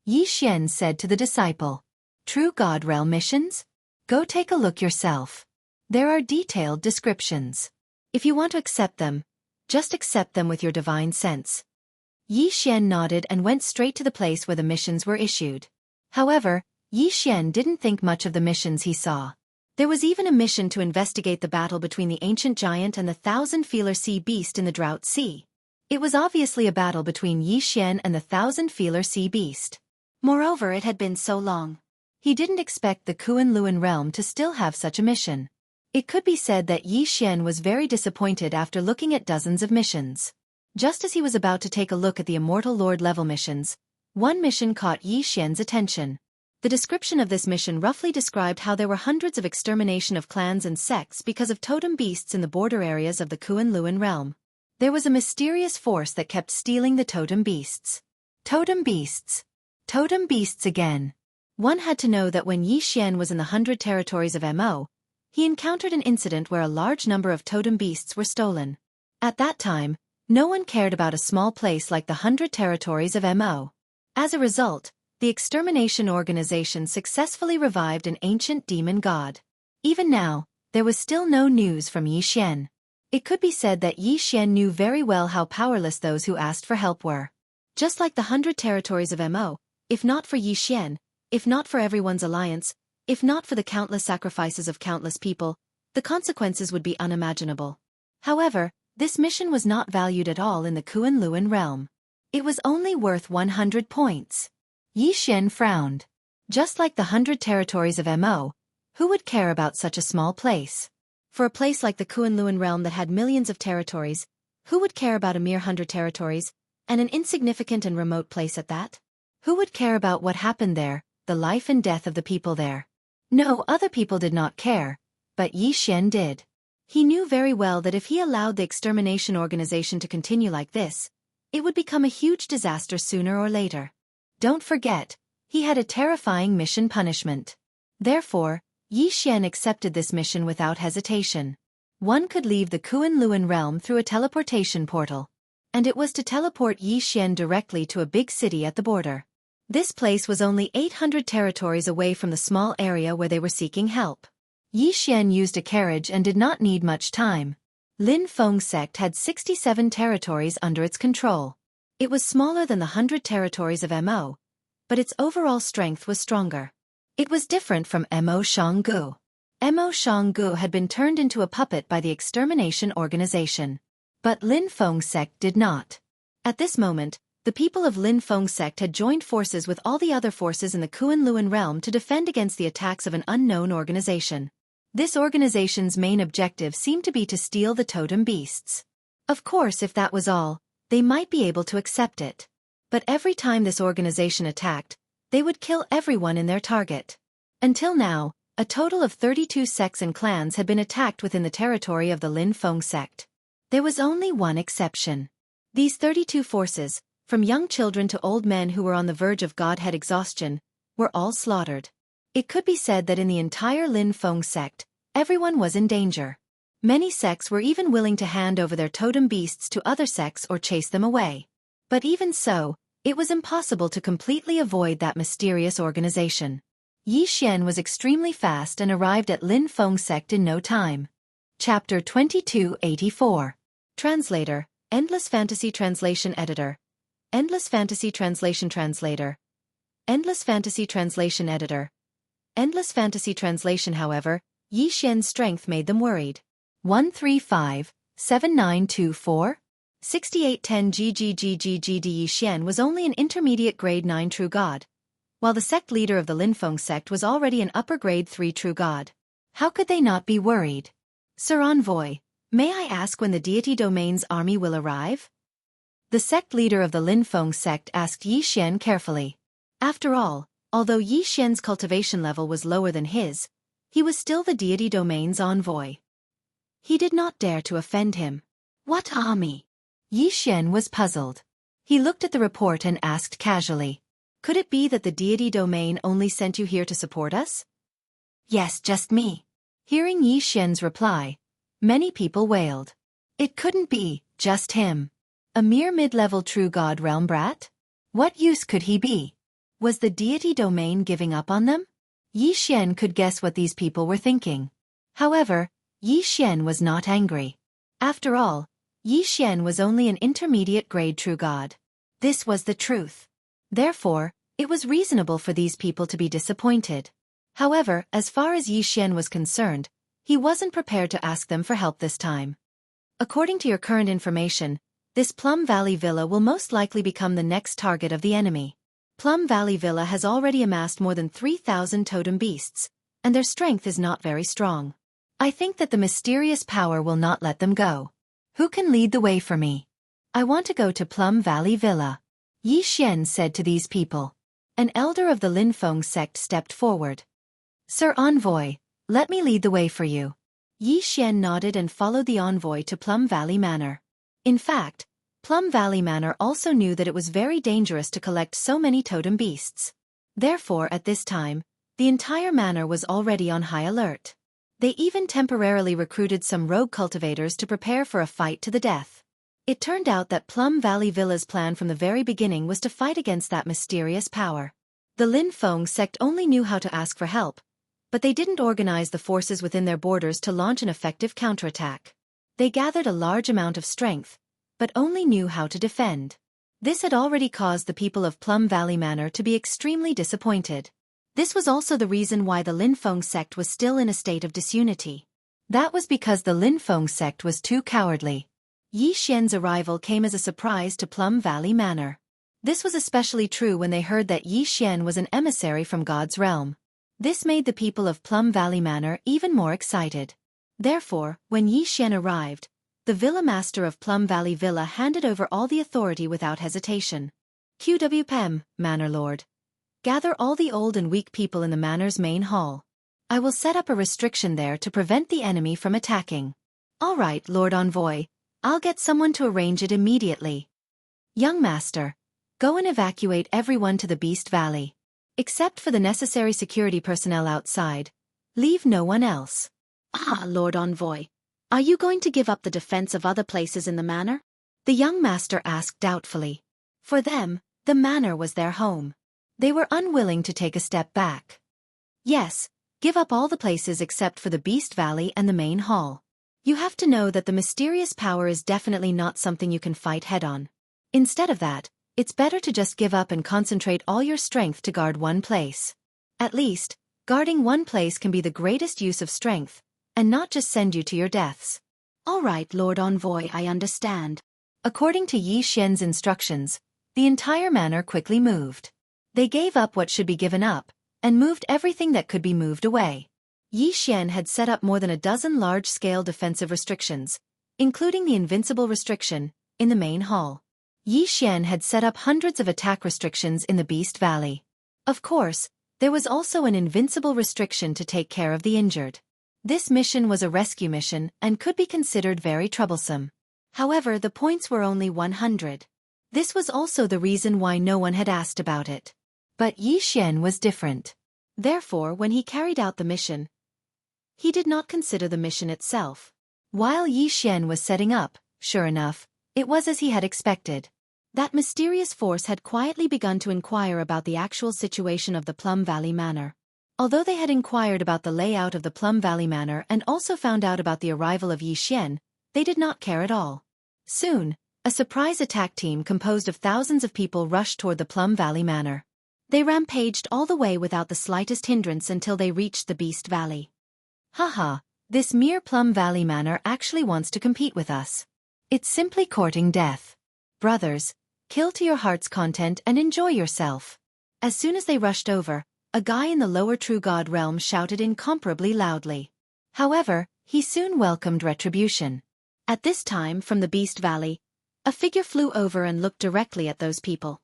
Xian said to the disciple. "True God Realm missions? Go take a look yourself. There are detailed descriptions. If you want to accept them, just accept them with your divine sense." Xian nodded and went straight to the place where the missions were issued. However, Xian didn't think much of the missions he saw. There was even a mission to investigate the battle between the ancient giant and the thousand-feeler sea beast in the Drought Sea. It was obviously a battle between Xian and the thousand-feeler sea beast. Moreover, it had been so long. He didn't expect the Kunlun realm to still have such a mission. It could be said that Xian was very disappointed after looking at dozens of missions. Just as he was about to take a look at the Immortal Lord level missions, one mission caught Xian's attention. The description of this mission roughly described how there were hundreds of extermination of clans and sects because of totem beasts in the border areas of the Kunlun realm. There was a mysterious force that kept stealing the totem beasts. Totem beasts. Totem beasts again. One had to know that when Xian was in the 100 territories of Mo, he encountered an incident where a large number of totem beasts were stolen. At that time, no one cared about a small place like the 100 territories of Mo. As a result, the extermination organization successfully revived an ancient demon god. Even now, there was still no news from Xian. It could be said that Xian knew very well how powerless those who asked for help were. Just like the 100 territories of Mo, if not for Xian, if not for everyone's alliance, if not for the countless sacrifices of countless people, the consequences would be unimaginable. However, this mission was not valued at all in the Kunlun realm. It was only worth 100 points. Xian frowned. Just like the 100 territories of Mo, who would care about such a small place? For a place like the Kunlun realm that had millions of territories, who would care about a mere 100 territories, and an insignificant and remote place at that? Who would care about what happened there, the life and death of the people there? No, other people did not care, but Xian did. He knew very well that if he allowed the extermination organization to continue like this, it would become a huge disaster sooner or later. Don't forget, he had a terrifying mission punishment. Therefore, Xian accepted this mission without hesitation. One could leave the Kunlun realm through a teleportation portal. And it was to teleport Xian directly to a big city at the border. This place was only 800 territories away from the small area where they were seeking help. Xian used a carriage and did not need much time. Lin Feng sect had 67 territories under its control. It was smaller than the 100 territories of Mo, but its overall strength was stronger. It was different from Mo Xianghu. Mo Xianghu had been turned into a puppet by the extermination organization. But Lin Feng sect did not. At this moment, the people of Lin Feng sect had joined forces with all the other forces in the Kunlun realm to defend against the attacks of an unknown organization. This organization's main objective seemed to be to steal the totem beasts. Of course, if that was all, they might be able to accept it. But every time this organization attacked, they would kill everyone in their target. Until now, a total of 32 sects and clans had been attacked within the territory of the Lin Feng sect. There was only one exception. These 32 forces, from young children to old men who were on the verge of godhead exhaustion, were all slaughtered. It could be said that in the entire Lin Feng sect, everyone was in danger. Many sects were even willing to hand over their totem beasts to other sects or chase them away. But even so, it was impossible to completely avoid that mysterious organization. Xian was extremely fast and arrived at Lin Feng sect in no time. Chapter 2284. Translator, Endless Fantasy Translation Editor. Endless Fantasy Translation Translator. Endless Fantasy Translation Editor. Endless Fantasy Translation. However, Xian's strength made them worried. 135-7924? 6810 GGGGGD. Xian was only an intermediate grade 9 true god, while the sect leader of the Lin Feng sect was already an upper grade 3 true god. How could they not be worried? Sir Envoy, may I ask when the deity domain's army will arrive? The sect leader of the Lin Feng sect asked Xian carefully. After all, although Xian's cultivation level was lower than his, he was still the deity domain's envoy. He did not dare to offend him. What army? Xian was puzzled. He looked at the report and asked casually. Could it be that the deity domain only sent you here to support us? Yes, just me. Hearing Yi Xian's reply, many people wailed. It couldn't be just him. A mere mid-level true god realm brat? What use could he be? Was the deity domain giving up on them? Yi Xian could guess what these people were thinking. However, Yi Xian was not angry. After all, Yi Xian was only an intermediate-grade true god. This was the truth. Therefore, it was reasonable for these people to be disappointed. However, as far as Yi Xian was concerned, he wasn't prepared to ask them for help this time. According to your current information, this Plum Valley Villa will most likely become the next target of the enemy. Plum Valley Villa has already amassed more than 3,000 totem beasts, and their strength is not very strong. I think that the mysterious power will not let them go. Who can lead the way for me? I want to go to Plum Valley Villa. Yi Xian said to these people. An elder of the Linfeng sect stepped forward. Sir Envoy, let me lead the way for you. Yi Xian nodded and followed the envoy to Plum Valley Manor. In fact, Plum Valley Manor also knew that it was very dangerous to collect so many totem beasts. Therefore, at this time, the entire manor was already on high alert. They even temporarily recruited some rogue cultivators to prepare for a fight to the death. It turned out that Plum Valley Villa's plan from the very beginning was to fight against that mysterious power. The Linfeng sect only knew how to ask for help, but they didn't organize the forces within their borders to launch an effective counterattack. They gathered a large amount of strength, but only knew how to defend. This had already caused the people of Plum Valley Manor to be extremely disappointed. This was also the reason why the Linfeng sect was still in a state of disunity. That was because the Linfeng sect was too cowardly. Yi Xian's arrival came as a surprise to Plum Valley Manor. This was especially true when they heard that Yi Xian was an emissary from God's realm. This made the people of Plum Valley Manor even more excited. Therefore, when Yi Xian arrived, the Villa Master of Plum Valley Villa handed over all the authority without hesitation. QWPM, Manor Lord. Gather all the old and weak people in the manor's main hall. I will set up a restriction there to prevent the enemy from attacking. All right, Lord Envoy, I'll get someone to arrange it immediately. Young Master, go and evacuate everyone to the Beast Valley. Except for the necessary security personnel outside, leave no one else. Ah, Lord Envoy, are you going to give up the defense of other places in the manor? The young master asked doubtfully. For them, the manor was their home. They were unwilling to take a step back. Yes, give up all the places except for the Beast Valley and the main hall. You have to know that the mysterious power is definitely not something you can fight head-on. Instead of that, it's better to just give up and concentrate all your strength to guard one place. At least, guarding one place can be the greatest use of strength, and not just send you to your deaths. All right, Lord Envoy, I understand. According to Yi Xian's instructions, the entire manor quickly moved. They gave up what should be given up, and moved everything that could be moved away. Yi Xian had set up more than a dozen large-scale defensive restrictions, including the invincible restriction, in the main hall. Yi Xian had set up hundreds of attack restrictions in the Beast Valley. Of course, there was also an invincible restriction to take care of the injured. This mission was a rescue mission and could be considered very troublesome. However, the points were only 100. This was also the reason why no one had asked about it. But Yi Xian was different. Therefore, when he carried out the mission, he did not consider the mission itself. While Yi Xian was setting up, sure enough, it was as he had expected. That mysterious force had quietly begun to inquire about the actual situation of the Plum Valley Manor. Although they had inquired about the layout of the Plum Valley Manor and also found out about the arrival of Yi Xian, they did not care at all. Soon, a surprise attack team composed of thousands of people rushed toward the Plum Valley Manor. They rampaged all the way without the slightest hindrance until they reached the Beast Valley. Haha, this mere Plum Valley Manor actually wants to compete with us. It's simply courting death. Brothers, kill to your heart's content and enjoy yourself. As soon as they rushed over, a guy in the lower True God realm shouted incomparably loudly. However, he soon welcomed retribution. At this time, from the Beast Valley, a figure flew over and looked directly at those people.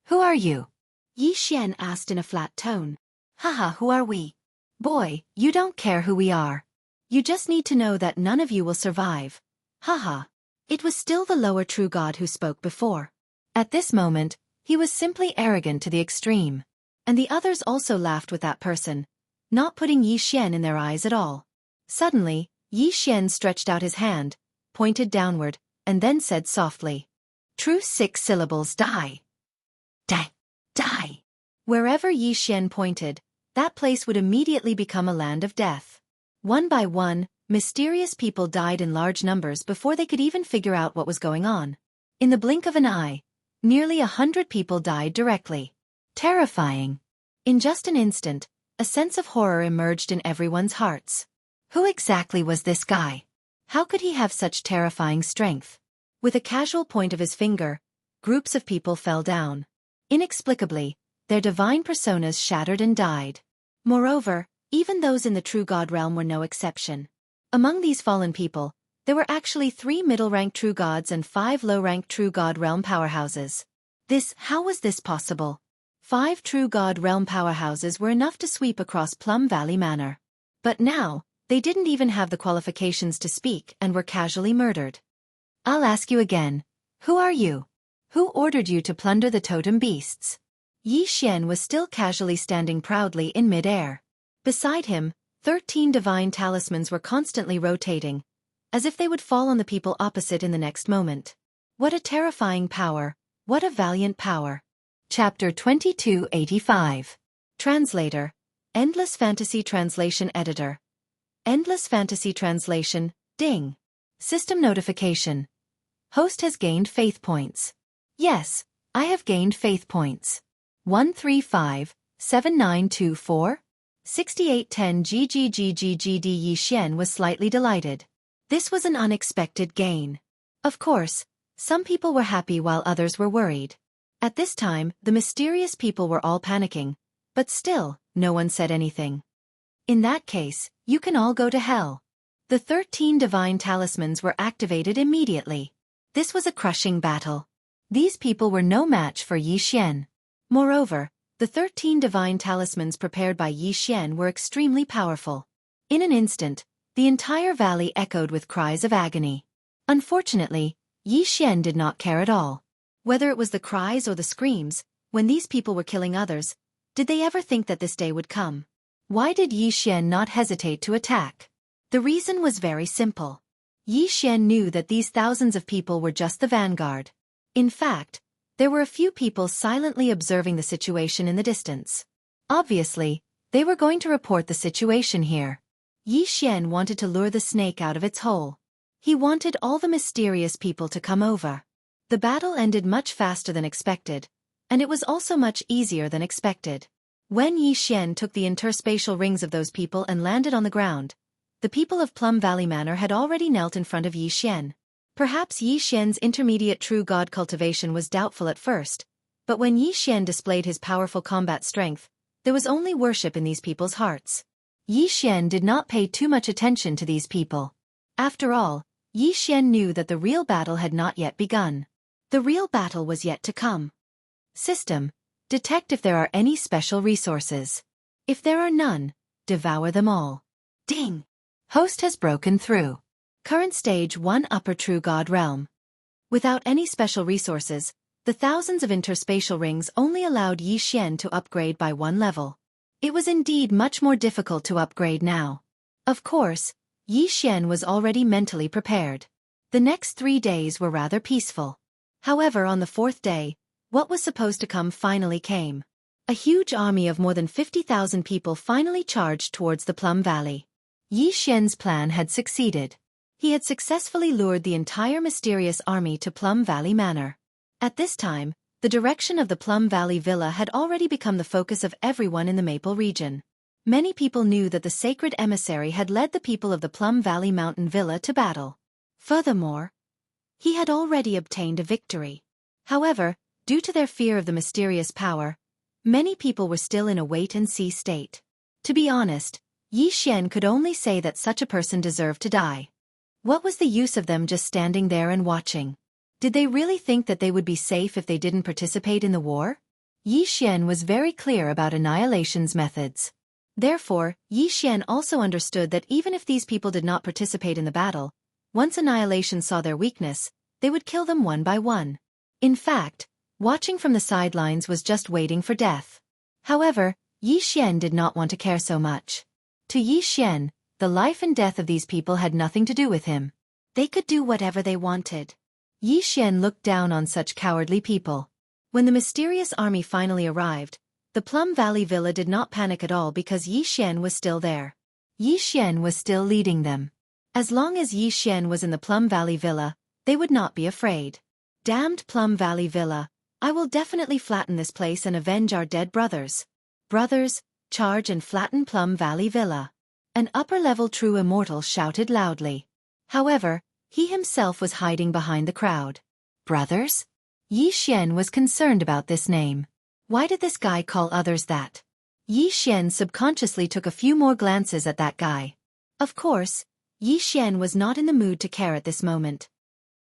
Who are you? Yi Xian asked in a flat tone. Haha, who are we? Boy, you don't care who we are. You just need to know that none of you will survive. Haha. It was still the lower True God who spoke before. At this moment, he was simply arrogant to the extreme. And the others also laughed with that person, not putting Yi Xian in their eyes at all. Suddenly, Yi Xian stretched out his hand, pointed downward, and then said softly, "True 6 syllables, die. Die. Die." Wherever Yi Xian pointed, that place would immediately become a land of death. One by one, mysterious people died in large numbers before they could even figure out what was going on. In the blink of an eye, nearly 100 people died directly. Terrifying. In just an instant, a sense of horror emerged in everyone's hearts. Who exactly was this guy? How could he have such terrifying strength? With a casual point of his finger, groups of people fell down. Inexplicably, their divine personas shattered and died. Moreover, even those in the true god realm were no exception. Among these fallen people, there were actually 3 middle-ranked true gods and 5 low-ranked true god realm powerhouses. How was this possible? 5 true god realm powerhouses were enough to sweep across Plum Valley Manor. But now, they didn't even have the qualifications to speak and were casually murdered. I'll ask you again, who are you? Who ordered you to plunder the totem beasts? Yi Xian was still casually standing proudly in mid-air. Beside him, 13 divine talismans were constantly rotating, as if they would fall on the people opposite in the next moment. What a terrifying power, what a valiant power. Chapter 2285. Translator. Endless Fantasy Translation Editor. Endless Fantasy Translation, ding. System notification. Host has gained faith points. Yes, I have gained faith points. 1357924 6810 GGGGGD. Yi Xian was slightly delighted. This was an unexpected gain. Of course, some people were happy while others were worried. At this time, the mysterious people were all panicking, but still, no one said anything. In that case, you can all go to hell. The 13 divine talismans were activated immediately. This was a crushing battle. These people were no match for Yi Xian. Moreover, the 13 divine talismans prepared by Yi Xian were extremely powerful. In an instant, the entire valley echoed with cries of agony. Unfortunately, Yi Xian did not care at all. Whether it was the cries or the screams, when these people were killing others, did they ever think that this day would come? Why did Yi Xian not hesitate to attack? The reason was very simple. Yi Xian knew that these thousands of people were just the vanguard. In fact, there were a few people silently observing the situation in the distance. Obviously, they were going to report the situation here. Yi Xian wanted to lure the snake out of its hole. He wanted all the mysterious people to come over. The battle ended much faster than expected, and it was also much easier than expected. When Yi Xian took the interspatial rings of those people and landed on the ground, the people of Plum Valley Manor had already knelt in front of Yi Xian. Perhaps Yi Xian's intermediate true god cultivation was doubtful at first, but when Yi Xian displayed his powerful combat strength, there was only worship in these people's hearts. Yi Xian did not pay too much attention to these people. After all, Yi Xian knew that the real battle had not yet begun. The real battle was yet to come. System. Detect if there are any special resources. If there are none, devour them all. Ding! Host has broken through. Current Stage 1 Upper True God Realm. Without any special resources, the thousands of interspatial rings only allowed Yi Xian to upgrade by 1 level. It was indeed much more difficult to upgrade now. Of course, Yi Xian was already mentally prepared. The next 3 days were rather peaceful. However, on the 4th day, what was supposed to come finally came. A huge army of more than 50,000 people finally charged towards the Plum Valley. Yi Xian's plan had succeeded. He had successfully lured the entire mysterious army to Plum Valley Manor. At this time, the direction of the Plum Valley Villa had already become the focus of everyone in the Maple region. Many people knew that the sacred emissary had led the people of the Plum Valley Mountain Villa to battle. Furthermore, he had already obtained a victory. However, due to their fear of the mysterious power, many people were still in a wait-and-see state. To be honest, Yi Xian could only say that such a person deserved to die. What was the use of them just standing there and watching? Did they really think that they would be safe if they didn't participate in the war? Yi Xian was very clear about Annihilation's methods. Therefore, Yi Xian also understood that even if these people did not participate in the battle, once Annihilation saw their weakness, they would kill them one by one. In fact, watching from the sidelines was just waiting for death. However, Yi Xian did not want to care so much. To Yi Xian, The life and death of these people had nothing to do with him. They could do whatever they wanted. Yi Xian looked down on such cowardly people. When the mysterious army finally arrived, the Plum Valley Villa did not panic at all because Yi Xian was still there. Yi Xian was still leading them. As long as Yi Xian was in the Plum Valley Villa, they would not be afraid. Damned Plum Valley Villa, I will definitely flatten this place and avenge our dead brothers. Brothers, charge and flatten Plum Valley Villa. An upper-level true immortal shouted loudly. However, he himself was hiding behind the crowd. Brothers? Yi Xian was concerned about this name. Why did this guy call others that? Yi Xian subconsciously took a few more glances at that guy. Of course, Yi Xian was not in the mood to care at this moment.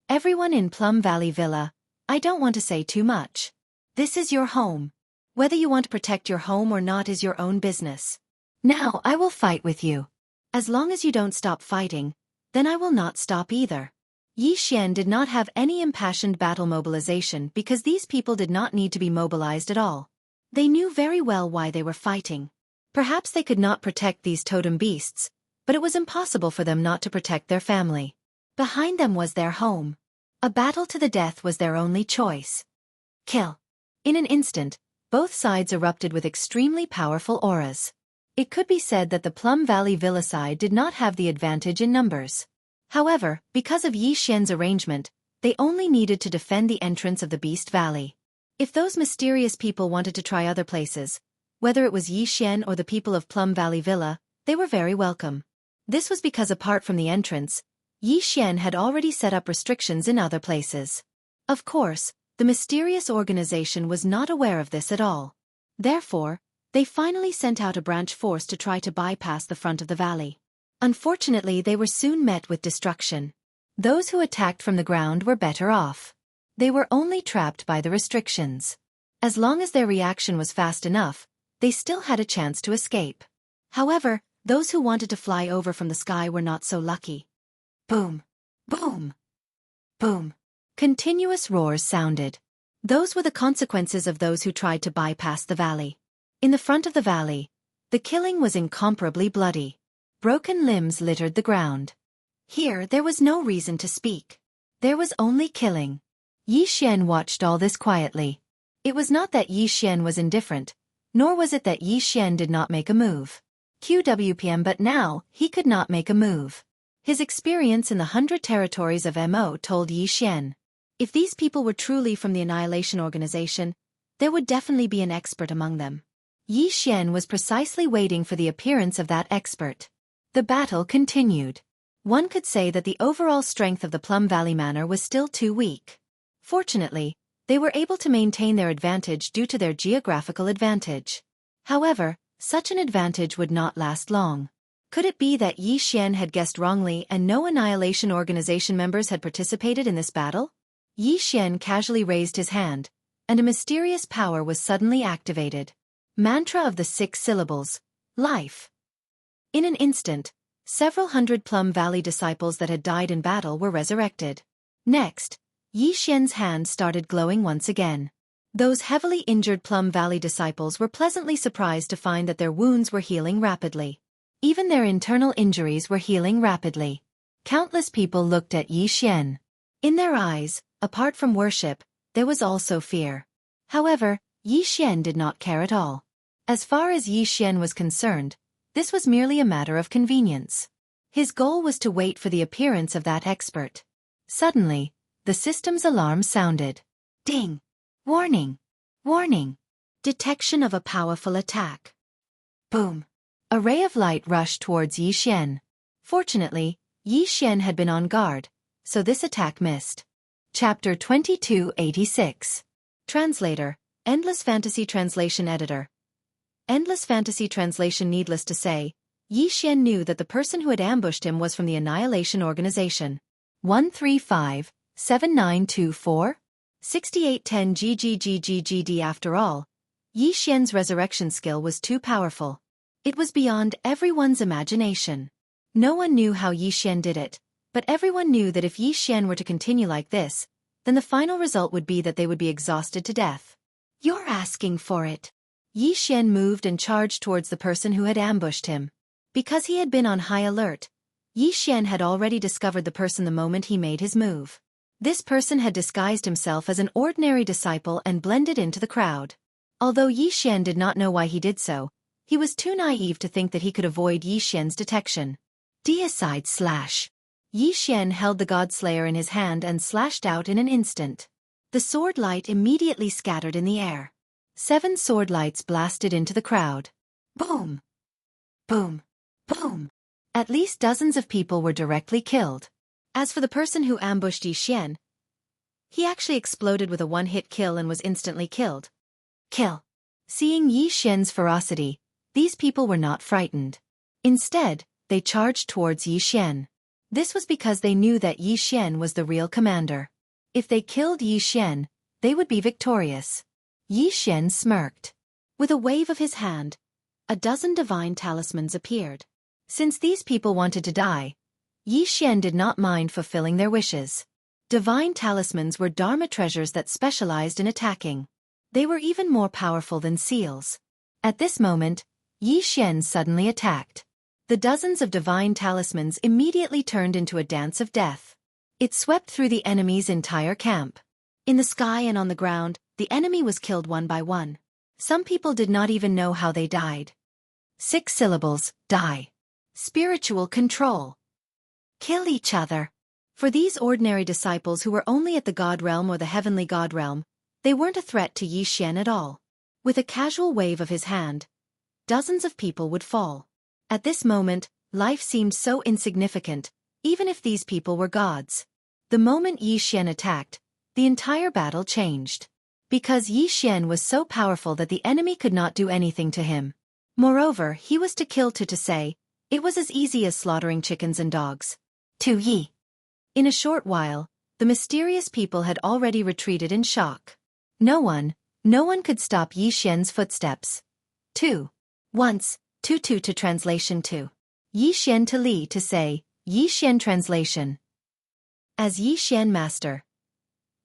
Everyone in Plum Valley Villa, I don't want to say too much. This is your home. Whether you want to protect your home or not is your own business. Now I will fight with you. As long as you don't stop fighting, then I will not stop either. Yi Xian did not have any impassioned battle mobilization because these people did not need to be mobilized at all. They knew very well why they were fighting. Perhaps they could not protect these totem beasts, but it was impossible for them not to protect their family. Behind them was their home. A battle to the death was their only choice. Kill. In an instant, both sides erupted with extremely powerful auras. It could be said that the Plum Valley Villa side did not have the advantage in numbers. However, because of Yi Xian's arrangement, they only needed to defend the entrance of the Beast Valley. If those mysterious people wanted to try other places, whether it was Yi Xian or the people of Plum Valley Villa, they were very welcome. This was because apart from the entrance, Yi Xian had already set up restrictions in other places. Of course, the mysterious organization was not aware of this at all. Therefore, they finally sent out a branch force to try to bypass the front of the valley. Unfortunately, they were soon met with destruction. Those who attacked from the ground were better off. They were only trapped by the restrictions. As long as their reaction was fast enough, they still had a chance to escape. However, those who wanted to fly over from the sky were not so lucky. Boom! Boom! Boom! Continuous roars sounded. Those were the consequences of those who tried to bypass the valley. In the front of the valley, the killing was incomparably bloody. Broken limbs littered the ground. Here there was no reason to speak. There was only killing. Yi Xian watched all this quietly. It was not that Yi Xian was indifferent, nor was it that Yi Xian did not make a move. QWPM, but now, he could not make a move. His experience in the 100 territories of MO told Yi Xian. If these people were truly from the Annihilation Organization, there would definitely be an expert among them. Yi Xian was precisely waiting for the appearance of that expert. The battle continued. One could say that the overall strength of the Plum Valley Manor was still too weak. Fortunately, they were able to maintain their advantage due to their geographical advantage. However, such an advantage would not last long. Could it be that Yi Xian had guessed wrongly and no Annihilation Organization members had participated in this battle? Yi Xian casually raised his hand, and a mysterious power was suddenly activated. Mantra of the 6 syllables, life. In an instant, several hundred Plum Valley disciples that had died in battle were resurrected. Next, Yi Xian's hand started glowing once again. Those heavily injured Plum Valley disciples were pleasantly surprised to find that their wounds were healing rapidly. Even their internal injuries were healing rapidly. Countless people looked at Yi Xian. In their eyes, apart from worship, there was also fear. However, Yi Xian did not care at all. As far as Yi Xian was concerned, this was merely a matter of convenience. His goal was to wait for the appearance of that expert. Suddenly, the system's alarm sounded. Ding! Warning! Warning! Detection of a powerful attack. Boom! A ray of light rushed towards Yi Xian. Fortunately, Yi Xian had been on guard, so this attack missed. Chapter 2286. Translator, Endless Fantasy Translation Editor. Endless Fantasy Translation. Needless to say, Yi Xian knew that the person who had ambushed him was from the Annihilation Organization. 135-7924? 6810 GGGGGD. After all, Yi Xian's resurrection skill was too powerful. It was beyond everyone's imagination. No one knew how Yi Xian did it, but everyone knew that if Yi Xian were to continue like this, then the final result would be that they would be exhausted to death. You're asking for it. Yi Xian moved and charged towards the person who had ambushed him. Because he had been on high alert, Xian had already discovered the person the moment he made his move. This person had disguised himself as an ordinary disciple and blended into the crowd. Although Xian did not know why he did so, he was too naive to think that he could avoid Xian's detection. Deicide slash. Xian held the God-slayer in his hand and slashed out in an instant. The sword light immediately scattered in the air. 7 sword lights blasted into the crowd. Boom! Boom! Boom! At least dozens of people were directly killed. As for the person who ambushed Xian, he actually exploded with a one-hit kill and was instantly killed. Kill. Seeing Xian's ferocity, these people were not frightened. Instead, they charged towards Xian. This was because they knew that Xian was the real commander. If they killed Xian, they would be victorious. Xian smirked. With a wave of his hand, a dozen divine talismans appeared. Since these people wanted to die, Xian did not mind fulfilling their wishes. Divine talismans were Dharma treasures that specialized in attacking. They were even more powerful than seals. At this moment, Xian suddenly attacked. The dozens of divine talismans immediately turned into a dance of death. It swept through the enemy's entire camp. In the sky and on the ground, the enemy was killed one by one. Some people did not even know how they died. 6 syllables, die. Spiritual control. Kill each other. For these ordinary disciples who were only at the God realm or the heavenly God realm, they weren't a threat to Xian at all. With a casual wave of his hand, dozens of people would fall. At this moment, life seemed so insignificant, even if these people were gods. The moment Xian attacked, the entire battle changed. Because Xian was so powerful that the enemy could not do anything to him. Moreover, he was to kill to say, it was as easy as slaughtering chickens and dogs. To Yi. In a short while, the mysterious people had already retreated in shock. No one could stop Xian's footsteps. 2. Once, 2 to translation 2. Xian to Li to say, Xian translation. As Xian master.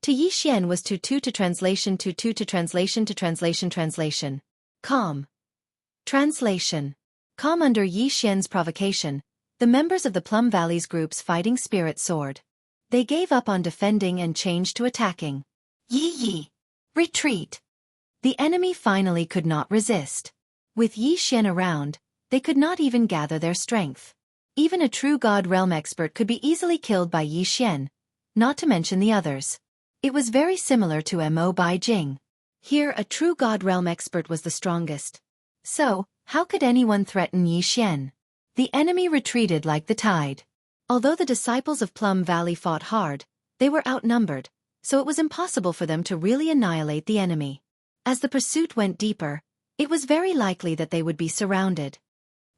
To Xian was 2 to translation 2 to translation to translation. Calm. Translation. Calm. Under Xian's provocation, the members of the Plum Valley's group's fighting spirit soared. They gave up on defending and changed to attacking. Yi. Retreat. The enemy finally could not resist. With Xian around, they could not even gather their strength. Even a true God realm expert could be easily killed by Xian, not to mention the others. It was very similar to Mo Bai Jing. Here a true God realm expert was the strongest. So, how could anyone threaten Xian? The enemy retreated like the tide. Although the disciples of Plum Valley fought hard, they were outnumbered, so it was impossible for them to really annihilate the enemy. As the pursuit went deeper, it was very likely that they would be surrounded.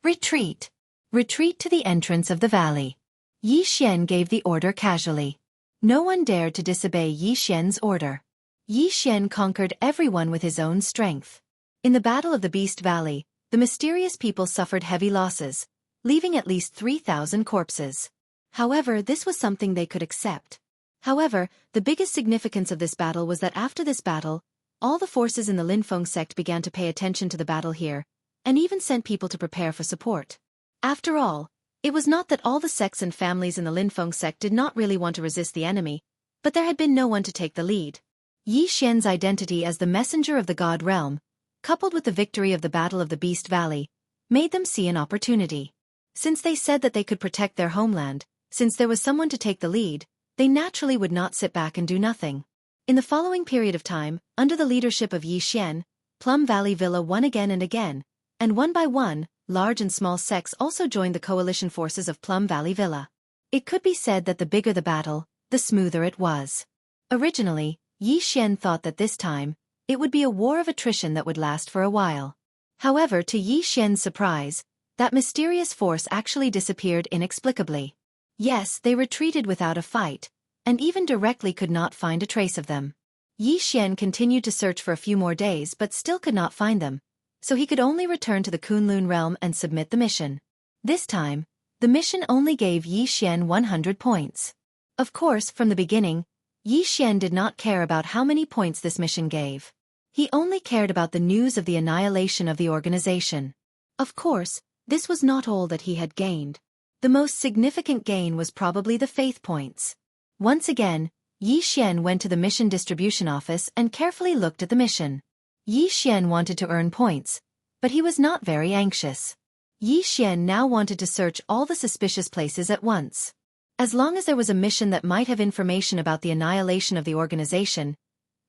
Retreat. Retreat to the entrance of the valley. Xian gave the order casually. No one dared to disobey Xian's order. Xian conquered everyone with his own strength. In the Battle of the Beast Valley, the mysterious people suffered heavy losses, leaving at least 3,000 corpses. However, this was something they could accept. However, the biggest significance of this battle was that after this battle, all the forces in the Linfeng sect began to pay attention to the battle here, and even sent people to prepare for support. After all, it was not that all the sects and families in the Linfeng sect did not really want to resist the enemy, but there had been no one to take the lead. Xian's identity as the messenger of the God realm, coupled with the victory of the Battle of the Beast Valley, made them see an opportunity. Since they said that they could protect their homeland, since there was someone to take the lead, they naturally would not sit back and do nothing. In the following period of time, under the leadership of Xian, Plum Valley Villa won again and again, and one by one, large and small sects also joined the coalition forces of Plum Valley Villa. It could be said that the bigger the battle, the smoother it was. Originally, Xian thought that this time, it would be a war of attrition that would last for a while. However, to Xian's surprise, that mysterious force actually disappeared inexplicably. Yes, they retreated without a fight, and even directly could not find a trace of them. Xian continued to search for a few more days but still could not find them, so he could only return to the Kunlun realm and submit the mission. This time, the mission only gave Xian 100 points. Of course, from the beginning, Xian did not care about how many points this mission gave. He only cared about the news of the annihilation of the organization. Of course, This was not all that he had gained. The most significant gain was probably the faith points. Once again, Yi Xian went to the mission distribution office and carefully looked at the mission. Yi Xian wanted to earn points, but he was not very anxious. Yi Xian now wanted to search all the suspicious places at once. As long as there was a mission that might have information about the annihilation of the organization,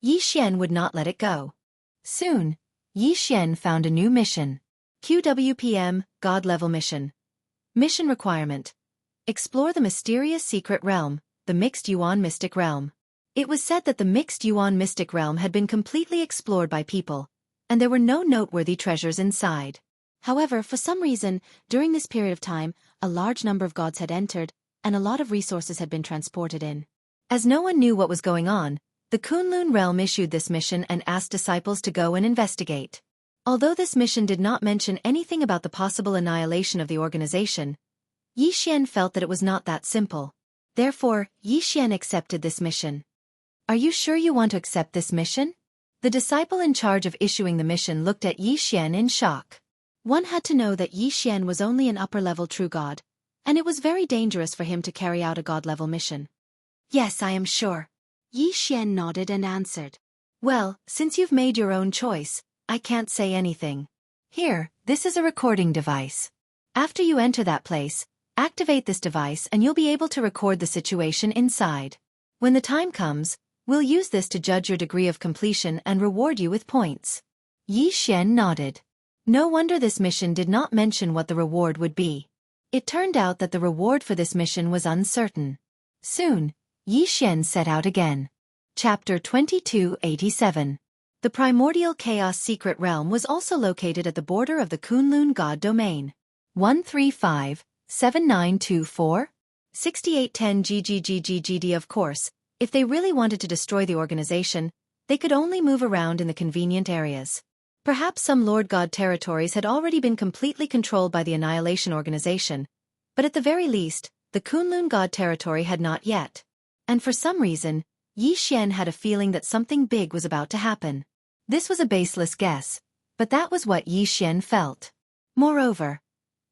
Yi Xian would not let it go. Soon, Yi Xian found a new mission. QWPM, God-level mission. Mission requirement. Explore the mysterious secret realm, the Mixed Yuan Mystic Realm. It was said that the Mixed Yuan Mystic Realm had been completely explored by people, and there were no noteworthy treasures inside. However, for some reason, during this period of time, a large number of gods had entered, and a lot of resources had been transported in. As no one knew what was going on, the Kunlun realm issued this mission and asked disciples to go and investigate. Although this mission did not mention anything about the possible annihilation of the organization, Yi Xian felt that it was not that simple. Therefore, Yi Xian accepted this mission. Are you sure you want to accept this mission? The disciple in charge of issuing the mission looked at Yi Xian in shock. One had to know that Yi Xian was only an upper-level true god, and it was very dangerous for him to carry out a god-level mission. Yes, I am sure. Yi Xian nodded and answered. Well, since you've made your own choice, I can't say anything. Here, this is a recording device. After you enter that place, activate this device and you'll be able to record the situation inside. When the time comes, we'll use this to judge your degree of completion and reward you with points. Yi Xian nodded. No wonder this mission did not mention what the reward would be. It turned out that the reward for this mission was uncertain. Soon, Yi Xian set out again. Chapter 2287. The primordial chaos secret realm was also located at the border of the Kunlun god domain. 135-7924? 6810 GGGGGD. Of course, if they really wanted to destroy the organization, they could only move around in the convenient areas. Perhaps some Lord God territories had already been completely controlled by the Annihilation Organization, but at the very least, the Kunlun God territory had not yet. And for some reason, Yi Xian had a feeling that something big was about to happen. This was a baseless guess, but that was what Yi Xian felt. Moreover,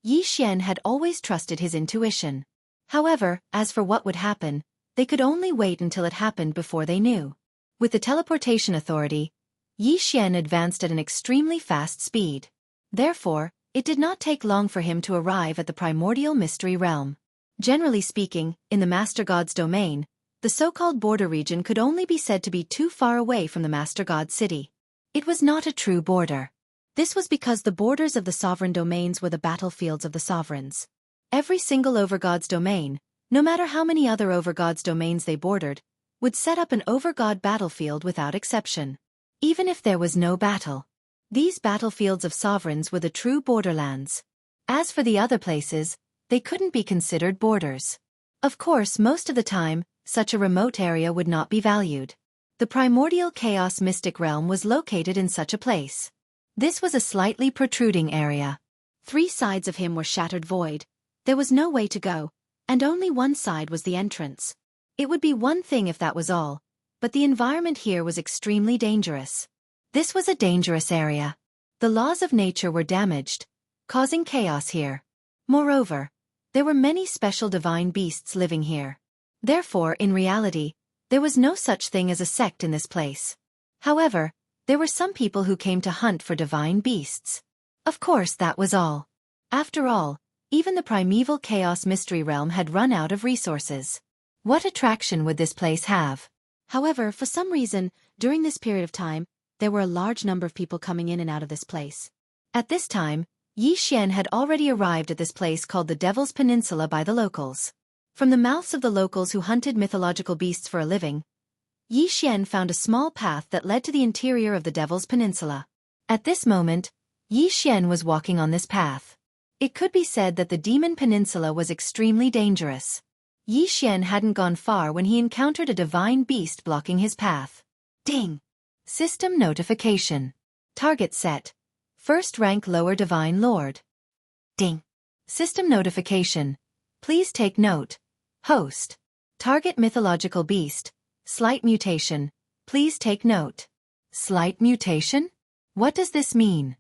Yi Xian had always trusted his intuition. However, as for what would happen, they could only wait until it happened before they knew. With the teleportation authority, Yi Xian advanced at an extremely fast speed. Therefore, it did not take long for him to arrive at the primordial mystery realm. Generally speaking, in the Master God's domain, the so-called border region could only be said to be too far away from the Master God city. It was not a true border. This was because the borders of the sovereign domains were the battlefields of the sovereigns. Every single overgod's domain, no matter how many other overgod's domains they bordered, would set up an overgod battlefield without exception. Even if there was no battle. These battlefields of sovereigns were the true borderlands. As for the other places, they couldn't be considered borders. Of course, most of the time, such a remote area would not be valued. The primordial chaos mystic realm was located in such a place. This was a slightly protruding area. Three sides of him were shattered void. There was no way to go, and only one side was the entrance. It would be one thing if that was all, but the environment here was extremely dangerous. This was a dangerous area. The laws of nature were damaged, causing chaos here. Moreover, there were many special divine beasts living here. Therefore, in reality, there was no such thing as a sect in this place. However, there were some people who came to hunt for divine beasts. Of course, that was all. After all, even the primeval chaos mystery realm had run out of resources. What attraction would this place have? However, for some reason, during this period of time, there were a large number of people coming in and out of this place. At this time, Yi Xian had already arrived at this place called the Devil's Peninsula by the locals. From the mouths of the locals who hunted mythological beasts for a living, Yi Xian found a small path that led to the interior of the Devil's Peninsula. At this moment, Yi Xian was walking on this path. It could be said that the Demon Peninsula was extremely dangerous. Yi Xian hadn't gone far when he encountered a divine beast blocking his path. Ding! System notification. Target set. First rank lower divine lord. Ding! System notification. Please take note. Host. Target mythological beast. Slight mutation. Please take note. Slight mutation? What does this mean?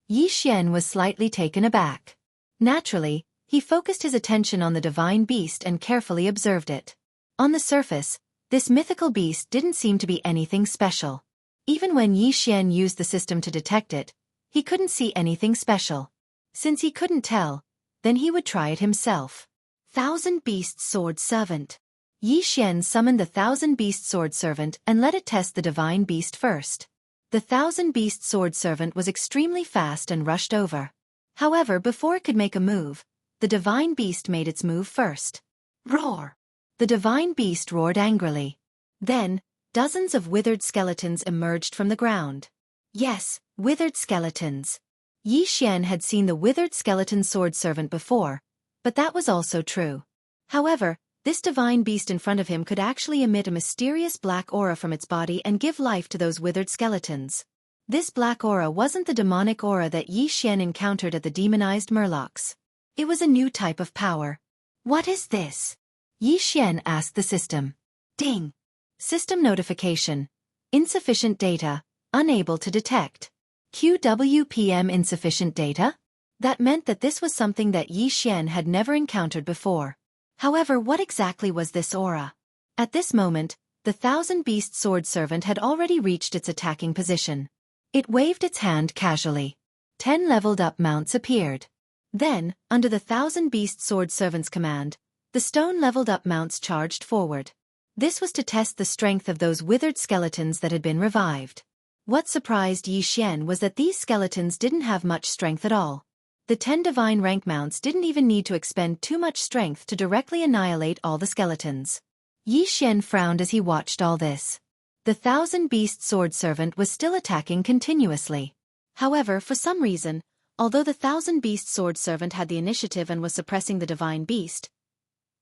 Yi Xian was slightly taken aback. Naturally, he focused his attention on the divine beast and carefully observed it. On the surface, this mythical beast didn't seem to be anything special. Even when Yixian used the system to detect it, he couldn't see anything special. Since he couldn't tell, then he would try it himself. Thousand Beast Sword Servant. Yixian summoned the Thousand Beast Sword Servant and let it test the divine beast first. The Thousand Beast Sword Servant was extremely fast and rushed over. However, before it could make a move, the divine beast made its move first. Roar! The divine beast roared angrily. Then, dozens of withered skeletons emerged from the ground. Yes, withered skeletons. Yixian had seen the withered skeleton sword servant before, but that was also true. However, this divine beast in front of him could actually emit a mysterious black aura from its body and give life to those withered skeletons. This black aura wasn't the demonic aura that Yixian encountered at the demonized Murlocs. It was a new type of power. What is this? Yixian asked the system. Ding! System notification. Insufficient data, unable to detect. QWPM insufficient data? That meant that this was something that Yixian had never encountered before. However, what exactly was this aura? At this moment, the Thousand Beast Sword Servant had already reached its attacking position. It waved its hand casually. 10 leveled-up mounts appeared. Then, under the Thousand Beast Sword Servant's command, the stone leveled-up mounts charged forward. This was to test the strength of those withered skeletons that had been revived. What surprised Yixian was that these skeletons didn't have much strength at all. The 10 divine rank mounts didn't even need to expend too much strength to directly annihilate all the skeletons. Yixian frowned as he watched all this. The Thousand Beast Sword Servant was still attacking continuously. However, for some reason, although the Thousand Beast Sword Servant had the initiative and was suppressing the divine beast,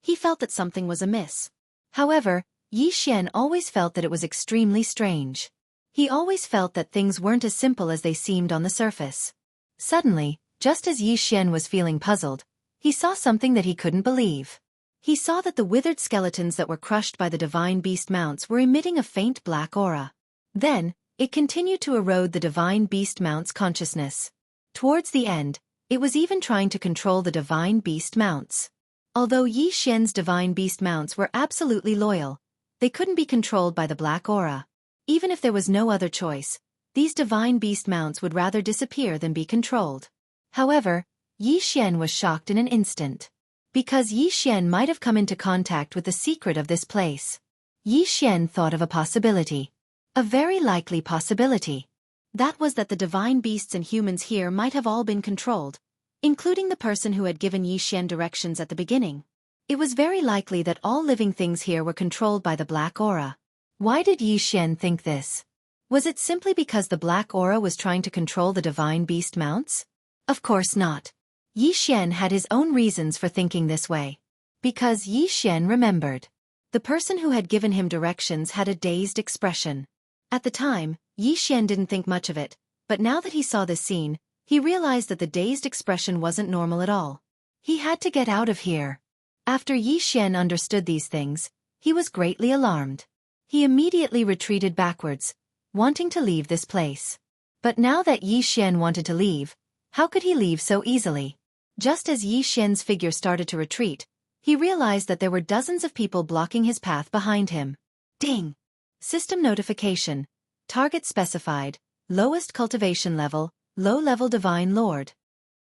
he felt that something was amiss. However, Yixian always felt that it was extremely strange. He always felt that things weren't as simple as they seemed on the surface. Suddenly, just as Yixian was feeling puzzled, he saw something that he couldn't believe. He saw that the withered skeletons that were crushed by the divine beast mounts were emitting a faint black aura. Then, it continued to erode the divine beast mount's consciousness. Towards the end, it was even trying to control the divine beast mounts. Although Yixian's divine beast mounts were absolutely loyal, they couldn't be controlled by the black aura. Even if there was no other choice, these divine beast mounts would rather disappear than be controlled. However, Yixian was shocked in an instant. Because Yixian might have come into contact with the secret of this place. Yixian thought of a possibility. A very likely possibility. That was that the divine beasts and humans here might have all been controlled, including the person who had given Yixian directions at the beginning. It was very likely that all living things here were controlled by the black aura. Why did Yixian think this? Was it simply because the black aura was trying to control the divine beast mounts? Of course not. Yixian had his own reasons for thinking this way. Because Yixian remembered. The person who had given him directions had a dazed expression. At the time, Yixian didn't think much of it, but now that he saw this scene, he realized that the dazed expression wasn't normal at all. He had to get out of here. After Yixian understood these things, he was greatly alarmed. He immediately retreated backwards, wanting to leave this place. But now that Yixian wanted to leave, how could he leave so easily? Just as Yixian's figure started to retreat, he realized that there were dozens of people blocking his path behind him. Ding! System notification. Target specified. Lowest cultivation level, low-level Divine Lord.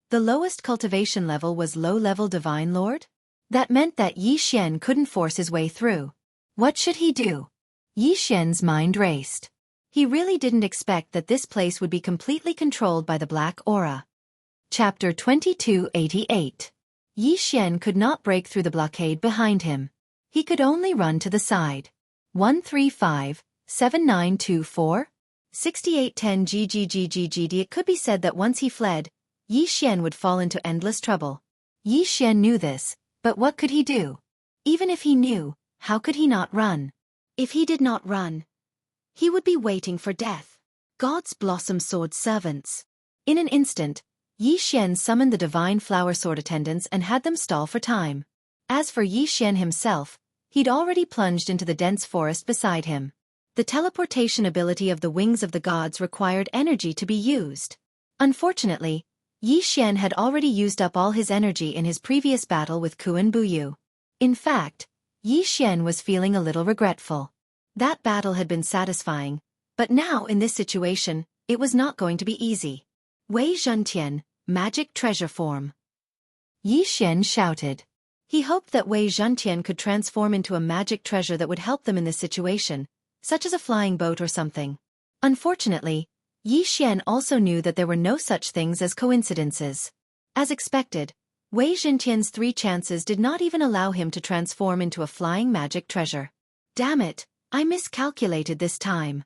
The lowest cultivation level was low-level Divine Lord? That meant that Yixian couldn't force his way through. What should he do? Yixian's mind raced. He really didn't expect that this place would be completely controlled by the black aura. Chapter 2288. Yixian could not break through the blockade behind him. He could only run to the side. 135-7924? 6810 GGGGGD. It could be said that once he fled, Yixian would fall into endless trouble. Yixian knew this, but what could he do? Even if he knew, how could he not run? If he did not run, he would be waiting for death. God's Blossom Sword Servants. In an instant, Yixian summoned the divine flower sword attendants and had them stall for time. As for Yixian himself, he'd already plunged into the dense forest beside him. The teleportation ability of the wings of the gods required energy to be used. Unfortunately, Yi Xian had already used up all his energy in his previous battle with Kuan Buyu. In fact, Yi Xian was feeling a little regretful. That battle had been satisfying, but now in this situation, it was not going to be easy. Wei Zhentian, magic treasure form. Yi Xian shouted. He hoped that Wei Zhentian could transform into a magic treasure that would help them in this situation, such as a flying boat or something. Unfortunately, Yi Xian also knew that there were no such things as coincidences. As expected, Wei Zhentian's 3 chances did not even allow him to transform into a flying magic treasure. Damn it, I miscalculated this time.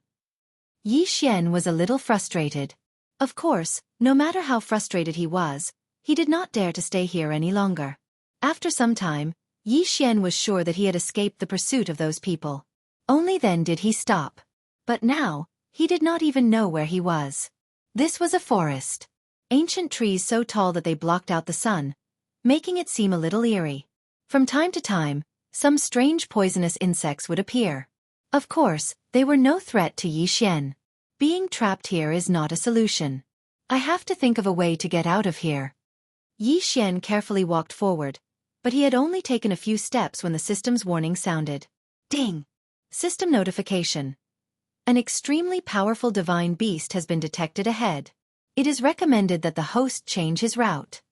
Yi Xian was a little frustrated. Of course, no matter how frustrated he was, he did not dare to stay here any longer. After some time, Yi Xian was sure that he had escaped the pursuit of those people. Only then did he stop. But now, he did not even know where he was. This was a forest. Ancient trees so tall that they blocked out the sun, making it seem a little eerie. From time to time, some strange poisonous insects would appear. Of course, they were no threat to Yi Xian. Being trapped here is not a solution. I have to think of a way to get out of here. Yi Xian carefully walked forward, but he had only taken a few steps when the system's warning sounded. Ding! System notification. An extremely powerful divine beast has been detected ahead. It is recommended that the host change his route.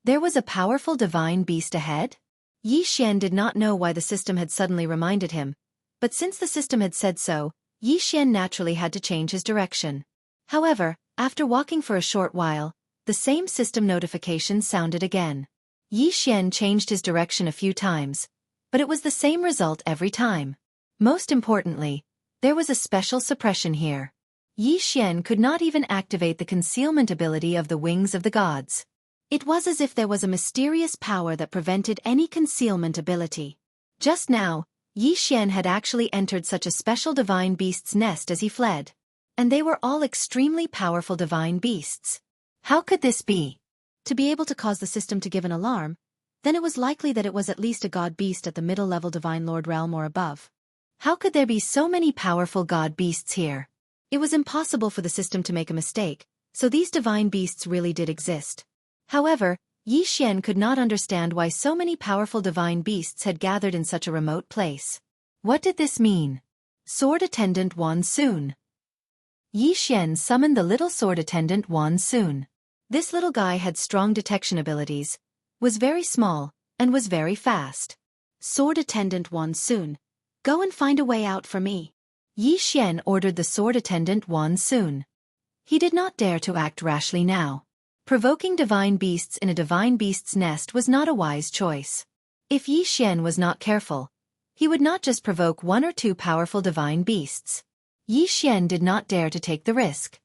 There was a powerful divine beast ahead? Yi Xian did not know why the system had suddenly reminded him, but since the system had said so, Yi Xian naturally had to change his direction. However, after walking for a short while, the same system notification sounded again. Yi Xian changed his direction a few times, but it was the same result every time. Most importantly, there was a special suppression here. Yi Xian could not even activate the concealment ability of the wings of the gods. It was as if there was a mysterious power that prevented any concealment ability. Just now, Yi Xian had actually entered such a special divine beast's nest as he fled. And they were all extremely powerful divine beasts. How could this be? To be able to cause the system to give an alarm, then it was likely that it was at least a god beast at the middle-level divine lord realm or above. How could there be so many powerful god beasts here? It was impossible for the system to make a mistake, so these divine beasts really did exist. However, Yi Xian could not understand why so many powerful divine beasts had gathered in such a remote place. What did this mean? Sword Attendant Wan Sun. Yi Xian summoned the little sword attendant Wan Sun. This little guy had strong detection abilities, was very small, and was very fast. Sword Attendant Wan Sun, go and find a way out for me. Yi Xian ordered the sword attendant Wan Sun. He did not dare to act rashly now. Provoking divine beasts in a divine beast's nest was not a wise choice. If Yi Xian was not careful, he would not just provoke 1 or 2 powerful divine beasts. Yi Xian did not dare to take the risk.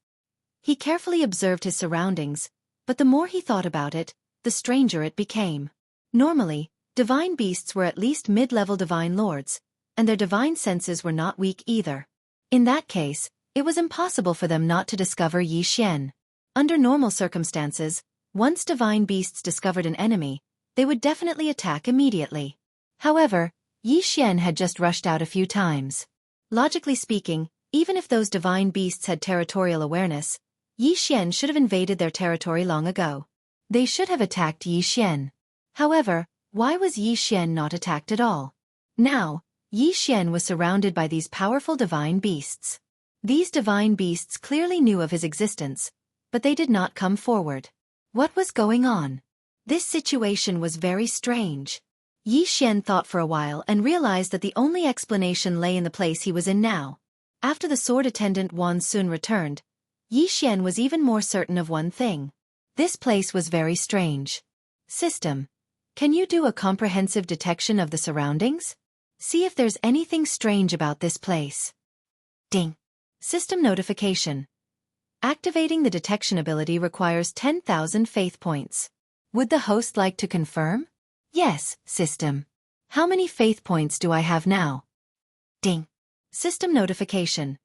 He carefully observed his surroundings, but the more he thought about it, the stranger it became. Normally, divine beasts were at least mid-level divine lords, and their divine senses were not weak either. In that case, it was impossible for them not to discover Yi Xian. Under normal circumstances, once divine beasts discovered an enemy, they would definitely attack immediately. However, Yi Xian had just rushed out a few times. Logically speaking, even if those divine beasts had territorial awareness, Yi Xian should have invaded their territory long ago. They should have attacked Yi Xian. However, why was Yi Xian not attacked at all? Now, Yi Xian was surrounded by these powerful divine beasts. These divine beasts clearly knew of his existence, but they did not come forward. What was going on? This situation was very strange. Yi Xian thought for a while and realized that the only explanation lay in the place he was in now. After the sword attendant Wan Sun returned, Yi Xian was even more certain of one thing. This place was very strange. System, can you do a comprehensive detection of the surroundings? See if there's anything strange about this place. Ding. System notification. Activating the detection ability requires 10,000 faith points. Would the host like to confirm? Yes, system. How many faith points do I have now? Ding. System notification.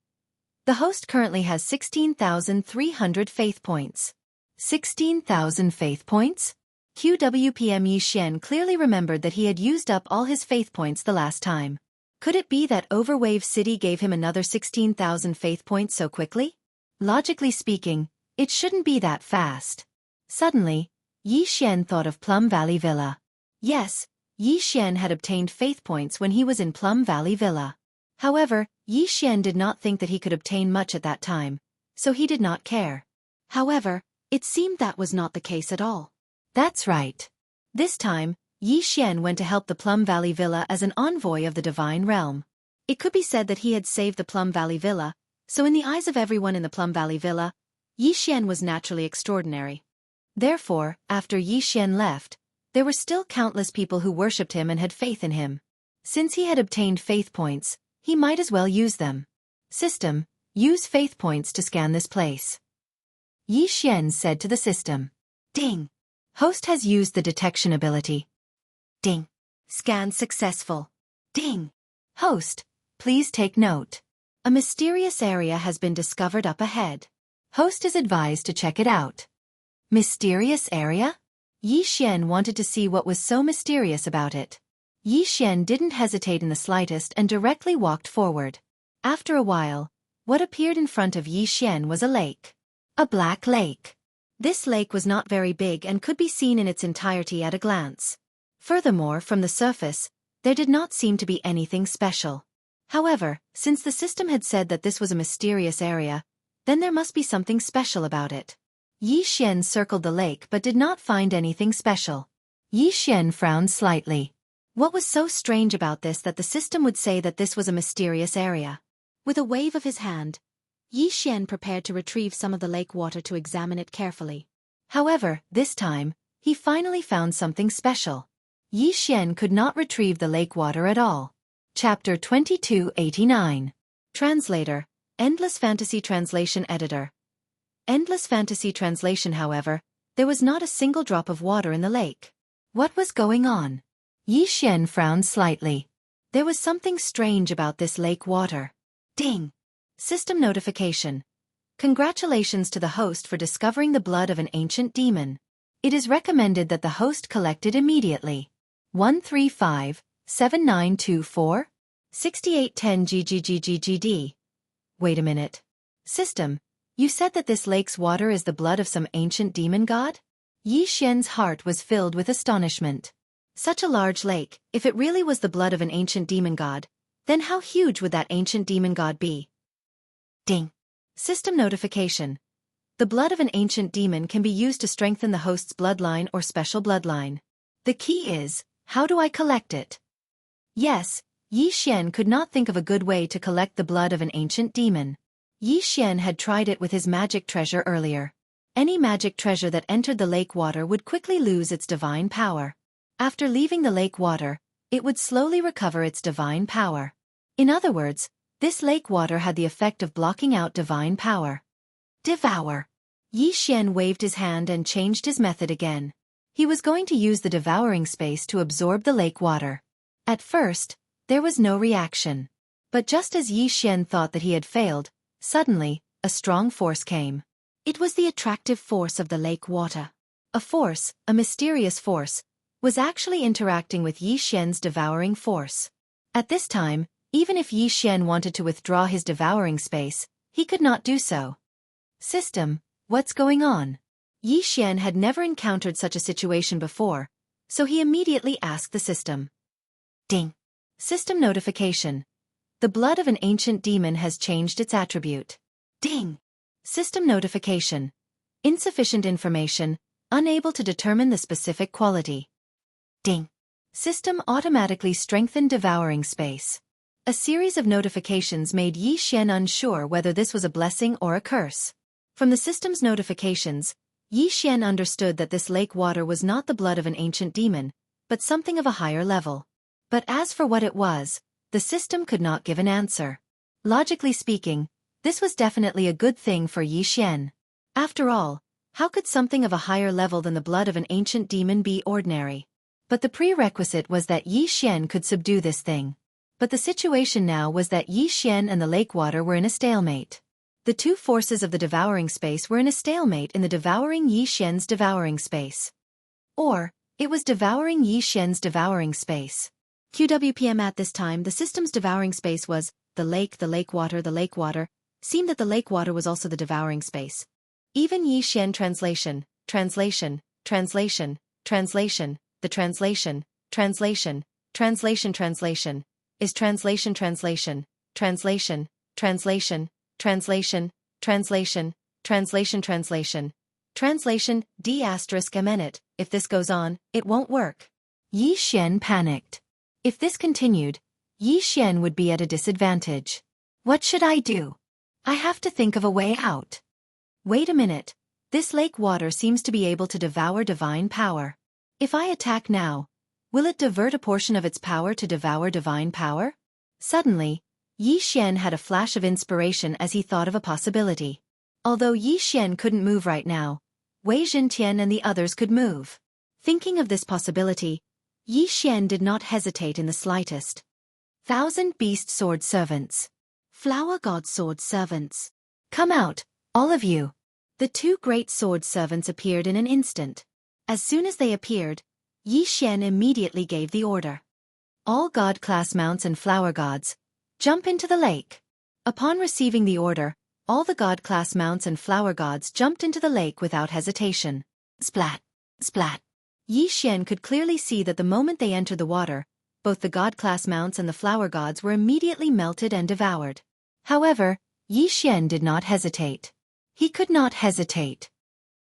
The host currently has 16,300 faith points. 16,000 faith points? QWPM Yi Xian clearly remembered that he had used up all his faith points the last time. Could it be that Overwave City gave him another 16,000 faith points so quickly? Logically speaking, it shouldn't be that fast. Suddenly, Yi Xian thought of Plum Valley Villa. Yes, Yi Xian had obtained faith points when he was in Plum Valley Villa. However, Yi Xian did not think that he could obtain much at that time, so he did not care. However, it seemed that was not the case at all. That's right. This time, Yi Xian went to help the Plum Valley Villa as an envoy of the Divine Realm. It could be said that he had saved the Plum Valley Villa, so in the eyes of everyone in the Plum Valley Villa, Yi Xian was naturally extraordinary. Therefore, after Yi Xian left, there were still countless people who worshipped him and had faith in him. Since he had obtained faith points, he might as well use them. System, use faith points to scan this place. Yi Xian said to the system. Ding. Host has used the detection ability. Ding. Scan successful. Ding. Host, please take note. A mysterious area has been discovered up ahead. Host is advised to check it out. Mysterious area? Yi Xian wanted to see what was so mysterious about it. Yi Xian didn't hesitate in the slightest and directly walked forward. After a while, what appeared in front of Yi Xian was a lake. A black lake. This lake was not very big and could be seen in its entirety at a glance. Furthermore, from the surface, there did not seem to be anything special. However, since the system had said that this was a mysterious area, then there must be something special about it. Yi Xian circled the lake but did not find anything special. Yi Xian frowned slightly. What was so strange about this that the system would say that this was a mysterious area? With a wave of his hand, Yi Xian prepared to retrieve some of the lake water to examine it carefully. However, this time, he finally found something special. Yi Xian could not retrieve the lake water at all. Chapter 2289. Translator, Endless Fantasy Translation Editor. Endless Fantasy Translation. However, there was not a single drop of water in the lake. What was going on? Yi Xian frowned slightly. There was something strange about this lake water. Ding! System notification. Congratulations to the host for discovering the blood of an ancient demon. It is recommended that the host collect it immediately. 135-7924? 6810 GGGGGD. Wait a minute. System, you said that this lake's water is the blood of some ancient demon god? Yi Xian's heart was filled with astonishment. Such a large lake, if it really was the blood of an ancient demon god, then how huge would that ancient demon god be? Ding. System notification. The blood of an ancient demon can be used to strengthen the host's bloodline or special bloodline. The key is, how do I collect it? Yes, Yi Xian could not think of a good way to collect the blood of an ancient demon. Yi Xian had tried it with his magic treasure earlier. Any magic treasure that entered the lake water would quickly lose its divine power. After leaving the lake water, it would slowly recover its divine power. In other words, this lake water had the effect of blocking out divine power. Devour. Yi Xian waved his hand and changed his method again. He was going to use the devouring space to absorb the lake water. At first, there was no reaction. But just as Yi Xian thought that he had failed, suddenly, a strong force came. It was the attractive force of the lake water. A force, a mysterious force, was actually interacting with Yi Xian's devouring force. At this time, even if Yi Xian wanted to withdraw his devouring space, he could not do so. System, what's going on? Yi Xian had never encountered such a situation before, so he immediately asked the system. Ding. System notification. The blood of an ancient demon has changed its attribute. Ding. System notification. Insufficient information, unable to determine the specific quality. Ding. System automatically strengthened devouring space. A series of notifications made Yi Xian unsure whether this was a blessing or a curse. From the system's notifications, Yi Xian understood that this lake water was not the blood of an ancient demon, but something of a higher level. But as for what it was, the system could not give an answer. Logically speaking, this was definitely a good thing for Yi Xian. After all, how could something of a higher level than the blood of an ancient demon be ordinary? But the prerequisite was that Yi Xian could subdue this thing. But the situation now was that Yi Xian and the lake water were in a stalemate. The two forces of the devouring space were in a stalemate in the devouring Yi Xian's devouring space. Or, it was devouring Yi Xian's devouring space. QWPM. At this time, the system's devouring space was the lake water, seemed that the lake water was also the devouring space. Even Yi Xian translation, translation, translation, translation, the translation, translation, translation, translation, is translation, translation, translation, translation, translation, translation, translation, translation, translation, d*mnet, if this goes on, it won't work. Yi Xian panicked. If this continued, Yi Xian would be at a disadvantage. What should I do? I have to think of a way out. Wait a minute. This lake water seems to be able to devour divine power. If I attack now, will it divert a portion of its power to devour divine power? Suddenly, Yi Xian had a flash of inspiration as he thought of a possibility. Although Yi Xian couldn't move right now, Wei Zhentian and the others could move. Thinking of this possibility, Yi Xian did not hesitate in the slightest. 1,000 beast sword servants. Flower god sword servants. Come out, all of you. The two great sword servants appeared in an instant. As soon as they appeared, Yi Xian immediately gave the order. All god-class mounts and flower gods, jump into the lake. Upon receiving the order, all the god-class mounts and flower gods jumped into the lake without hesitation. Splat! Splat! Yi Xian could clearly see that the moment they entered the water, both the god-class mounts and the flower gods were immediately melted and devoured. However, Yi Xian did not hesitate. He could not hesitate.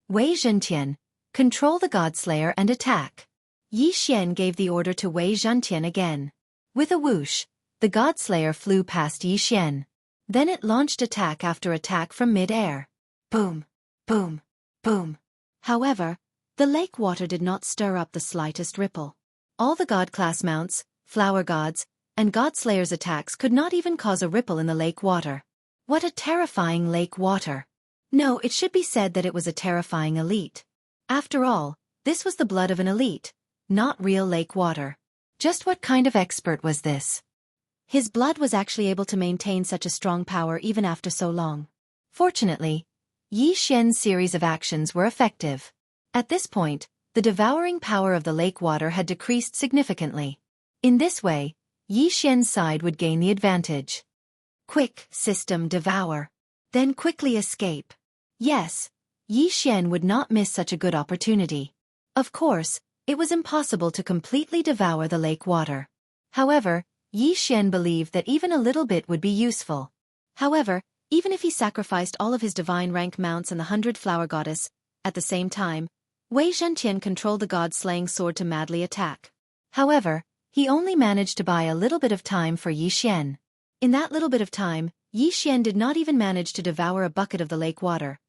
Wei Zhentian, control the Godslayer and attack. Yi Xian gave the order to Wei Zhentian again. With a whoosh, the Godslayer flew past Yi Xian. Then it launched attack after attack from mid-air. Boom, boom, boom. However, the lake water did not stir up the slightest ripple. All the god-class mounts, flower gods, and Godslayer's attacks could not even cause a ripple in the lake water. What a terrifying lake water! No, it should be said that it was a terrifying elite. After all, this was the blood of an elite, not real lake water. Just what kind of expert was this? His blood was actually able to maintain such a strong power even after so long. Fortunately, Yi Xian's series of actions were effective. At this point, the devouring power of the lake water had decreased significantly. In this way, Yi Xian's side would gain the advantage. Quick, system devour. Then quickly escape. Yes, Yi Xian would not miss such a good opportunity. Of course, it was impossible to completely devour the lake water. However, Yi Xian believed that even a little bit would be useful. However, even if he sacrificed all of his divine rank mounts and the 100 flower goddess, at the same time, Wei Zhentian controlled the god-slaying sword to madly attack. However, he only managed to buy a little bit of time for Yi Xian. In that little bit of time, Yi Xian did not even manage to devour a bucket of the lake water.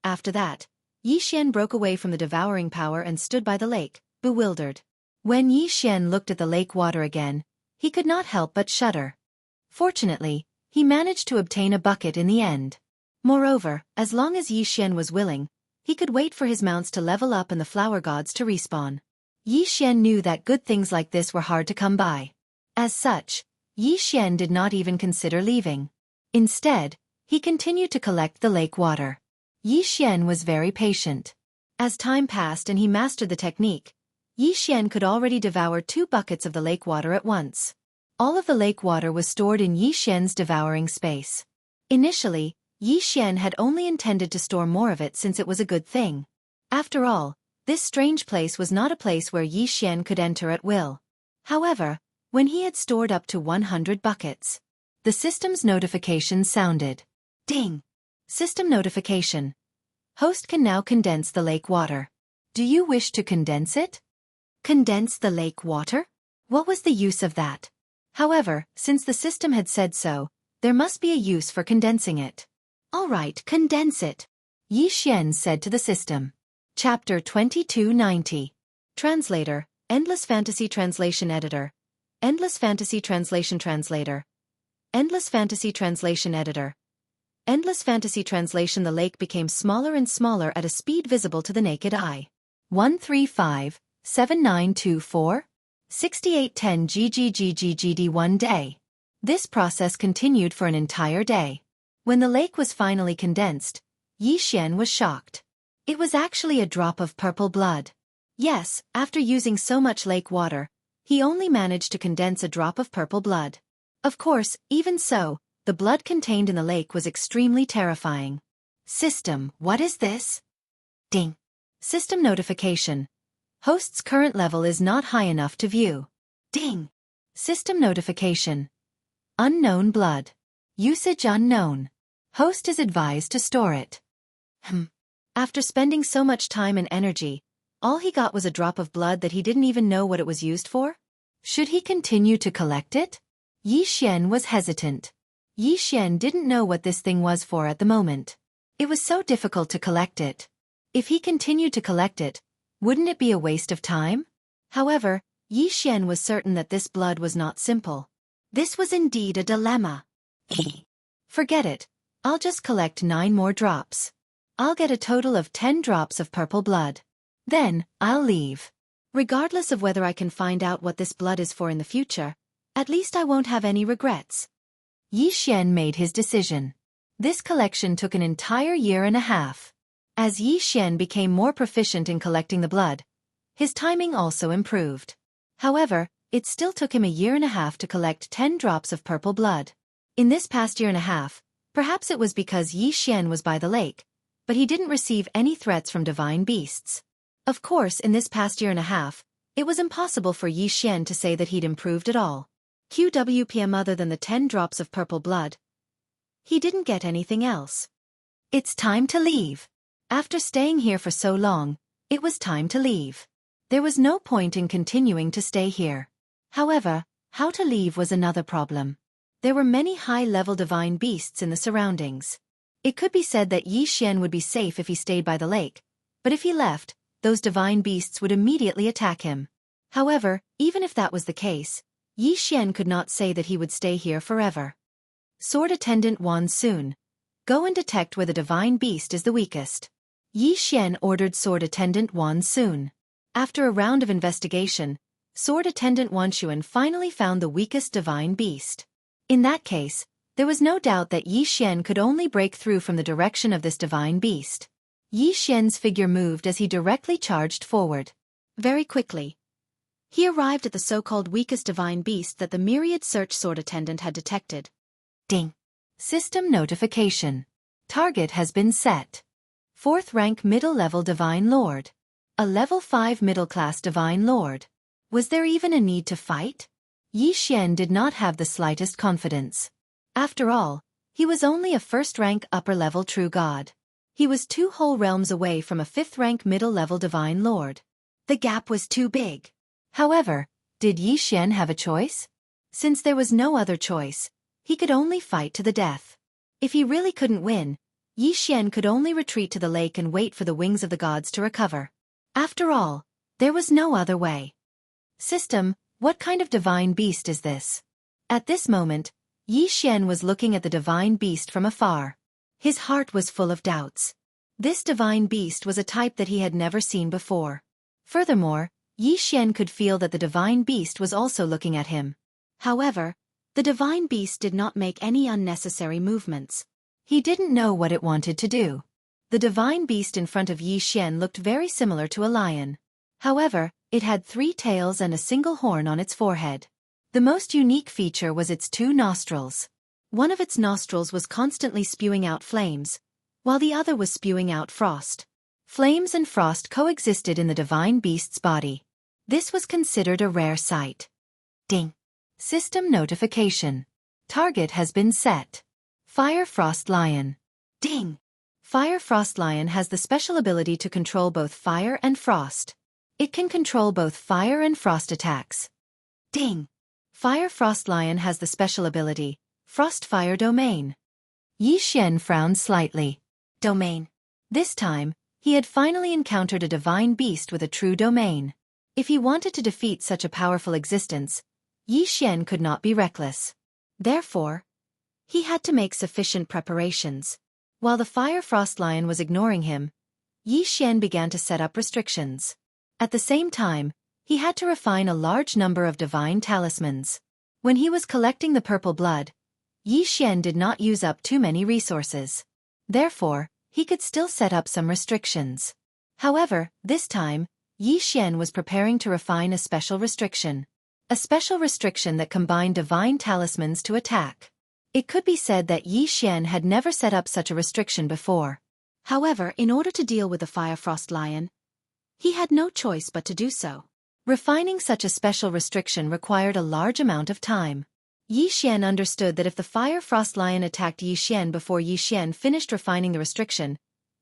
After that, Yi Xian broke away from the devouring power and stood by the lake, bewildered. When Yi Xian looked at the lake water again, he could not help but shudder. Fortunately, he managed to obtain a bucket in the end. Moreover, as long as Yi Xian was willing, he could wait for his mounts to level up and the flower gods to respawn. Yi Xian knew that good things like this were hard to come by. As such, Yi Xian did not even consider leaving. Instead, he continued to collect the lake water. Yi Xian was very patient. As time passed and he mastered the technique, Yi Xian could already devour 2 buckets of the lake water at once. All of the lake water was stored in Yi Xian's devouring space. Initially, Yi Xian had only intended to store more of it since it was a good thing. After all, this strange place was not a place where Yi Xian could enter at will. However, when he had stored up to 100 buckets, the system's notification sounded. Ding! System notification. Host can now condense the lake water. Do you wish to condense it? Condense the lake water? What was the use of that? However, since the system had said so, there must be a use for condensing it. All right, condense it, Yi Xian said to the system. Chapter 2290. Translator, Endless Fantasy Translation Editor. Endless Fantasy Translation Translator. Endless Fantasy Translation Editor. Endless Fantasy Translation. The lake became smaller and smaller at a speed visible to the naked eye. 135, 7924, 6810 GGGGGD. One day. This process continued for an entire day. When the lake was finally condensed, Yi Xian was shocked. It was actually a drop of purple blood. Yes, after using so much lake water, he only managed to condense a drop of purple blood. Of course, even so, the blood contained in the lake was extremely terrifying. System, what is this? Ding. System notification. Host's current level is not high enough to view. Ding! System notification. Unknown blood. Usage unknown. Host is advised to store it. After spending so much time and energy, all he got was a drop of blood that he didn't even know what it was used for? Should he continue to collect it? Yi Xian was hesitant. Yi Xian didn't know what this thing was for at the moment. It was so difficult to collect it. If he continued to collect it, wouldn't it be a waste of time? However, Yi Xian was certain that this blood was not simple. This was indeed a dilemma. Forget it. I'll just collect 9 more drops. I'll get a total of 10 drops of purple blood. Then, I'll leave. Regardless of whether I can find out what this blood is for in the future, at least I won't have any regrets. Yi Xian made his decision. This collection took an entire year and a half. As Yi Xian became more proficient in collecting the blood, his timing also improved. However, it still took him a year and a half to collect 10 drops of purple blood. In this past year and a half, perhaps it was because Yi Xian was by the lake, but he didn't receive any threats from divine beasts. Of course, in this past year and a half, it was impossible for Yi Xian to say that he'd improved at all. QWPM other than the 10 drops of purple blood. He didn't get anything else. It's time to leave. After staying here for so long, it was time to leave. There was no point in continuing to stay here. However, how to leave was another problem. There were many high-level divine beasts in the surroundings. It could be said that Yi Xian would be safe if he stayed by the lake, but if he left, those divine beasts would immediately attack him. However, even if that was the case, Yi Xian could not say that he would stay here forever. Sword Attendant Wan soon. Go and detect where the divine beast is the weakest. Yi Xian ordered Sword Attendant Wan soon. After a round of investigation, Sword Attendant Wan Xuan finally found the weakest divine beast. In that case, there was no doubt that Yi Xian could only break through from the direction of this divine beast. Yi Xian's figure moved as he directly charged forward. Very quickly, he arrived at the so-called weakest divine beast that the myriad search sword attendant had detected. Ding! System notification. Target has been set. 4th rank middle-level divine lord. A level 5 middle-class divine lord. Was there even a need to fight? Yi Xian did not have the slightest confidence. After all, he was only a 1st rank upper-level true god. He was 2 whole realms away from a 5th rank middle-level divine lord. The gap was too big. However, did Yi Xian have a choice? Since there was no other choice, he could only fight to the death. If he really couldn't win, Yi Xian could only retreat to the lake and wait for the wings of the gods to recover. After all, there was no other way. System, what kind of divine beast is this? At this moment, Yi Xian was looking at the divine beast from afar. His heart was full of doubts. This divine beast was a type that he had never seen before. Furthermore, Yi Xian could feel that the divine beast was also looking at him. However, the divine beast did not make any unnecessary movements. He didn't know what it wanted to do. The divine beast in front of Yi Xian looked very similar to a lion. However, it had 3 tails and a single horn on its forehead. The most unique feature was its 2 nostrils. One of its nostrils was constantly spewing out flames, while the other was spewing out frost. Flames and frost coexisted in the divine beast's body. This was considered a rare sight. Ding! System notification. Target has been set. Fire Frost Lion. Ding! Fire Frost Lion has the special ability to control both fire and frost. It can control both fire and frost attacks. Ding! Fire Frost Lion has the special ability, Frost Fire Domain. Yi Xian frowned slightly. Domain. This time, he had finally encountered a divine beast with a true domain. If he wanted to defeat such a powerful existence, Yi Xian could not be reckless. Therefore, he had to make sufficient preparations. While the Fire Frost Lion was ignoring him, Yi Xian began to set up restrictions. At the same time, he had to refine a large number of divine talismans. When he was collecting the purple blood, Yi Xian did not use up too many resources. Therefore, he could still set up some restrictions. However, this time, Yi Xian was preparing to refine a special restriction. A special restriction that combined divine talismans to attack. It could be said that Yi Xian had never set up such a restriction before. However, in order to deal with the Fire Frost Lion, He had no choice but to do so. Refining such a special restriction required a large amount of time. Yi Xian understood that if the Fire Frost Lion attacked Yi Xian before Yi Xian finished refining the restriction,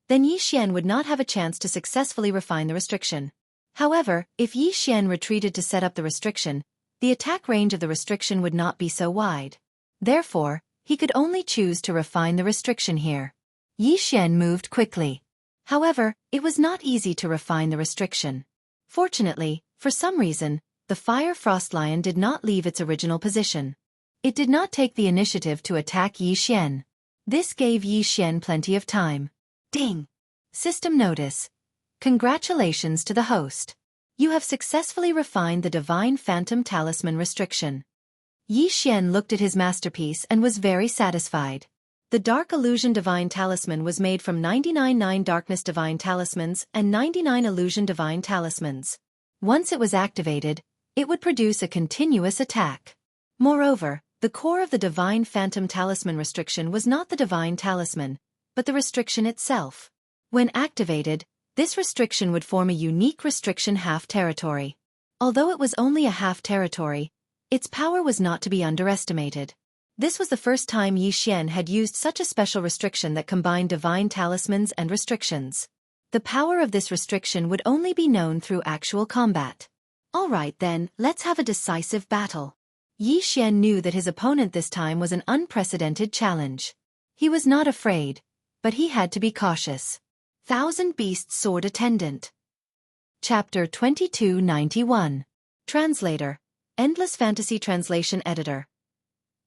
then Yi Xian would not have a chance to successfully refine the restriction. However, if Yi Xian retreated to set up the restriction, the attack range of the restriction would not be so wide. Therefore, he could only choose to refine the restriction here. Yi Xian moved quickly. However, it was not easy to refine the restriction. Fortunately, for some reason, the Fire Frost Lion did not leave its original position. It did not take the initiative to attack Yi Xian. This gave Yi Xian plenty of time. Ding! System notice. Congratulations to the host. You have successfully refined the Divine Phantom Talisman restriction. Yi Xian looked at his masterpiece and was very satisfied. The Dark Illusion Divine Talisman was made from 99 Darkness Divine Talismans and 99 Illusion Divine Talismans. Once it was activated, it would produce a continuous attack. Moreover, the core of the Divine Phantom Talisman restriction was not the Divine Talisman, but the restriction itself. When activated, this restriction would form a unique restriction half territory. Although it was only a half territory, its power was not to be underestimated. This was the first time Yi Xian had used such a special restriction that combined divine talismans and restrictions. The power of this restriction would only be known through actual combat. Alright then, let's have a decisive battle. Yi Xian knew that his opponent this time was an unprecedented challenge. He was not afraid, but he had to be cautious. Thousand Beasts Sword Attendant. Chapter 2291. Translator. Endless Fantasy Translation Editor.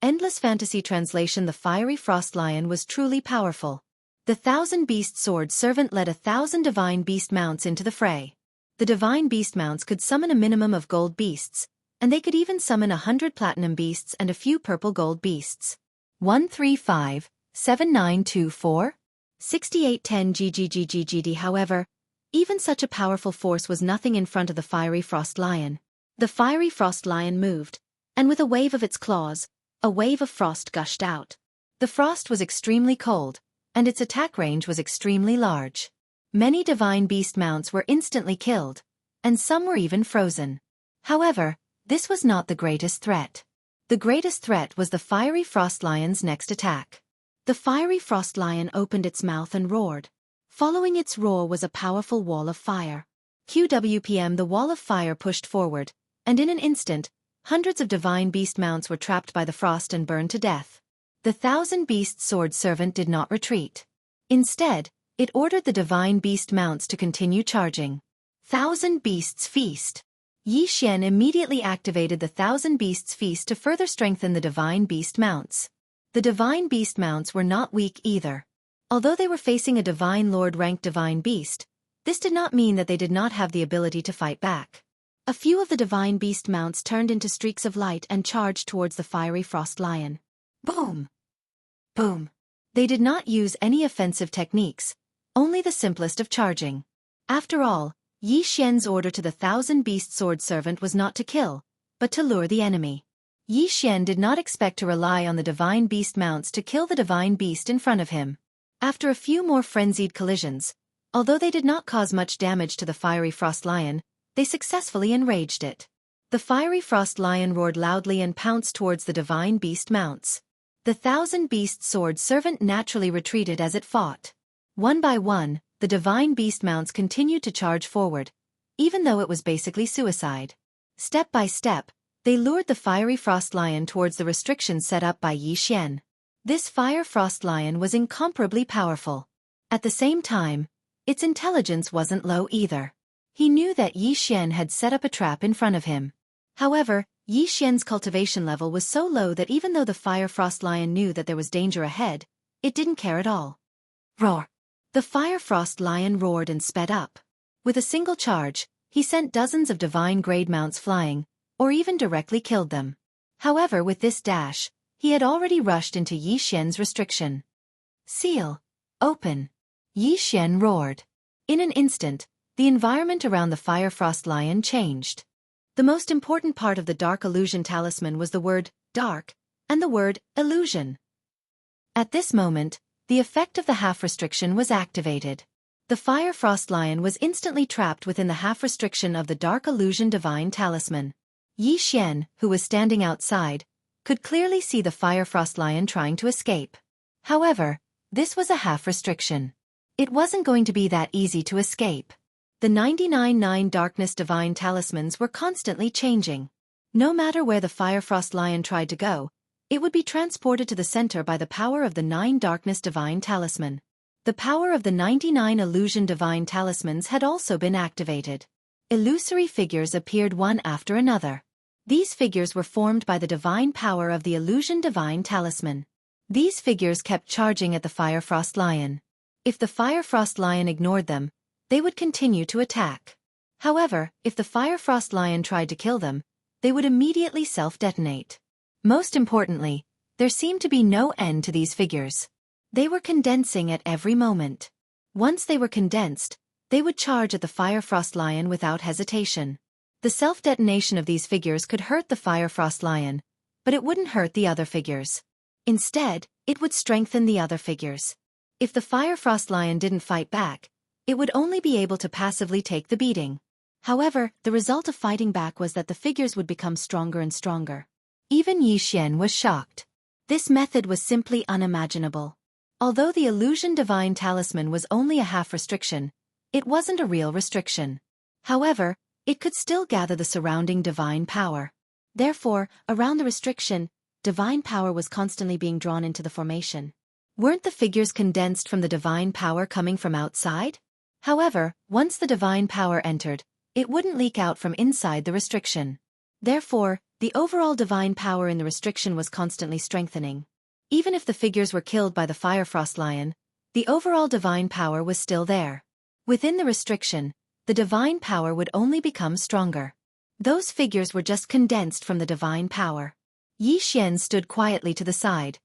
Endless Fantasy Translation. The Fiery Frost Lion was truly powerful. The Thousand Beast Sword Servant led 1,000 divine beast mounts into the fray. The divine beast mounts could summon a minimum of gold beasts, and they could even summon 100 platinum beasts and a few purple gold beasts. 135, 7924? 6810 GGGGGD. However, even such a powerful force was nothing in front of the Fiery Frost Lion. The Fiery Frost Lion moved, and with a wave of its claws, a wave of frost gushed out. The frost was extremely cold, and its attack range was extremely large. Many divine beast mounts were instantly killed, and some were even frozen. However, this was not the greatest threat. The greatest threat was the Fiery Frost Lion's next attack. The Fiery Frost Lion opened its mouth and roared. Following its roar was a powerful wall of fire. QWPM. The wall of fire pushed forward, and in an instant, hundreds of divine beast mounts were trapped by the frost and burned to death. The Thousand Beast Sword Servant did not retreat. Instead, it ordered the divine beast mounts to continue charging. Thousand Beasts Feast. Yi Xian immediately activated the Thousand Beasts Feast to further strengthen the divine beast mounts. The divine beast mounts were not weak either. Although they were facing a divine lord-ranked divine beast, this did not mean that they did not have the ability to fight back. A few of the divine beast mounts turned into streaks of light and charged towards the Fiery Frost Lion. Boom! Boom! They did not use any offensive techniques, only the simplest of charging. After all, Yi Xian's order to the Thousand Beast Sword Servant was not to kill, but to lure the enemy. Yi Xian did not expect to rely on the divine beast mounts to kill the divine beast in front of him. After a few more frenzied collisions, although they did not cause much damage to the Fiery Frost Lion, they successfully enraged it. The Fiery Frost Lion roared loudly and pounced towards the divine beast mounts. The Thousand Beast Sword Servant naturally retreated as it fought. One by one, the divine beast mounts continued to charge forward, even though it was basically suicide. Step by step, they lured the Fiery Frost Lion towards the restrictions set up by Yi Xian. This Fire Frost Lion was incomparably powerful. At the same time, its intelligence wasn't low either. He knew that Yi Xian had set up a trap in front of him. However, Yi Xian's cultivation level was so low that even though the Fire Frost Lion knew that there was danger ahead, it didn't care at all. Roar! The Fire Frost Lion roared and sped up. With a single charge, he sent dozens of divine grade mounts flying, or even directly killed them. However, with this dash, he had already rushed into Yi Xian's restriction. Seal! Open! Yi Xian roared. In an instant, the environment around the Fire Frost Lion changed. The most important part of the Dark Illusion Talisman was the word dark and the word illusion. At this moment, the effect of the half restriction was activated. The Fire Frost Lion was instantly trapped within the half-restriction of the Dark Illusion Divine Talisman. Xianxia, who was standing outside, could clearly see the Fire Frost Lion trying to escape. However, this was a half-restriction. It wasn't going to be that easy to escape. The 99 Darkness Divine Talismans were constantly changing. No matter where the Fire Frost Lion tried to go, it would be transported to the center by the power of the 9 Darkness Divine Talisman. The power of the 99 Illusion Divine Talismans had also been activated. Illusory figures appeared one after another. These figures were formed by the divine power of the Illusion Divine Talisman. These figures kept charging at the Fire Frost Lion. If the Fire Frost Lion ignored them, they would continue to attack. However, if the Fire Frost Lion tried to kill them, they would immediately self-detonate. Most importantly, there seemed to be no end to these figures. They were condensing at every moment. Once they were condensed, they would charge at the Fire Frost Lion without hesitation. The self-detonation of these figures could hurt the Fire Frost Lion, but it wouldn't hurt the other figures. Instead, it would strengthen the other figures. If the Fire Frost Lion didn't fight back, it would only be able to passively take the beating. However, the result of fighting back was that the figures would become stronger and stronger. Even Xianxia was shocked. This method was simply unimaginable. Although the Illusion Divine Talisman was only a half-restriction, it wasn't a real restriction. However, it could still gather the surrounding divine power. Therefore, around the restriction, divine power was constantly being drawn into the formation. Weren't the figures condensed from the divine power coming from outside? However, once the divine power entered, it wouldn't leak out from inside the restriction. Therefore, the overall divine power in the restriction was constantly strengthening. Even if the figures were killed by the Fire Frost Lion, the overall divine power was still there. Within the restriction, the divine power would only become stronger. Those figures were just condensed from the divine power. Xianxia stood quietly to the side,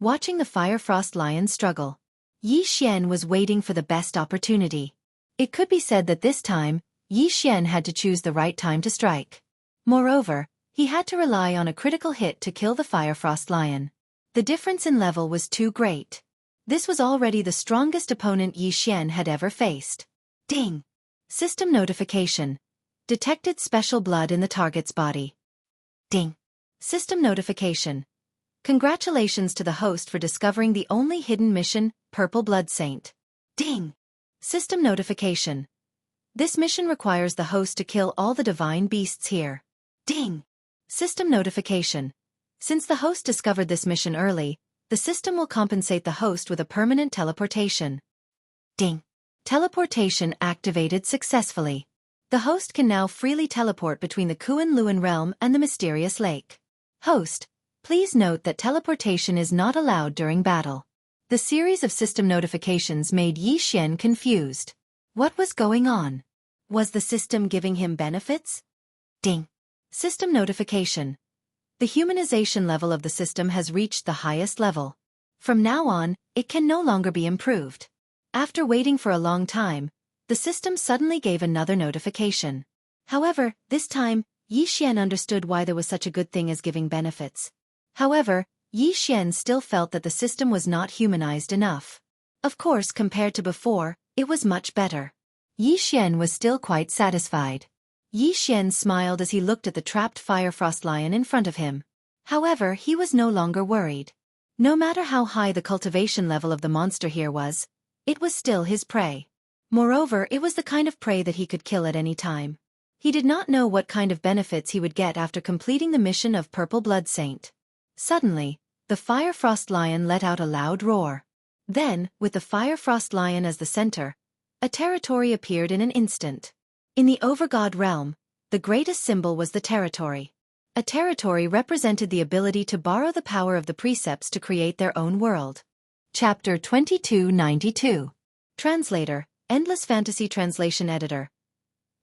watching the Fire Frost Lion struggle. Xianxia was waiting for the best opportunity. It could be said that this time, Xianxia had to choose the right time to strike. Moreover, he had to rely on a critical hit to kill the Fire Frost Lion. The difference in level was too great. This was already the strongest opponent Xianxia had ever faced. Ding! System notification. Detected special blood in the target's body. Ding! System notification. Congratulations to the host for discovering the only hidden mission, Purple Blood Saint. Ding! System notification. This mission requires the host to kill all the divine beasts here. Ding! System notification. Since the host discovered this mission early, the system will compensate the host with a permanent teleportation. Ding! Teleportation activated successfully. The host can now freely teleport between the Kunlun realm and the mysterious lake. Host, please note that teleportation is not allowed during battle. The series of system notifications made Xianxia confused. What was going on? Was the system giving him benefits? Ding! System notification. The humanization level of the system has reached the highest level. From now on, it can no longer be improved. After waiting for a long time, the system suddenly gave another notification. However, this time, Xianxia understood why there was such a good thing as giving benefits. However, Xianxia still felt that the system was not humanized enough. Of course, compared to before, it was much better. Xianxia was still quite satisfied. Xianxia smiled as he looked at the trapped Fire Frost Lion in front of him. However, he was no longer worried. No matter how high the cultivation level of the monster here was, it was still his prey. Moreover, it was the kind of prey that he could kill at any time. He did not know what kind of benefits he would get after completing the mission of Purple Blood Saint. Suddenly, the Fire Frost Lion let out a loud roar. Then, with the Fire Frost Lion as the center, a territory appeared in an instant. In the Overgod realm, the greatest symbol was the territory. A territory represented the ability to borrow the power of the precepts to create their own world. Chapter 2292. Translator, Endless Fantasy Translation Editor.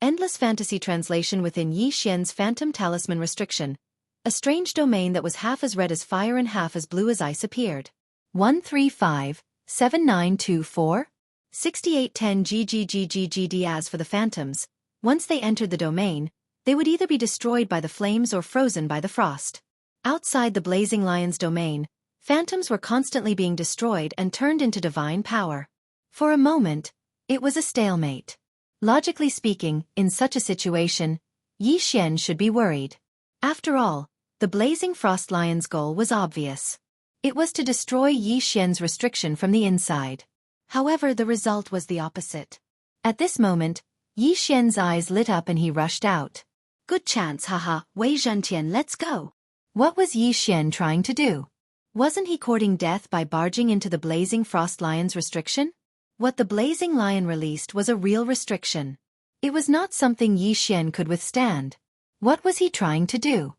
Endless Fantasy Translation within Xianxia's Phantom Talisman Restriction. A strange domain that was half as red as fire and half as blue as ice appeared. 135-7924? 6810 GGGGGD. As for the phantoms, once they entered the domain, they would either be destroyed by the flames or frozen by the frost. Outside the Blazing Lion's domain, phantoms were constantly being destroyed and turned into divine power. For a moment, It was a stalemate. Logically speaking, in such a situation, Yi Xian should be worried. After all, the blazing frost lion's goal was obvious. It was to destroy Yi Xian's restriction from the inside. However, the result was the opposite. At this moment, Yi Xian's eyes lit up and he rushed out. Good chance, haha, Wei Zhentian, let's go. What was Yi Xian trying to do? Wasn't he courting death by barging into the blazing frost lion's restriction? What the blazing lion released was a real restriction. It was not something Yi Xian could withstand. What was he trying to do?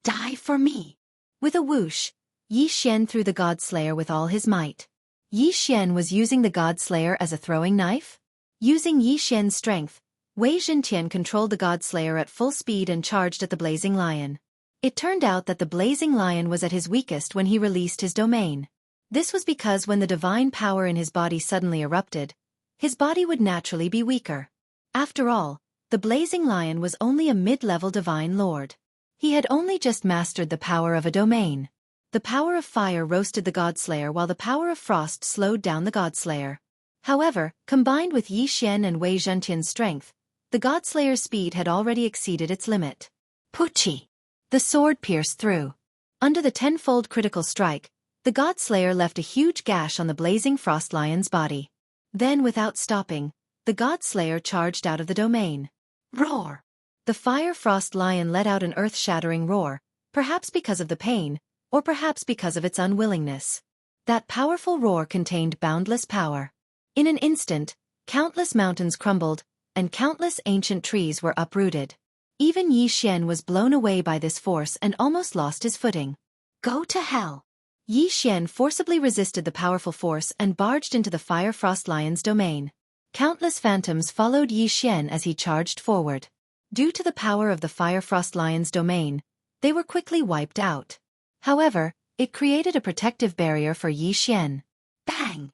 Die for me. With a whoosh, Yi Xian threw the God Slayer with all his might. Yi Xian was using the God Slayer as a throwing knife? Using Yi Xian's strength, Wei Zhentian controlled the God Slayer at full speed and charged at the blazing lion. It turned out that the blazing lion was at his weakest when he released his domain. This was because when the divine power in his body suddenly erupted, his body would naturally be weaker. After all, the blazing lion was only a mid-level divine lord. He had only just mastered the power of a domain. The power of fire roasted the Godslayer while the power of frost slowed down the Godslayer. However, combined with Yi Xian and Wei Zhentian's strength, the Godslayer's speed had already exceeded its limit. Puchi! The sword pierced through. Under the tenfold critical strike, the Godslayer left a huge gash on the blazing frost lion's body. Then, without stopping, the Godslayer charged out of the domain. Roar! The fire frost lion let out an earth-shattering roar, perhaps because of the pain, or perhaps because of its unwillingness. That powerful roar contained boundless power. In an instant, countless mountains crumbled, and countless ancient trees were uprooted. Even Yi Xian was blown away by this force and almost lost his footing. Go to hell! Yi Xian forcibly resisted the powerful force and barged into the fire frost lion's domain. Countless phantoms followed Yi Xian as he charged forward. Due to the power of the fire frost lion's domain, they were quickly wiped out. However, it created a protective barrier for Yi Xian. Bang!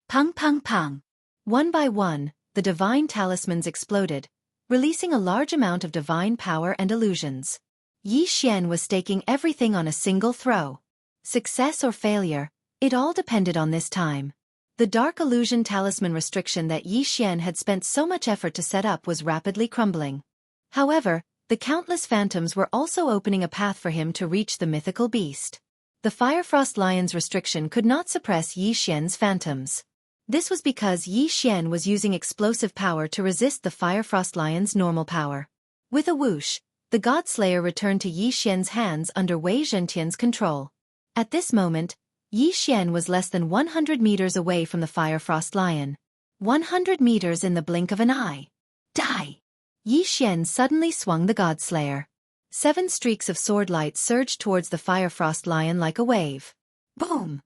Pang pang pang! One by one, the divine talismans exploded, releasing a large amount of divine power and illusions. Yi Xian was staking everything on a single throw. Success or failure, it all depended on this time. The dark illusion talisman restriction that Yi Xian had spent so much effort to set up was rapidly crumbling. However, the countless phantoms were also opening a path for him to reach the mythical beast. The Firefrost Lion's restriction could not suppress Yi Xian's phantoms. This was because Yi Xian was using explosive power to resist the Firefrost Lion's normal power. With a whoosh, the God-Slayer returned to Yi Xian's hands under Wei Zhentian's control. At this moment, Yi Xian was less than 100 meters away from the Firefrost Lion. 100 meters in the blink of an eye. Die! Yi Xian suddenly swung the God-Slayer. 7 streaks of sword light surged towards the Firefrost Lion like a wave. Boom!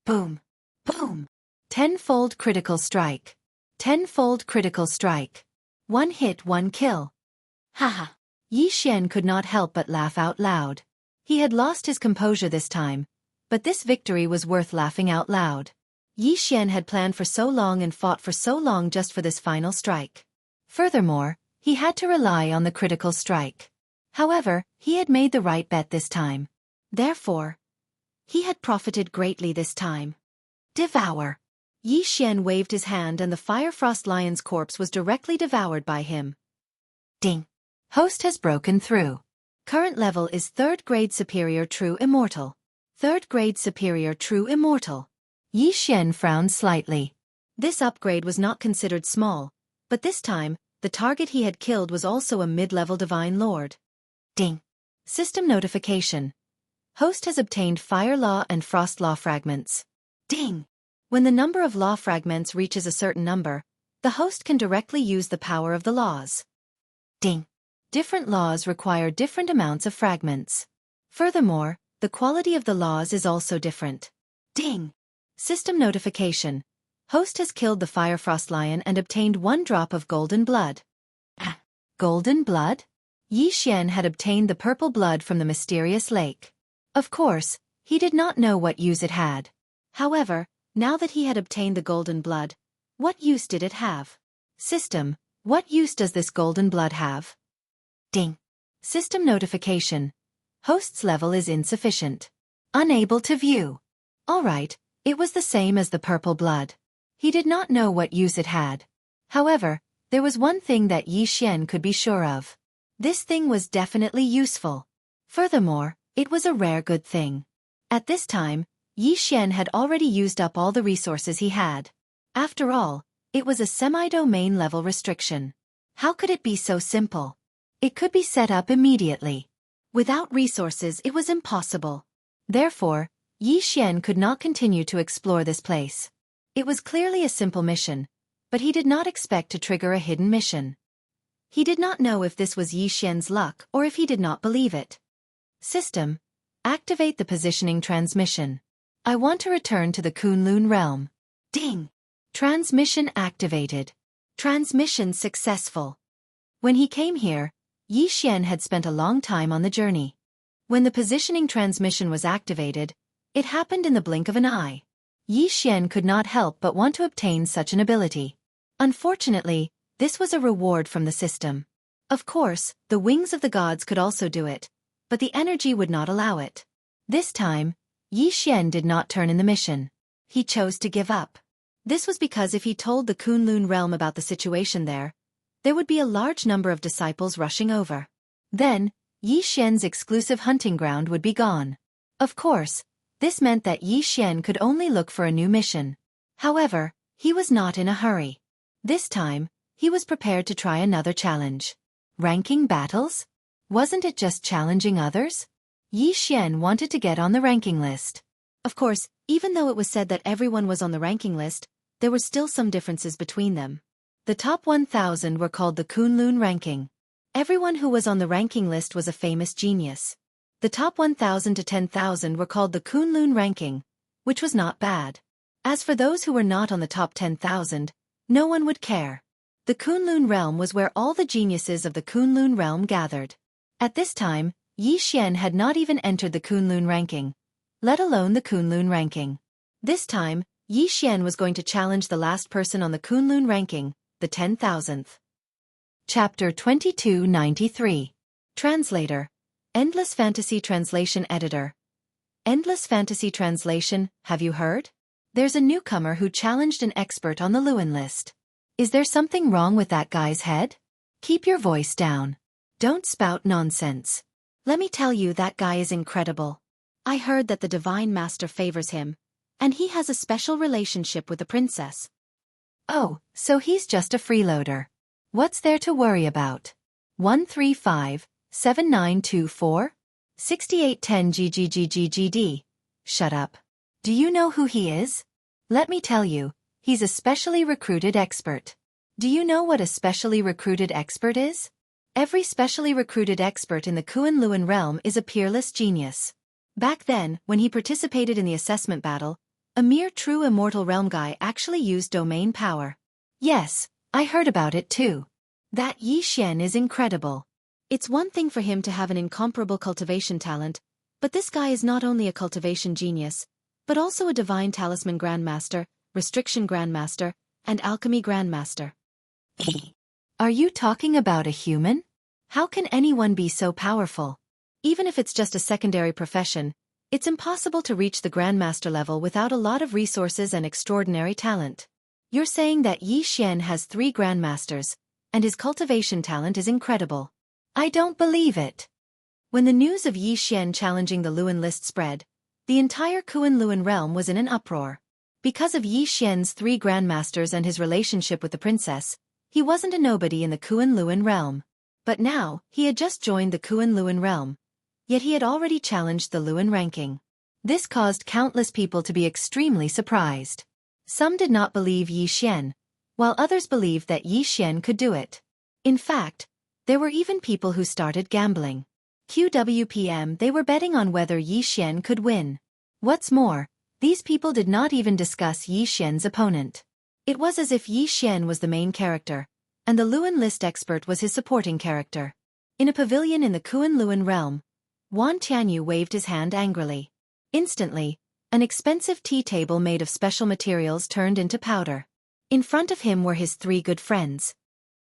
Boom! Boom! Tenfold critical strike. Tenfold critical strike. 1 hit, 1 kill. Haha! Yi Xian could not help but laugh out loud. He had lost his composure this time, but this victory was worth laughing out loud. Yi Xian had planned for so long and fought for so long just for this final strike. Furthermore, he had to rely on the critical strike. However, he had made the right bet this time. Therefore, he had profited greatly this time. Devour! Yi Xian waved his hand and the Firefrost Lion's corpse was directly devoured by him. Ding! Host has broken through. Current level is 3rd grade superior true immortal. 3rd grade superior true immortal. Yi Xian frowned slightly. This upgrade was not considered small, but this time, the target he had killed was also a mid-level divine lord. Ding! System notification. Host has obtained Fire Law and Frost Law fragments. Ding! When the number of law fragments reaches a certain number, the host can directly use the power of the laws. Ding! Different laws require different amounts of fragments. Furthermore, the quality of the laws is also different. Ding! System notification. Host has killed the Firefrost Lion and obtained 1 drop of golden blood. Ah! Golden blood? Yi Xian had obtained the purple blood from the mysterious lake. Of course, he did not know what use it had. However, now that he had obtained the golden blood, what use did it have? System, what use does this golden blood have? Ding! System notification. Host's level is insufficient. Unable to view. Alright, it was the same as the purple blood. He did not know what use it had. However, there was one thing that Yi Xian could be sure of. This thing was definitely useful. Furthermore, it was a rare good thing. At this time, Yi Xian had already used up all the resources he had. After all, it was a semi-domain level restriction. How could it be so simple? It could be set up immediately. Without resources, it was impossible. Therefore, Yi Xian could not continue to explore this place. It was clearly a simple mission, but he did not expect to trigger a hidden mission. He did not know if this was Yi Xian's luck or if he did not believe it. System. Activate the positioning transmission. I want to return to the Kunlun realm. Ding! Transmission activated. Transmission successful. When he came here, Yi Xian had spent a long time on the journey. When the positioning transmission was activated, it happened in the blink of an eye. Yi Xian could not help but want to obtain such an ability. Unfortunately, this was a reward from the system. Of course, the wings of the gods could also do it, but the energy would not allow it. This time, Yi Xian did not turn in the mission. He chose to give up. This was because if he told the Kunlun realm about the situation there would be a large number of disciples rushing over. Then, Yi Xian's exclusive hunting ground would be gone. Of course, this meant that Yi Xian could only look for a new mission. However, he was not in a hurry. This time, he was prepared to try another challenge. Ranking battles? Wasn't it just challenging others? Yi Xian wanted to get on the ranking list. Of course, even though it was said that everyone was on the ranking list, there were still some differences between them. The top 1,000 were called the Kunlun ranking. Everyone who was on the ranking list was a famous genius. The top 1,000 to 10,000 were called the Kunlun ranking, which was not bad. As for those who were not on the top 10,000, no one would care. The Kunlun realm was where all the geniuses of the Kunlun realm gathered. At this time, Yi Xian had not even entered the Kunlun ranking, let alone the Kunlun ranking. This time, Yi Xian was going to challenge the last person on the Kunlun ranking, the 10,000th. Chapter 2293. Translator. Endless Fantasy Translation Editor. Endless Fantasy Translation, have you heard? There's a newcomer who challenged an expert on the Lewin list. Is there something wrong with that guy's head? Keep your voice down. Don't spout nonsense. Let me tell you, that guy is incredible. I heard that the Divine Master favors him, and he has a special relationship with the princess. Oh, so he's just a freeloader. What's there to worry about? 135-7924? 6810 GGGGGD. Shut up. Do you know who he is? Let me tell you, he's a specially recruited expert. Do you know what a specially recruited expert is? Every specially recruited expert in the Kunlun realm is a peerless genius. Back then, when he participated in the assessment battle, a mere true immortal realm guy actually used domain power. Yes, I heard about it too. That Yi Xian is incredible. It's one thing for him to have an incomparable cultivation talent, but this guy is not only a cultivation genius, but also a divine talisman grandmaster, restriction grandmaster, and alchemy grandmaster. Are you talking about a human? How can anyone be so powerful? Even if it's just a secondary profession, it's impossible to reach the grandmaster level without a lot of resources and extraordinary talent. You're saying that Yi Xian has 3 grandmasters, and his cultivation talent is incredible. I don't believe it. When the news of Yi Xian challenging the Lewin list spread, the entire Kunlun realm was in an uproar. Because of Yi Xian's 3 grandmasters and his relationship with the princess, he wasn't a nobody in the Kunlun realm. But now, he had just joined the Kunlun realm. Yet he had already challenged the Lewin ranking. This caused countless people to be extremely surprised. Some did not believe Yi Xian, while others believed that Yi Xian could do it. In fact, there were even people who started gambling. QWPM, they were betting on whether Yi Xian could win. What's more, these people did not even discuss Yi Xian's opponent. It was as if Yi Xian was the main character, and the Lewin list expert was his supporting character. In a pavilion in the Kunlun realm, Wan Tianyu waved his hand angrily. Instantly, an expensive tea table made of special materials turned into powder. In front of him were his 3 good friends.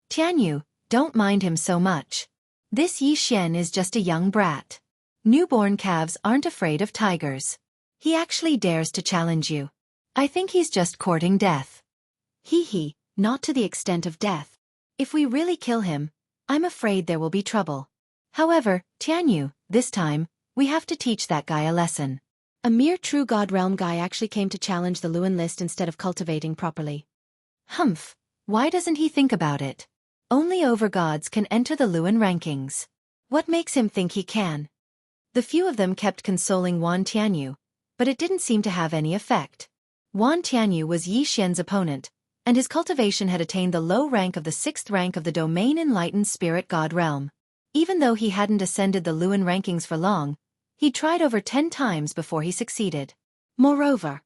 Tianyu, don't mind him so much. This Yi Xian is just a young brat. Newborn calves aren't afraid of tigers. He actually dares to challenge you. I think he's just courting death. Hee, not to the extent of death. If we really kill him, I'm afraid there will be trouble. However, Tianyu, this time, we have to teach that guy a lesson. A mere true God realm guy actually came to challenge the Luan list instead of cultivating properly. Humph, why doesn't he think about it? Only overgods can enter the Luan rankings. What makes him think he can? The few of them kept consoling Wan Tianyu, but it didn't seem to have any effect. Wan Tianyu was Yi Xian's opponent, and his cultivation had attained the low rank of the 6th rank of the domain enlightened spirit god realm. Even though he hadn't ascended the Luan rankings for long, he tried over 10 times before he succeeded. Moreover,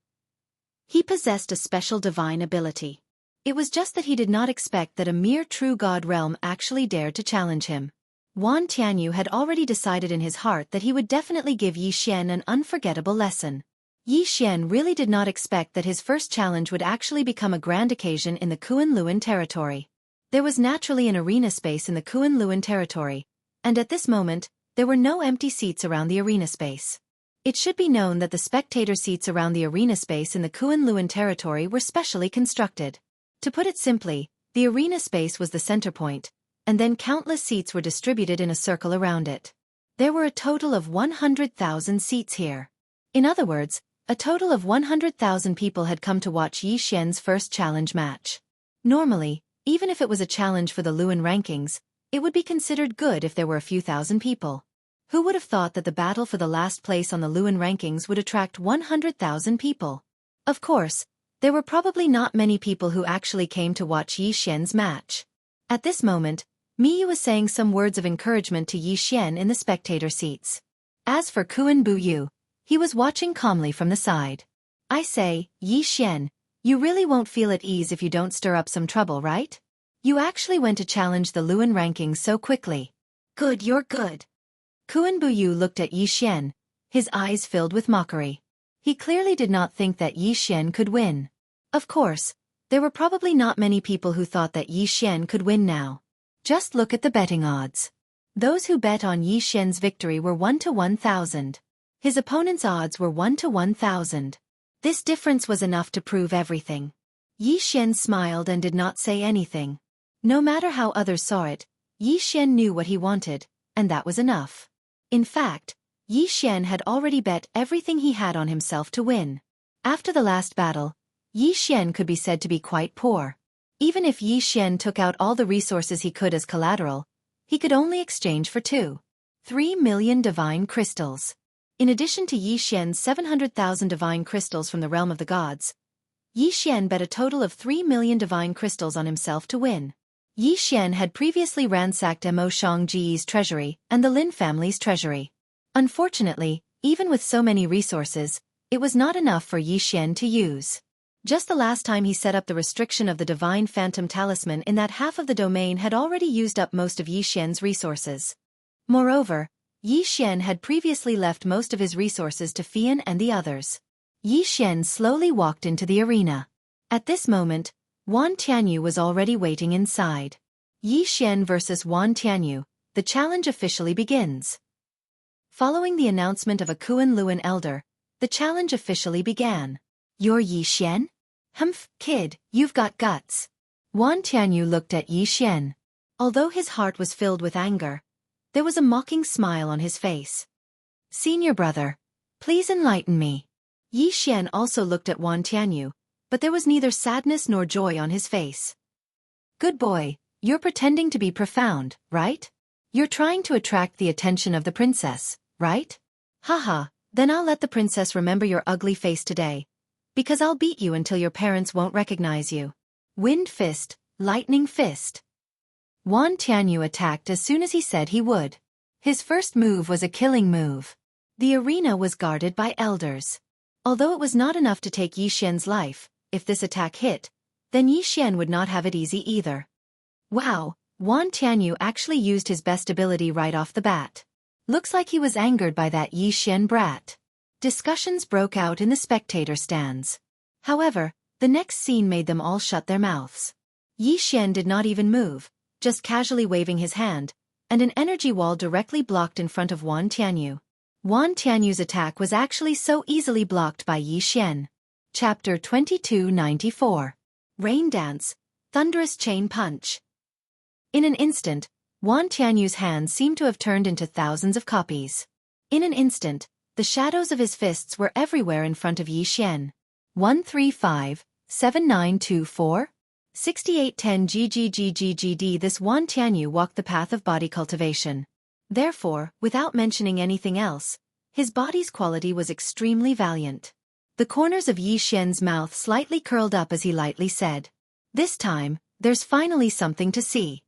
he possessed a special divine ability. It was just that he did not expect that a mere true god realm actually dared to challenge him. Wan Tianyu had already decided in his heart that he would definitely give Yi Xian an unforgettable lesson. Yi Xian really did not expect that his first challenge would actually become a grand occasion in the Kunlun territory. There was naturally an arena space in the Kunlun territory, and at this moment, there were no empty seats around the arena space. It should be known that the spectator seats around the arena space in the Kunlun territory were specially constructed. To put it simply, the arena space was the center point, and then countless seats were distributed in a circle around it. There were a total of 100,000 seats here. In other words, a total of 100,000 people had come to watch Yi Xian's first challenge match. Normally, even if it was a challenge for the Luan rankings, it would be considered good if there were a few thousand people. Who would have thought that the battle for the last place on the Luan rankings would attract 100,000 people? Of course, there were probably not many people who actually came to watch Yi Xian's match. At this moment, Miyu was saying some words of encouragement to Yi Xian in the spectator seats. As for Kuan Buyu, he was watching calmly from the side. I say, Yi Xian, you really won't feel at ease if you don't stir up some trouble, right? You actually went to challenge the Luan rankings so quickly. Good, you're good. Kuan Buyu looked at Yi Xian, his eyes filled with mockery. He clearly did not think that Yi Xian could win. Of course, there were probably not many people who thought that Yi Xian could win now. Just look at the betting odds. Those who bet on Yi Xian's victory were 1 to 1,000. His opponent's odds were 1 to 1,000. This difference was enough to prove everything. Yi Xian smiled and did not say anything. No matter how others saw it, Yi Xian knew what he wanted, and that was enough. In fact, Yi Xian had already bet everything he had on himself to win. After the last battle, Yi Xian could be said to be quite poor. Even if Yi Xian took out all the resources he could as collateral, he could only exchange for 3 million divine crystals. In addition to Yi Xian's 700,000 divine crystals from the realm of the gods, Yi Xian bet a total of 3 million divine crystals on himself to win. Yi Xian had previously ransacked Mo Shangji's treasury and the Lin family's treasury. Unfortunately, even with so many resources, it was not enough for Yi Xian to use. Just the last time he set up the restriction of the divine phantom talisman in that half of the domain had already used up most of Yi Xian's resources. Moreover, Yi Xian had previously left most of his resources to Fian and the others. Yi Xian slowly walked into the arena. At this moment, Wan Tianyu was already waiting inside. Yi Xian versus Wan Tianyu, the challenge officially begins. Following the announcement of a Kunlun elder, the challenge officially began. You're Yi Xian? Humph, kid, you've got guts. Wan Tianyu looked at Yi Xian. Although his heart was filled with anger, there was a mocking smile on his face. Senior brother, please enlighten me. Yi Xian also looked at Wan Tianyu, but there was neither sadness nor joy on his face. Good boy, you're pretending to be profound, right? You're trying to attract the attention of the princess, right? Haha, then I'll let the princess remember your ugly face today. Because I'll beat you until your parents won't recognize you. Wind fist, lightning fist. Wan Tianyu attacked as soon as he said he would. His first move was a killing move. The arena was guarded by elders. Although it was not enough to take Yi Xian's life, if this attack hit, then Yi Xian would not have it easy either. Wow, Wan Tianyu actually used his best ability right off the bat. Looks like he was angered by that Yi Xian brat. Discussions broke out in the spectator stands. However, the next scene made them all shut their mouths. Yi Xian did not even move, just casually waving his hand, and an energy wall directly blocked in front of Wan Tianyu. Wan Tianyu's attack was actually so easily blocked by Yi Xian. Chapter 2294. rain dance, thunderous chain punch. In an instant, Wan Tianyu's hands seemed to have turned into thousands of copies. In an instant, the shadows of his fists were everywhere in front of Yi Xian. 135-7924? 6810 GGGGGD. This Wan Tianyu walked the path of body cultivation. Therefore, without mentioning anything else, his body's quality was extremely valiant. The corners of Yi Xian's mouth slightly curled up as he lightly said, "This time, there's finally something to see."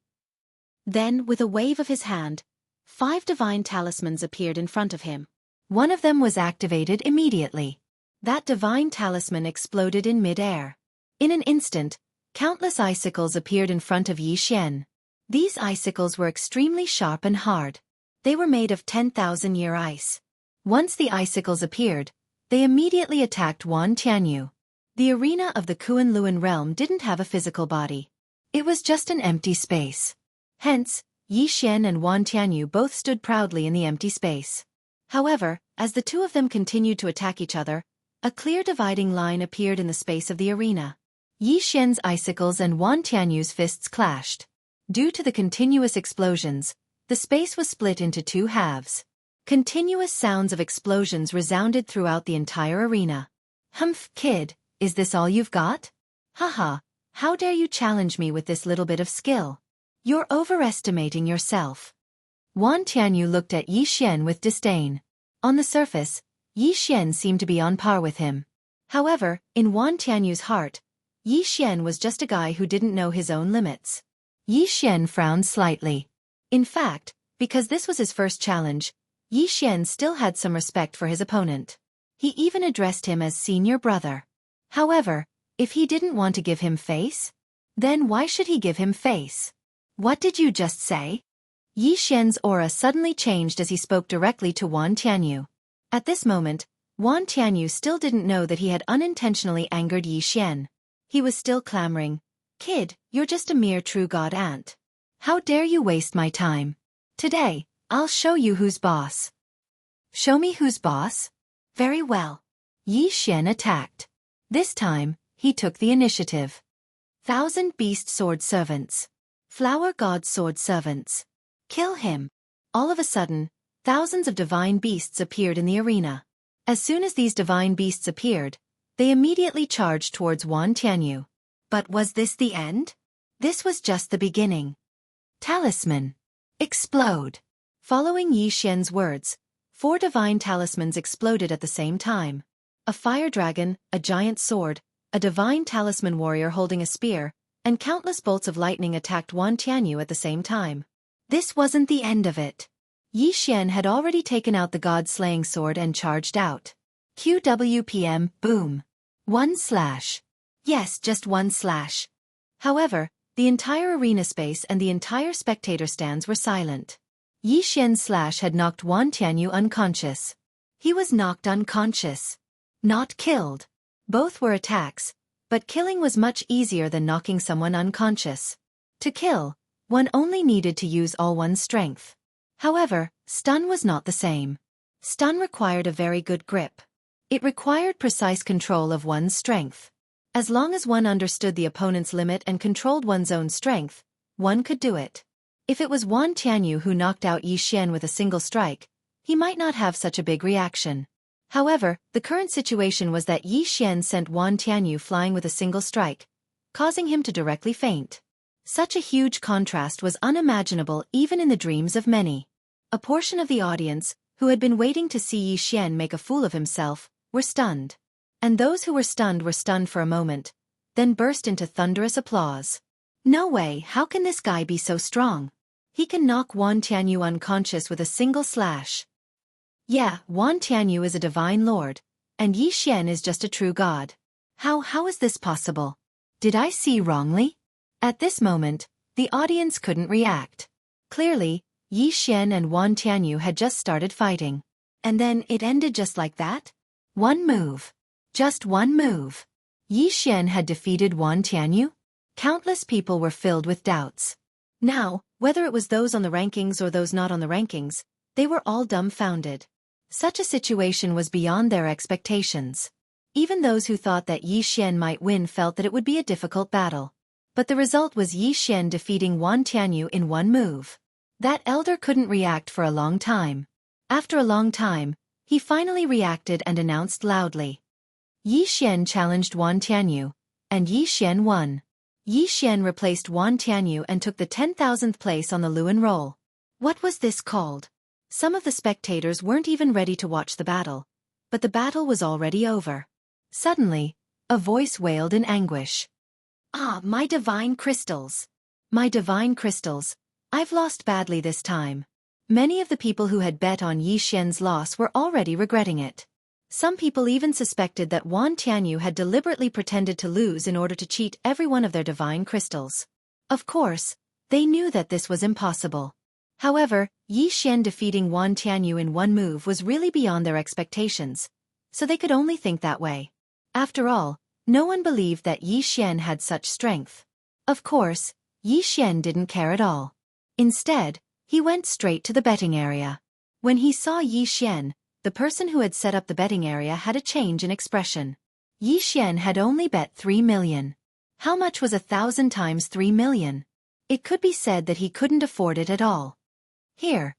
Then, with a wave of his hand, 5 divine talismans appeared in front of him. One of them was activated immediately. That divine talisman exploded in mid-air. In an instant, countless icicles appeared in front of Yi Xian. These icicles were extremely sharp and hard. They were made of 10,000-year ice. Once the icicles appeared, they immediately attacked Wan Tianyu. The arena of the Kunlun realm didn't have a physical body. It was just an empty space. Hence, Yi Xian and Wan Tianyu both stood proudly in the empty space. However, as the two of them continued to attack each other, a clear dividing line appeared in the space of the arena. Yi Xian's icicles and Wan Tianyu's fists clashed. Due to the continuous explosions, the space was split into 2 halves. Continuous sounds of explosions resounded throughout the entire arena. "Humph, kid, is this all you've got? Haha, how dare you challenge me with this little bit of skill? You're overestimating yourself." Wan Tianyu looked at Yi Xian with disdain. On the surface, Yi Xian seemed to be on par with him. However, in Wan Tianyu's heart, Yi Xian was just a guy who didn't know his own limits. Yi Xian frowned slightly. In fact, because this was his first challenge, Yi Xian still had some respect for his opponent. He even addressed him as senior brother. However, if he didn't want to give him face, then why should he give him face? "What did you just say?" Yi Xian's aura suddenly changed as he spoke directly to Wan Tianyu. At this moment, Wan Tianyu still didn't know that he had unintentionally angered Yi Xian. He was still clamoring, "Kid, you're just a mere true god ant. How dare you waste my time? Today, I'll show you who's boss." "Show me who's boss?" "Very well." Yi Xian attacked. This time, he took the initiative. 1,000 beast sword servants. Flower god sword servants. Kill him. All of a sudden, thousands of divine beasts appeared in the arena. As soon as these divine beasts appeared, they immediately charged towards Wan Tianyu. But was this the end? This was just the beginning. Talisman. Explode. Following Yi Xian's words, 4 divine talismans exploded at the same time. A fire dragon, a giant sword, a divine talisman warrior holding a spear, and countless bolts of lightning attacked Wan Tianyu at the same time. This wasn't the end of it. Yi Xian had already taken out the god-slaying sword and charged out. QWPM, boom. 1 slash. Yes, just 1 slash. However, the entire arena space and the entire spectator stands were silent. Yi Xian's slash had knocked Wan Tianyu unconscious. He was knocked unconscious. Not killed. Both were attacks, but killing was much easier than knocking someone unconscious. To kill, one only needed to use all one's strength. However, stun was not the same. Stun required a very good grip. It required precise control of one's strength. As long as one understood the opponent's limit and controlled one's own strength, one could do it. If it was Wan Tianyu who knocked out Yi Xian with a single strike, he might not have such a big reaction. However, the current situation was that Yi Xian sent Wan Tianyu flying with a single strike, causing him to directly faint. Such a huge contrast was unimaginable even in the dreams of many. A portion of the audience, who had been waiting to see Yi Xian make a fool of himself, were stunned. And those who were stunned for a moment, then burst into thunderous applause. No way, how can this guy be so strong? He can knock Wan Tianyu unconscious with a single slash. Yeah, Wan Tianyu is a divine lord, and Yi Xian is just a true god. How is this possible? Did I see wrongly? At this moment, the audience couldn't react. Clearly, Yi Xian and Wan Tianyu had just started fighting. And then it ended just like that? One move. Just one move. Yi Xian had defeated Wan Tianyu? Countless people were filled with doubts. Now, whether it was those on the rankings or those not on the rankings, they were all dumbfounded. Such a situation was beyond their expectations. Even those who thought that Yi Xian might win felt that it would be a difficult battle. But the result was Yi Xian defeating Wan Tianyu in one move. That elder couldn't react for a long time. After a long time, he finally reacted and announced loudly. Yi Xian challenged Wan Tianyu, and Yi Xian won. Yi Xian replaced Wan Tianyu and took the 10,000th place on the Luan roll. What was this called? Some of the spectators weren't even ready to watch the battle, but the battle was already over. Suddenly, a voice wailed in anguish. Ah, my divine crystals! My divine crystals, I've lost badly this time. Many of the people who had bet on Yi Xian's loss were already regretting it. Some people even suspected that Wan Tianyu had deliberately pretended to lose in order to cheat every one of their divine crystals. Of course, they knew that this was impossible. However, Yi Xian defeating Wan Tianyu in one move was really beyond their expectations, so they could only think that way. After all, no one believed that Yi Xian had such strength. Of course, Yi Xian didn't care at all. Instead, he went straight to the betting area. When he saw Yi Xian, the person who had set up the betting area had a change in expression. Yi Xian had only bet 3 million. How much was 1,000 times 3 million? It could be said that he couldn't afford it at all. Here